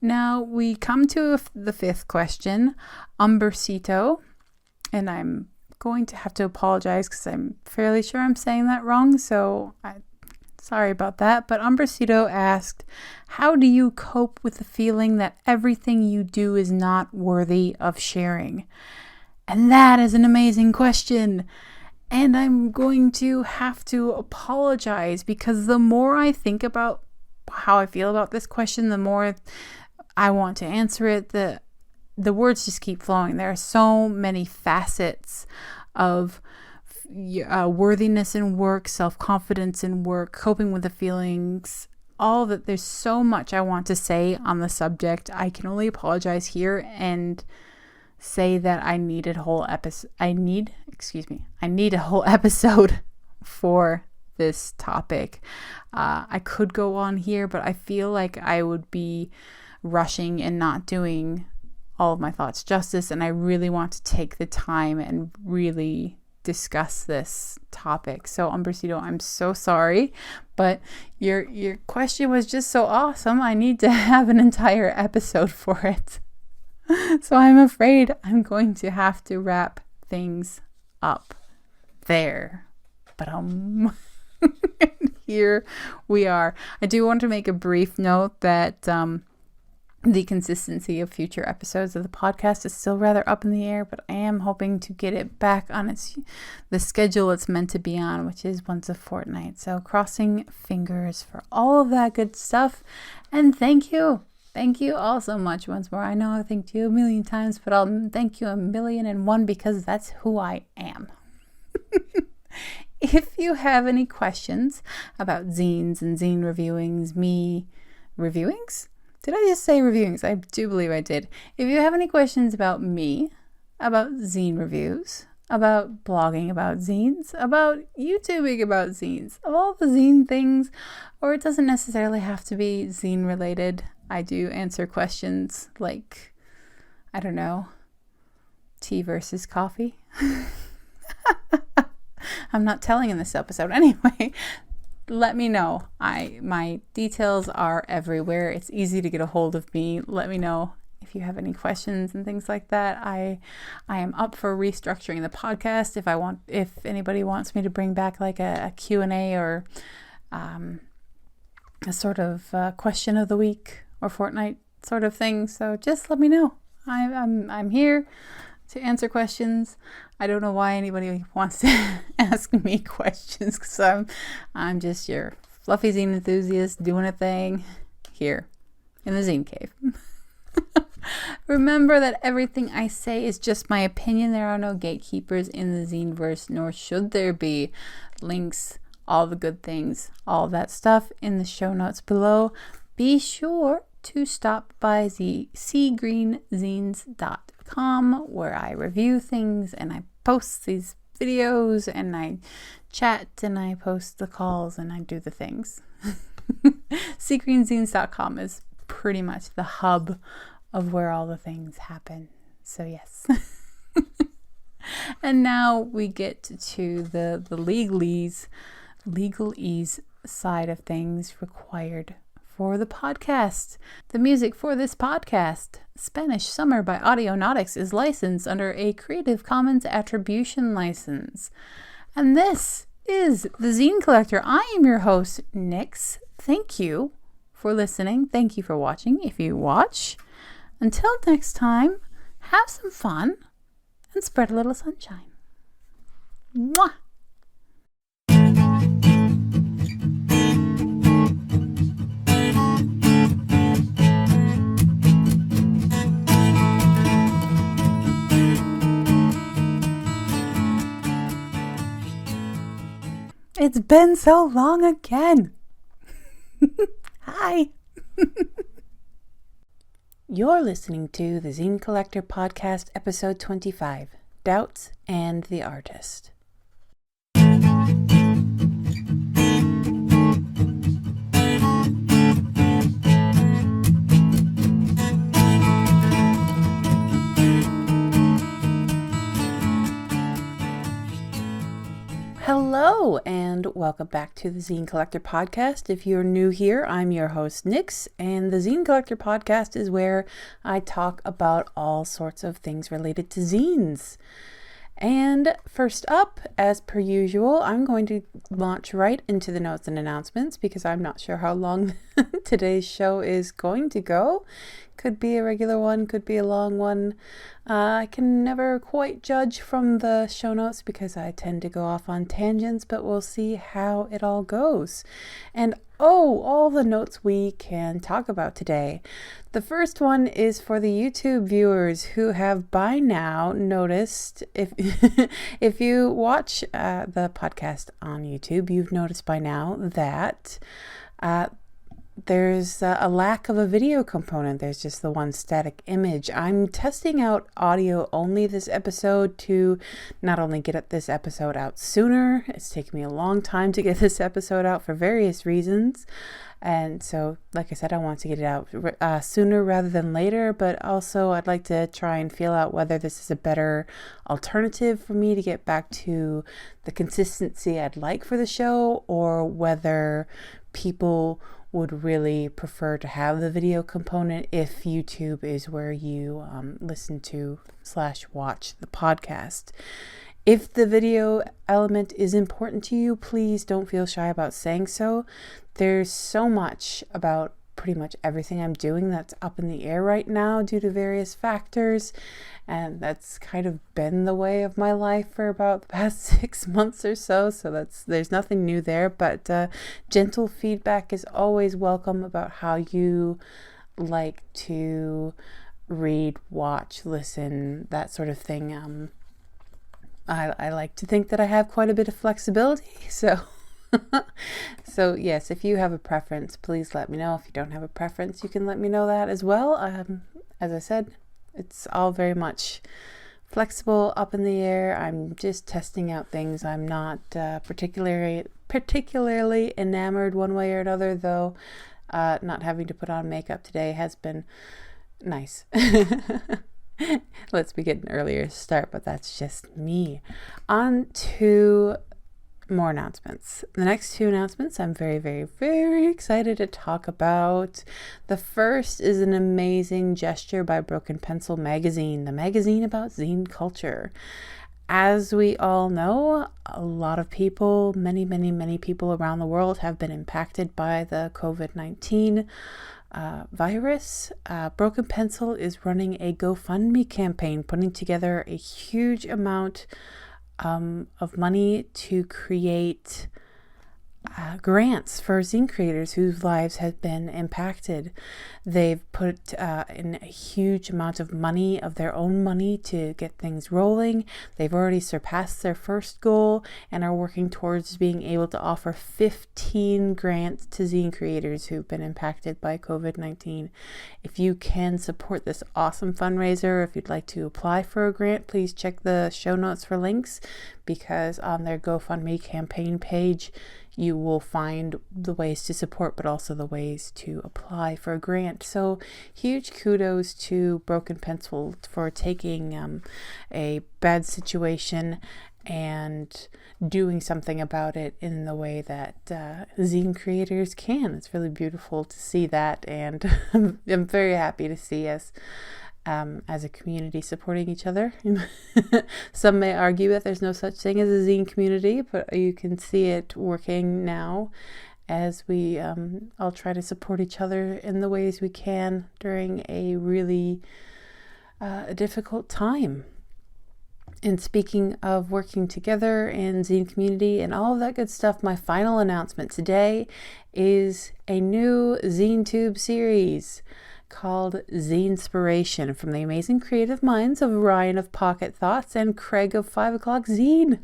Now we come to the fifth question, Umbercito, and I'm going to have to apologize because I'm fairly sure I'm saying that wrong, so sorry about that. But Umbercito asked, how do you cope with the feeling that everything you do is not worthy of sharing? And that is an amazing question. And I'm going to have to apologize, because the more I think about how I feel about this question, the more I want to answer it. the words just keep flowing. There are so many facets of worthiness in work, self-confidence in work, coping with the feelings, all that. There's so much I want to say on the subject. I can only apologize here and say that I need a whole episode. I need a whole episode for this topic. I could go on here, but I feel like I would be rushing and not doing all of my thoughts justice, and I really want to take the time and really discuss this topic. So Umbracito, I'm so sorry, but your question was just so awesome. I need to have an entire episode for it. So I'm afraid I'm going to have to wrap things up there. But here we are. I do want to make a brief note that the consistency of future episodes of the podcast is still rather up in the air, but I am hoping to get it back on the schedule it's meant to be on, which is once a fortnight. So crossing fingers for all of that good stuff. And thank you. Thank you all so much once more. I know I've thanked you a million times, but I'll thank you 1,000,001 because that's who I am. If you have any questions about zines and zine reviewings, reviewings? Did I just say reviewings? I do believe I did. If you have any questions about me, about zine reviews, about blogging about zines, about YouTubing about zines, of all the zine things, or it doesn't necessarily have to be zine related. I do answer questions like, I don't know, tea versus coffee. I'm not telling in this episode. Anyway, let me know. My details are everywhere. It's easy to get a hold of me. Let me know if you have any questions and things like that. I am up for restructuring the podcast. If anybody wants me to bring back like a Q&A or a sort of question of the week or fortnight sort of thing. So just let me know. I'm here to answer questions. I don't know why anybody wants to ask me questions, because I'm just your fluffy zine enthusiast doing a thing here in the zine cave. Remember that everything I say is just my opinion. There are no gatekeepers in the zine-verse, nor should there be. Links, all the good things, all that stuff in the show notes below. Be sure to stop by the seagreenzines.com, where I review things and I post these videos and I chat and I post the calls and I do the things. seagreenzines.com is pretty much the hub of where all the things happen. So yes. And now we get to the legalese side of things required for the podcast. The music for this podcast, Spanish Summer by Audionautics, is licensed under a Creative Commons Attribution license. And this is the Zine Collector. I am your host, Nyx. Thank you for listening. Thank you for watching, if you watch. Until next time, have some fun and spread a little sunshine. Mwah! It's been so long again. Hi. You're listening to the Zine Collector Podcast, episode 25, Doubts and the Artist. Hello, and welcome back to the Zine Collector Podcast. If you're new here, I'm your host, Nyx, and the Zine Collector Podcast is where I talk about all sorts of things related to zines. And first up, as per usual, I'm going to launch right into the notes and announcements because I'm not sure how long today's show is going to go. Could be a regular one, could be a long one. I can never quite judge from the show notes because I tend to go off on tangents, but we'll see how it all goes. And all the notes we can talk about today. The first one is for the YouTube viewers who have by now noticed, if if you watch the podcast on YouTube, you've noticed by now that there's a lack of a video component. There's just the one static image. I'm testing out audio only this episode to not only get this episode out sooner, it's taken me a long time to get this episode out for various reasons. And so, like I said, I want to get it out sooner rather than later, but also I'd like to try and feel out whether this is a better alternative for me to get back to the consistency I'd like for the show, or whether people would really prefer to have the video component if YouTube is where you listen to / watch the podcast. If the video element is important to you, please don't feel shy about saying so. There's so much about pretty much everything I'm doing that's up in the air right now due to various factors, and that's kind of been the way of my life for about the past 6 months or so. So there's nothing new there, but gentle feedback is always welcome about how you like to read, watch, listen, that sort of thing. I like to think that I have quite a bit of flexibility, so so yes, if you have a preference, please let me know. If you don't have a preference, you can let me know that as well. As I said, it's all very much flexible, up in the air. I'm just testing out things. I'm not particularly enamored one way or another, though. Not having to put on makeup today has been nice. Let's be getting earlier start, but that's just me. On to more announcements. The next two announcements I'm very, very, very excited to talk about. The first is an amazing gesture by Broken Pencil Magazine, the magazine about zine culture. As we all know, a lot of people, many, many, many people around the world have been impacted by the COVID-19 virus. Broken Pencil is running a GoFundMe campaign, putting together a huge amount of money to create grants for zine creators whose lives have been impacted. They've put in a huge amount of money, of their own money, to get things rolling. They've already surpassed their first goal and are working towards being able to offer 15 grants to zine creators who've been impacted by COVID-19. If you can support this awesome fundraiser, if you'd like to apply for a grant, please check the show notes for links, because on their GoFundMe campaign page, you will find the ways to support, but also the ways to apply for a grant. So huge kudos to Broken Pencil for taking a bad situation and doing something about it in the way that zine creators can. It's really beautiful to see that, and I'm very happy to see us as a community supporting each other. Some may argue that there's no such thing as a zine community, but you can see it working now as we all try to support each other in the ways we can during a really difficult time. And speaking of working together in zine community and all of that good stuff, my final announcement today is a new ZineTube series called Zine-spiration, from the amazing creative minds of Ryan of Pocket Thoughts and Craig of 5 O'Clock Zine.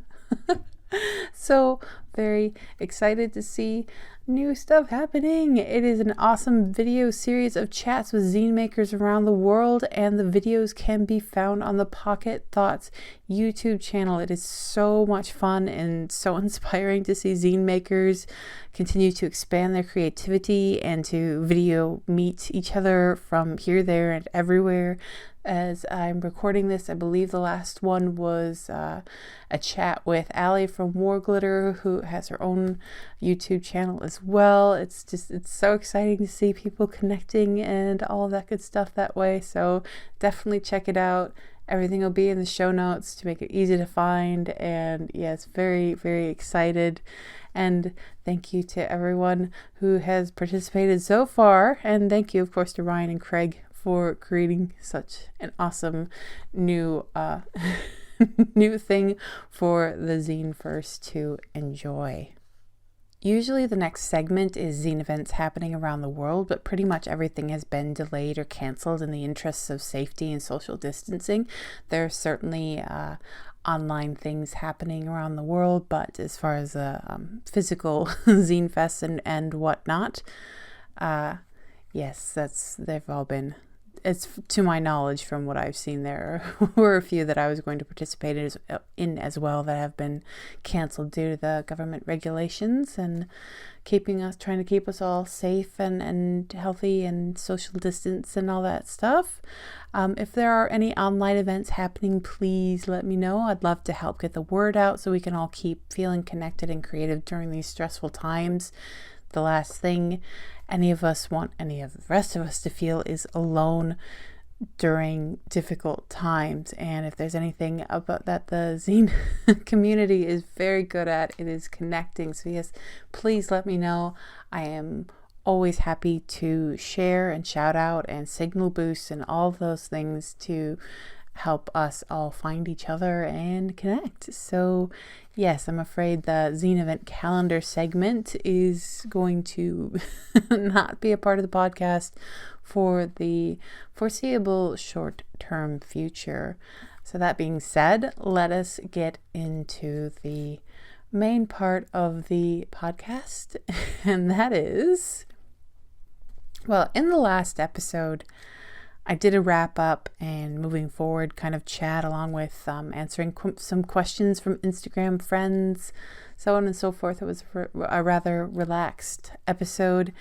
So very excited to see new stuff happening. It is an awesome video series of chats with zine makers around the world, and the videos can be found on the Pocket Thoughts YouTube channel. It is so much fun and so inspiring to see zine makers continue to expand their creativity and to video meet each other from here, there, and everywhere. As I'm recording this, I believe the last one was a chat with Allie from War Glitter, who has her own YouTube channel as well. It's so exciting to see people connecting and all of that good stuff that way. So definitely check it out. Everything will be in the show notes to make it easy to find. And yes, very, very excited. And thank you to everyone who has participated so far. And thank you, of course, to Ryan and Craig for creating such an awesome new new thing for the Zine-verse to enjoy. Usually the next segment is zine events happening around the world, but pretty much everything has been delayed or canceled in the interests of safety and social distancing. There are certainly online things happening around the world, but as far as physical zine fests and whatnot, yes, they've all been. It's to my knowledge, from what I've seen, there were a few that I was going to participate in as well that have been canceled due to the government regulations and trying to keep us all safe and healthy and social distance and all that stuff. If there are any online events happening, please let me know. I'd love to help get the word out so we can all keep feeling connected and creative during these stressful times. The last thing any of us want any of the rest of us to feel is alone during difficult times. And if there's anything about that the zine community is very good at, it is connecting. So yes, please let me know. I am always happy to share and shout out and signal boost and all those things to help us all find each other and connect. So yes, I'm afraid the zine event calendar segment is going to not be a part of the podcast for the foreseeable short-term future. So that being said, let us get into the main part of the podcast, and that is, well, in the last episode, I did a wrap up and moving forward kind of chat along with answering some questions from Instagram friends, so on and so forth. It was a rather relaxed episode,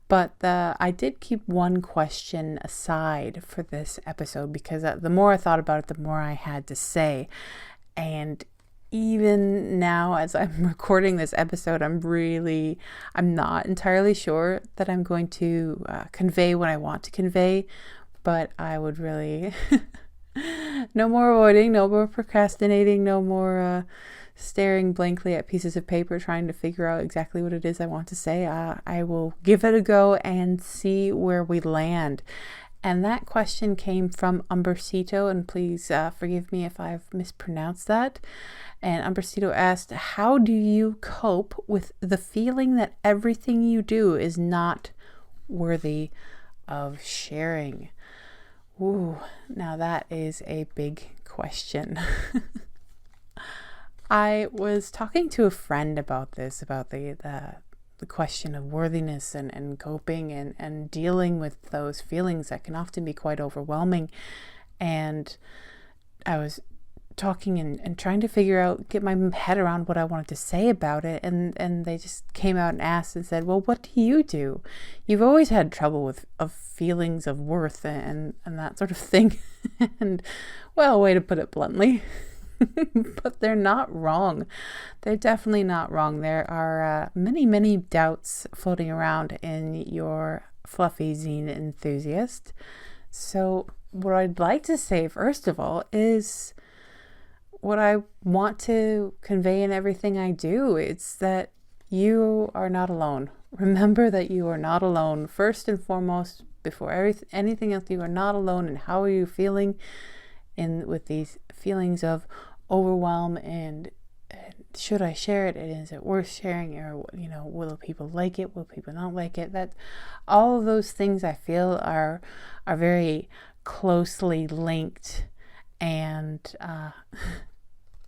but I did keep one question aside for this episode because the more I thought about it, the more I had to say. And even now, as I'm recording this episode, I'm not entirely sure that I'm going to convey what I want to convey. But I would really, no more avoiding, no more procrastinating, no more staring blankly at pieces of paper trying to figure out exactly what it is I want to say. I will give it a go and see where we land. And that question came from Umbercito, and please forgive me if I've mispronounced that. And Umbercito asked, how do you cope with the feeling that everything you do is not worthy of sharing? Ooh, now that is a big question. I was talking to a friend about this, about the question of worthiness and coping and dealing with those feelings that can often be quite overwhelming. And I was talking and trying to get my head around what I wanted to say about it. And they just came out and asked and said, well, what do you do? You've always had trouble with feelings of worth and that sort of thing. And well, way to put it bluntly, but they're not wrong. They're definitely not wrong. There are many, many doubts floating around in your fluffy zine enthusiast. So what I'd like to say, first of all, is what I want to convey in everything I do. It's that you are not alone. Remember that you are not alone. First and foremost, before anything else, you are not alone. And how are you feeling with these feelings of overwhelm and should I share it? And is it worth sharing? Or, will people like it? Will people not like it? That all of those things I feel are very closely linked. And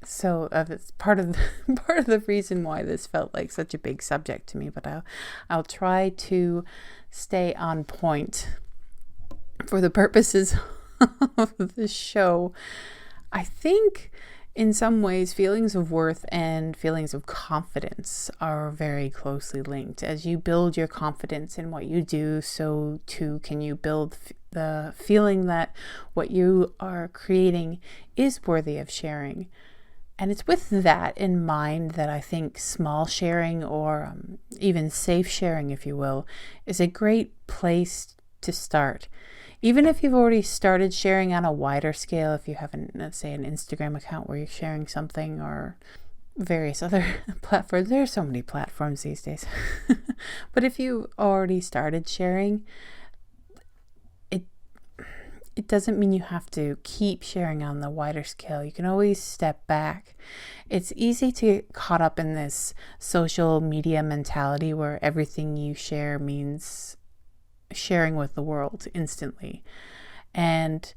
so that's part of the reason why this felt like such a big subject to me. But I'll try to stay on point for the purposes of the show. I think in some ways feelings of worth and feelings of confidence are very closely linked. As you build your confidence in what you do, so too can you build the feeling that what you are creating is worthy of sharing. And it's with that in mind that I think small sharing, or even safe sharing, if you will, is a great place to start. Even if you've already started sharing on a wider scale, if you have, let's say, an Instagram account where you're sharing something, or various other platforms. There are so many platforms these days. But if you already started sharing, it doesn't mean you have to keep sharing on the wider scale. You can always step back. It's easy to get caught up in this social media mentality where everything you share means sharing with the world instantly. And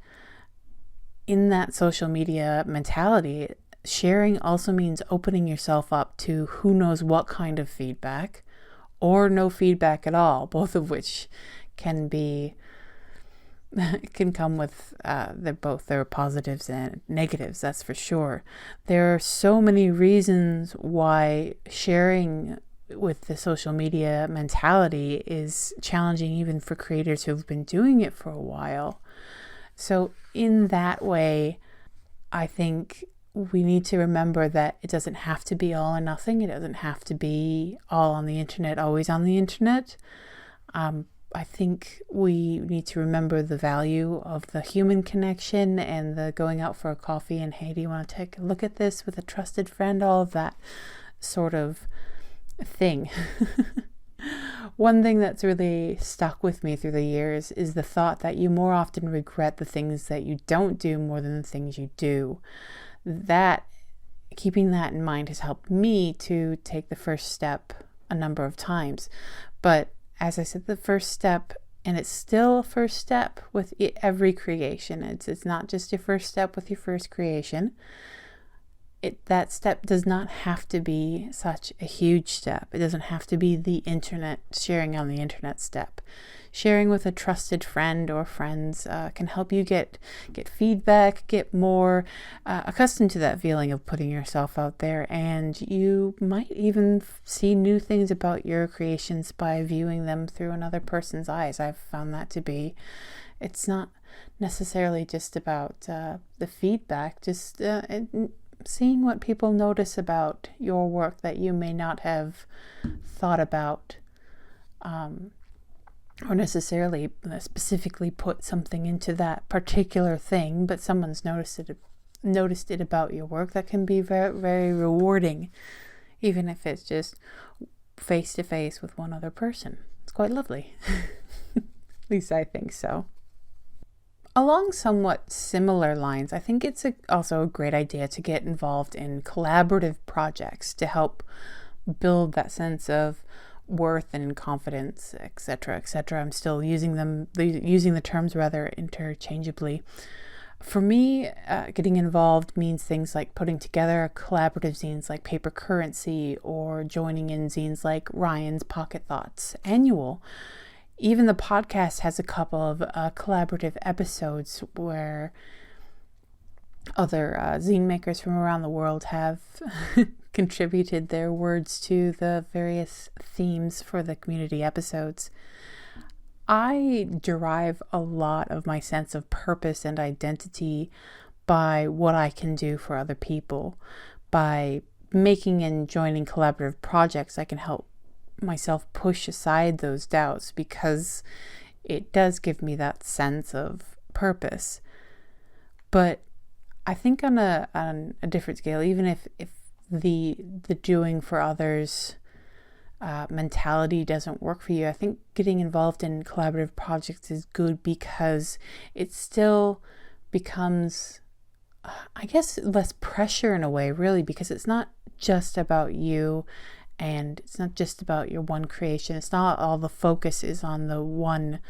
in that social media mentality, sharing also means opening yourself up to who knows what kind of feedback or no feedback at all, both of which can come with their positives and negatives, that's for sure. There are so many reasons why sharing with the social media mentality is challenging, even for creators who've been doing it for a while. So in that way, I think we need to remember that it doesn't have to be all or nothing. It doesn't have to be all on the internet, always on the internet. I think we need to remember the value of the human connection and the going out for a coffee and, hey, do you want to take a look at this with a trusted friend? All of that sort of thing. One thing that's really stuck with me through the years is the thought that you more often regret the things that you don't do more than the things you do. Keeping that in mind has helped me to take the first step a number of times. But as I said, the first step, and it's still a first step with every creation. It's not just your first step with your first creation. That step does not have to be such a huge step. It doesn't have to be the internet, sharing on the internet step. Sharing with a trusted friend or friends can help you get feedback, get more accustomed to that feeling of putting yourself out there, and you might even see new things about your creations by viewing them through another person's eyes. I've found that to be, it's not necessarily just about the feedback, just seeing what people notice about your work that you may not have thought about, or necessarily specifically put something into that particular thing, but someone's noticed it about your work. That can be very, very rewarding, even if it's just face to face with one other person. It's quite lovely. At least I think so. Along somewhat similar lines, I think it's also a great idea to get involved in collaborative projects to help build that sense of worth and confidence, etc., etc. I'm still using the terms rather interchangeably. For me, getting involved means things like putting together collaborative zines like Paper Currency, or joining in zines like Ryan's Pocket Thoughts Annual. Even the podcast has a couple of collaborative episodes where other zine makers from around the world have contributed their words to the various themes for the community episodes. I derive a lot of my sense of purpose and identity by what I can do for other people. By making and joining collaborative projects, I can help myself push aside those doubts, because it does give me that sense of purpose. But I think on a different scale, even if the doing for others mentality doesn't work for you, I think getting involved in collaborative projects is good, because it still becomes, I guess, less pressure in a way, really, because it's not just about you. And it's not just about your one creation. It's not all the focus is on the one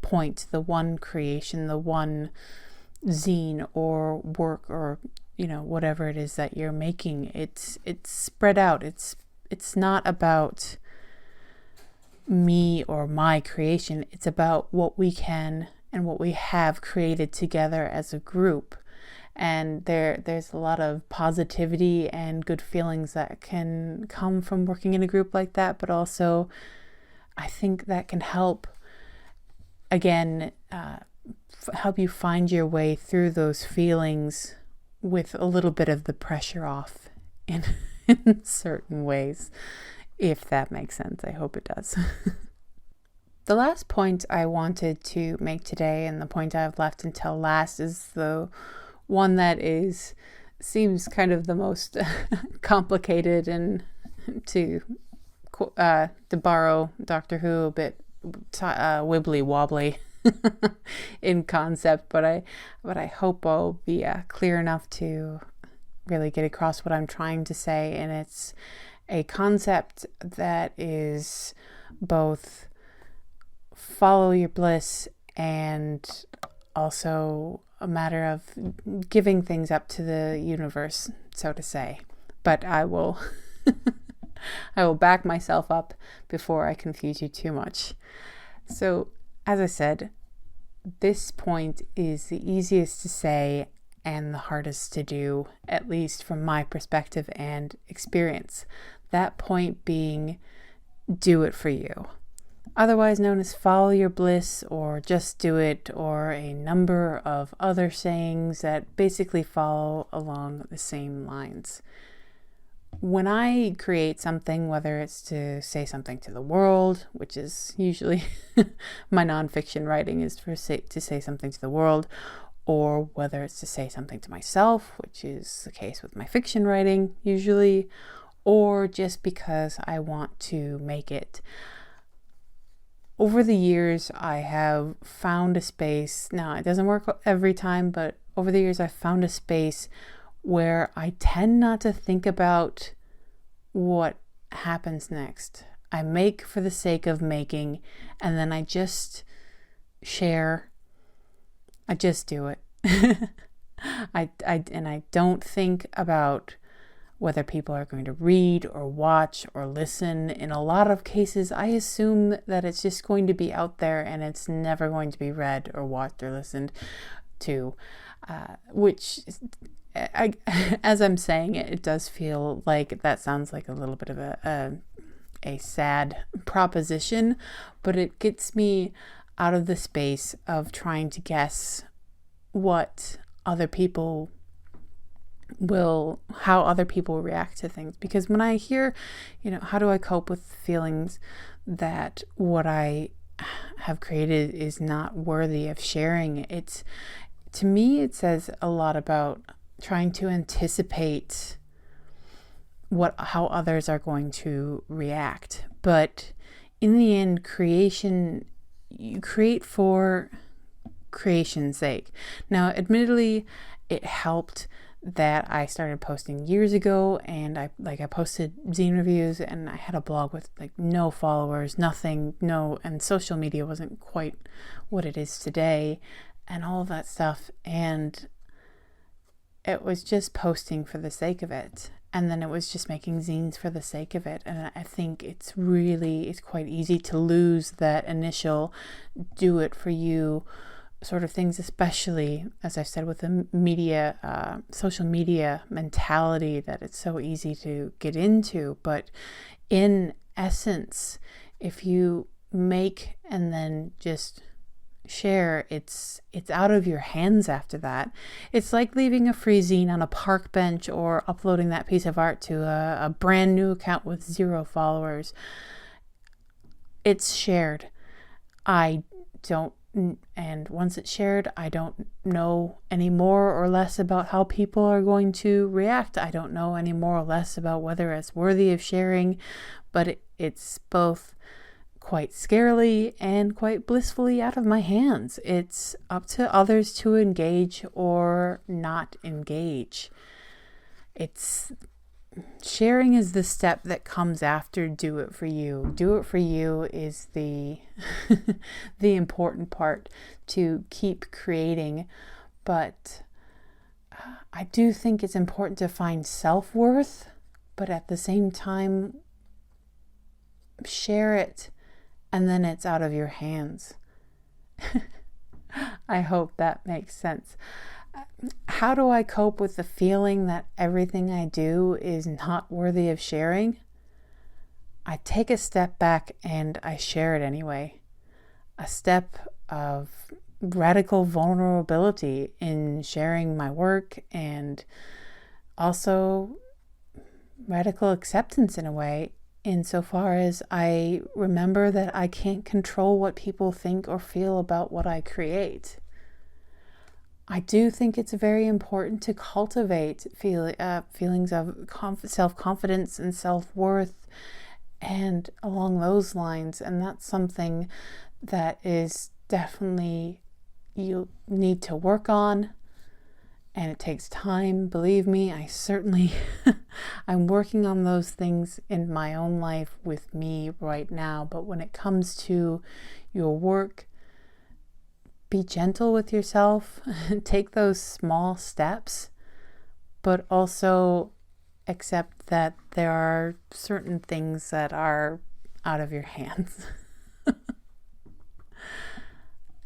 point, the one creation, the one zine or work, or whatever it is that you're making. It's spread out. It's not about me or my creation. It's about what we can and what we have created together as a group. And there's a lot of positivity and good feelings that can come from working in a group like that, but also I think that can help, again, help you find your way through those feelings with a little bit of the pressure off in certain ways, if that makes sense. I hope it does. The last point I wanted to make today, and the point I've left until last, is the one that seems kind of the most complicated, and to borrow Doctor Who, a bit wibbly wobbly. in concept, but I hope I'll be clear enough to really get across what I'm trying to say. And it's a concept that is both follow your bliss and also a matter of giving things up to the universe, so to say. But I will I will back myself up before I confuse you too much. So, as I said, this point is the easiest to say and the hardest to do, at least from my perspective and experience. That point being, do it for you. Otherwise known as follow your bliss or just do it, or a number of other sayings that basically follow along the same lines. When I create something, whether it's to say something to the world, which is usually my nonfiction writing is to say something to the world, or whether it's to say something to myself, which is the case with my fiction writing usually, or just because I want to make it. Over the years, I have found a space. Now, it doesn't work every time, but over the years, I've found a space where I tend not to think about what happens next. I make for the sake of making, and then I just share. I just do it. I don't think about whether people are going to read or watch or listen. In a lot of cases, I assume that it's just going to be out there and it's never going to be read or watched or listened to, which as I'm saying it, it does feel like that sounds like a little bit of a sad proposition, but it gets me out of the space of trying to guess what other people how other people react to things. Because when I hear, how do I cope with feelings that what I have created is not worthy of sharing, to me it says a lot about trying to anticipate how others are going to react. But in the end, you create for creation's sake. Now, admittedly, it helped that I started posting years ago, and I posted zine reviews, and I had a blog with no followers, nothing, and social media wasn't quite what it is today, and all of that stuff, and it was just posting for the sake of it, and then it was just making zines for the sake of it. And I think it's quite easy to lose that initial do it for you sort of things, especially, as I said, with the media, social media mentality that it's so easy to get into. But in essence, if you make and then just share, it's out of your hands after that. It's like leaving a free zine on a park bench or uploading that piece of art to a brand new account with 0 followers. It's shared. And once it's shared, I don't know any more or less about how people are going to react. I don't know any more or less about whether it's worthy of sharing, but it's both quite scarily and quite blissfully out of my hands. It's up to others to engage or not engage. Sharing is the step that comes after do it for you. Do it for you is the the important part to keep creating. But I do think it's important to find self-worth, but at the same time, share it, and then it's out of your hands. I hope that makes sense. How do I cope with the feeling that everything I do is not worthy of sharing? I take a step back and I share it anyway. A step of radical vulnerability in sharing my work, and also radical acceptance in a way, insofar as I remember that I can't control what people think or feel about what I create. I do think it's very important to cultivate feelings of self-confidence and self-worth, and along those lines. And that's something that is definitely you need to work on, and it takes time. Believe me, I certainly I'm working on those things in my own life with me right now. But when it comes to your work, be gentle with yourself. Take those small steps, but also accept that there are certain things that are out of your hands.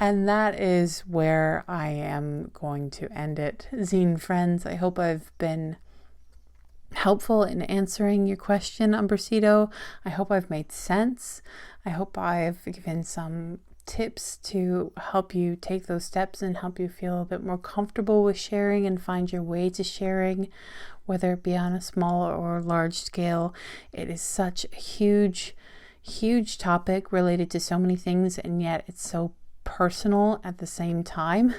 And that is where I am going to end it. Zine friends, I hope I've been helpful in answering your question, Umbracito. I hope I've made sense. I hope I've given some tips to help you take those steps and help you feel a bit more comfortable with sharing and find your way to sharing, whether it be on a small or large scale. It is such a huge topic related to so many things, and yet it's so personal at the same time.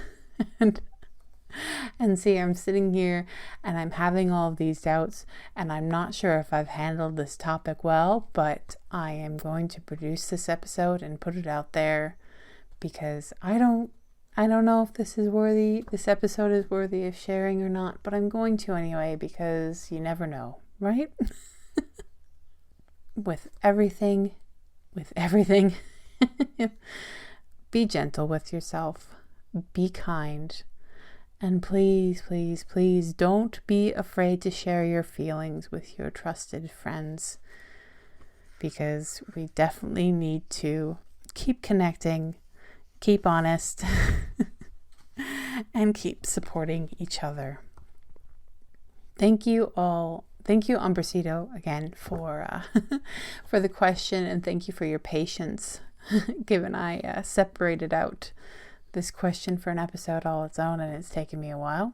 and see, I'm sitting here and I'm having all of these doubts, and I'm not sure if I've handled this topic well, but I am going to produce this episode and put it out there because I don't know if this episode is worthy of sharing or not, but I'm going to anyway, because you never know, right? With everything, be gentle with yourself, be kind, and please, please, please don't be afraid to share your feelings with your trusted friends, because we definitely need to keep connecting, keep honest, and keep supporting each other. Thank you all. Thank you, Umbracito, again for the question, and thank you for your patience, given I separated out this question for an episode all its own, and it's taken me a while.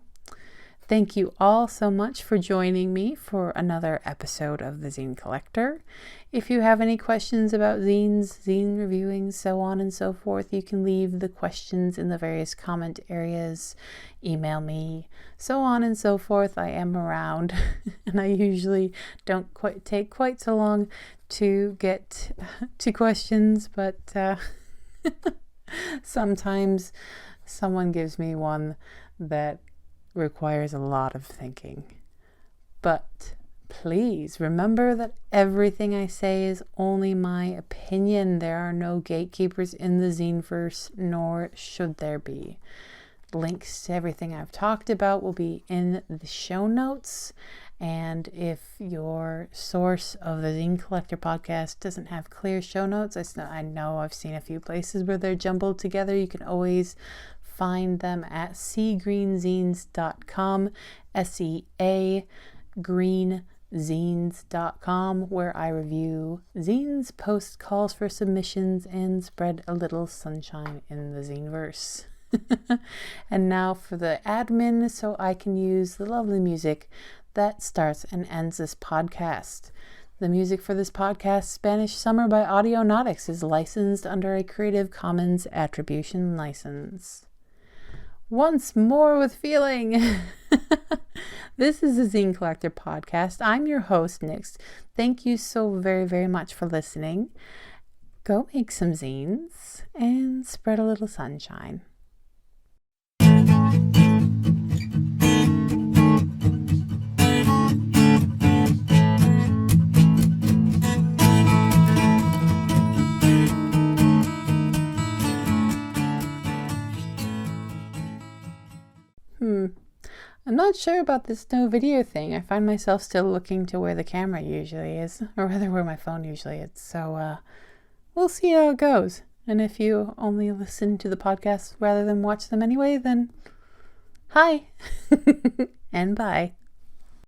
Thank you all so much for joining me for another episode of the Zine Collector. If you have any questions about zines, zine reviewing, so on and so forth, you can leave the questions in the various comment areas, email me, so on and so forth. I am around, and I usually don't take quite so long to get to questions, but sometimes someone gives me one that requires a lot of thinking. But please remember that everything I say is only my opinion. There are no gatekeepers in the Zineverse, nor should there be. Links to everything I've talked about will be in the show notes. And if your source of the Zine Collector podcast doesn't have clear show notes, I know I've seen a few places where they're jumbled together. You can always find them at seagreenzines.com, seagreenzines.com, where I review zines, post calls for submissions, and spread a little sunshine in the Zineverse. And now for the admin, so I can use the lovely music that starts and ends this podcast. The music for this podcast, Spanish Summer by Audionautics, is licensed under a Creative Commons Attribution license. Once more with feeling. This is the Zine Collector podcast. I'm your host, Nyx. Thank you so very, very much for listening. Go make some zines and spread a little sunshine. I'm not sure about this no video thing. I find myself still looking to where the camera usually is, or rather where my phone usually is. So we'll see how it goes. And if you only listen to the podcast rather than watch them anyway, then hi and bye.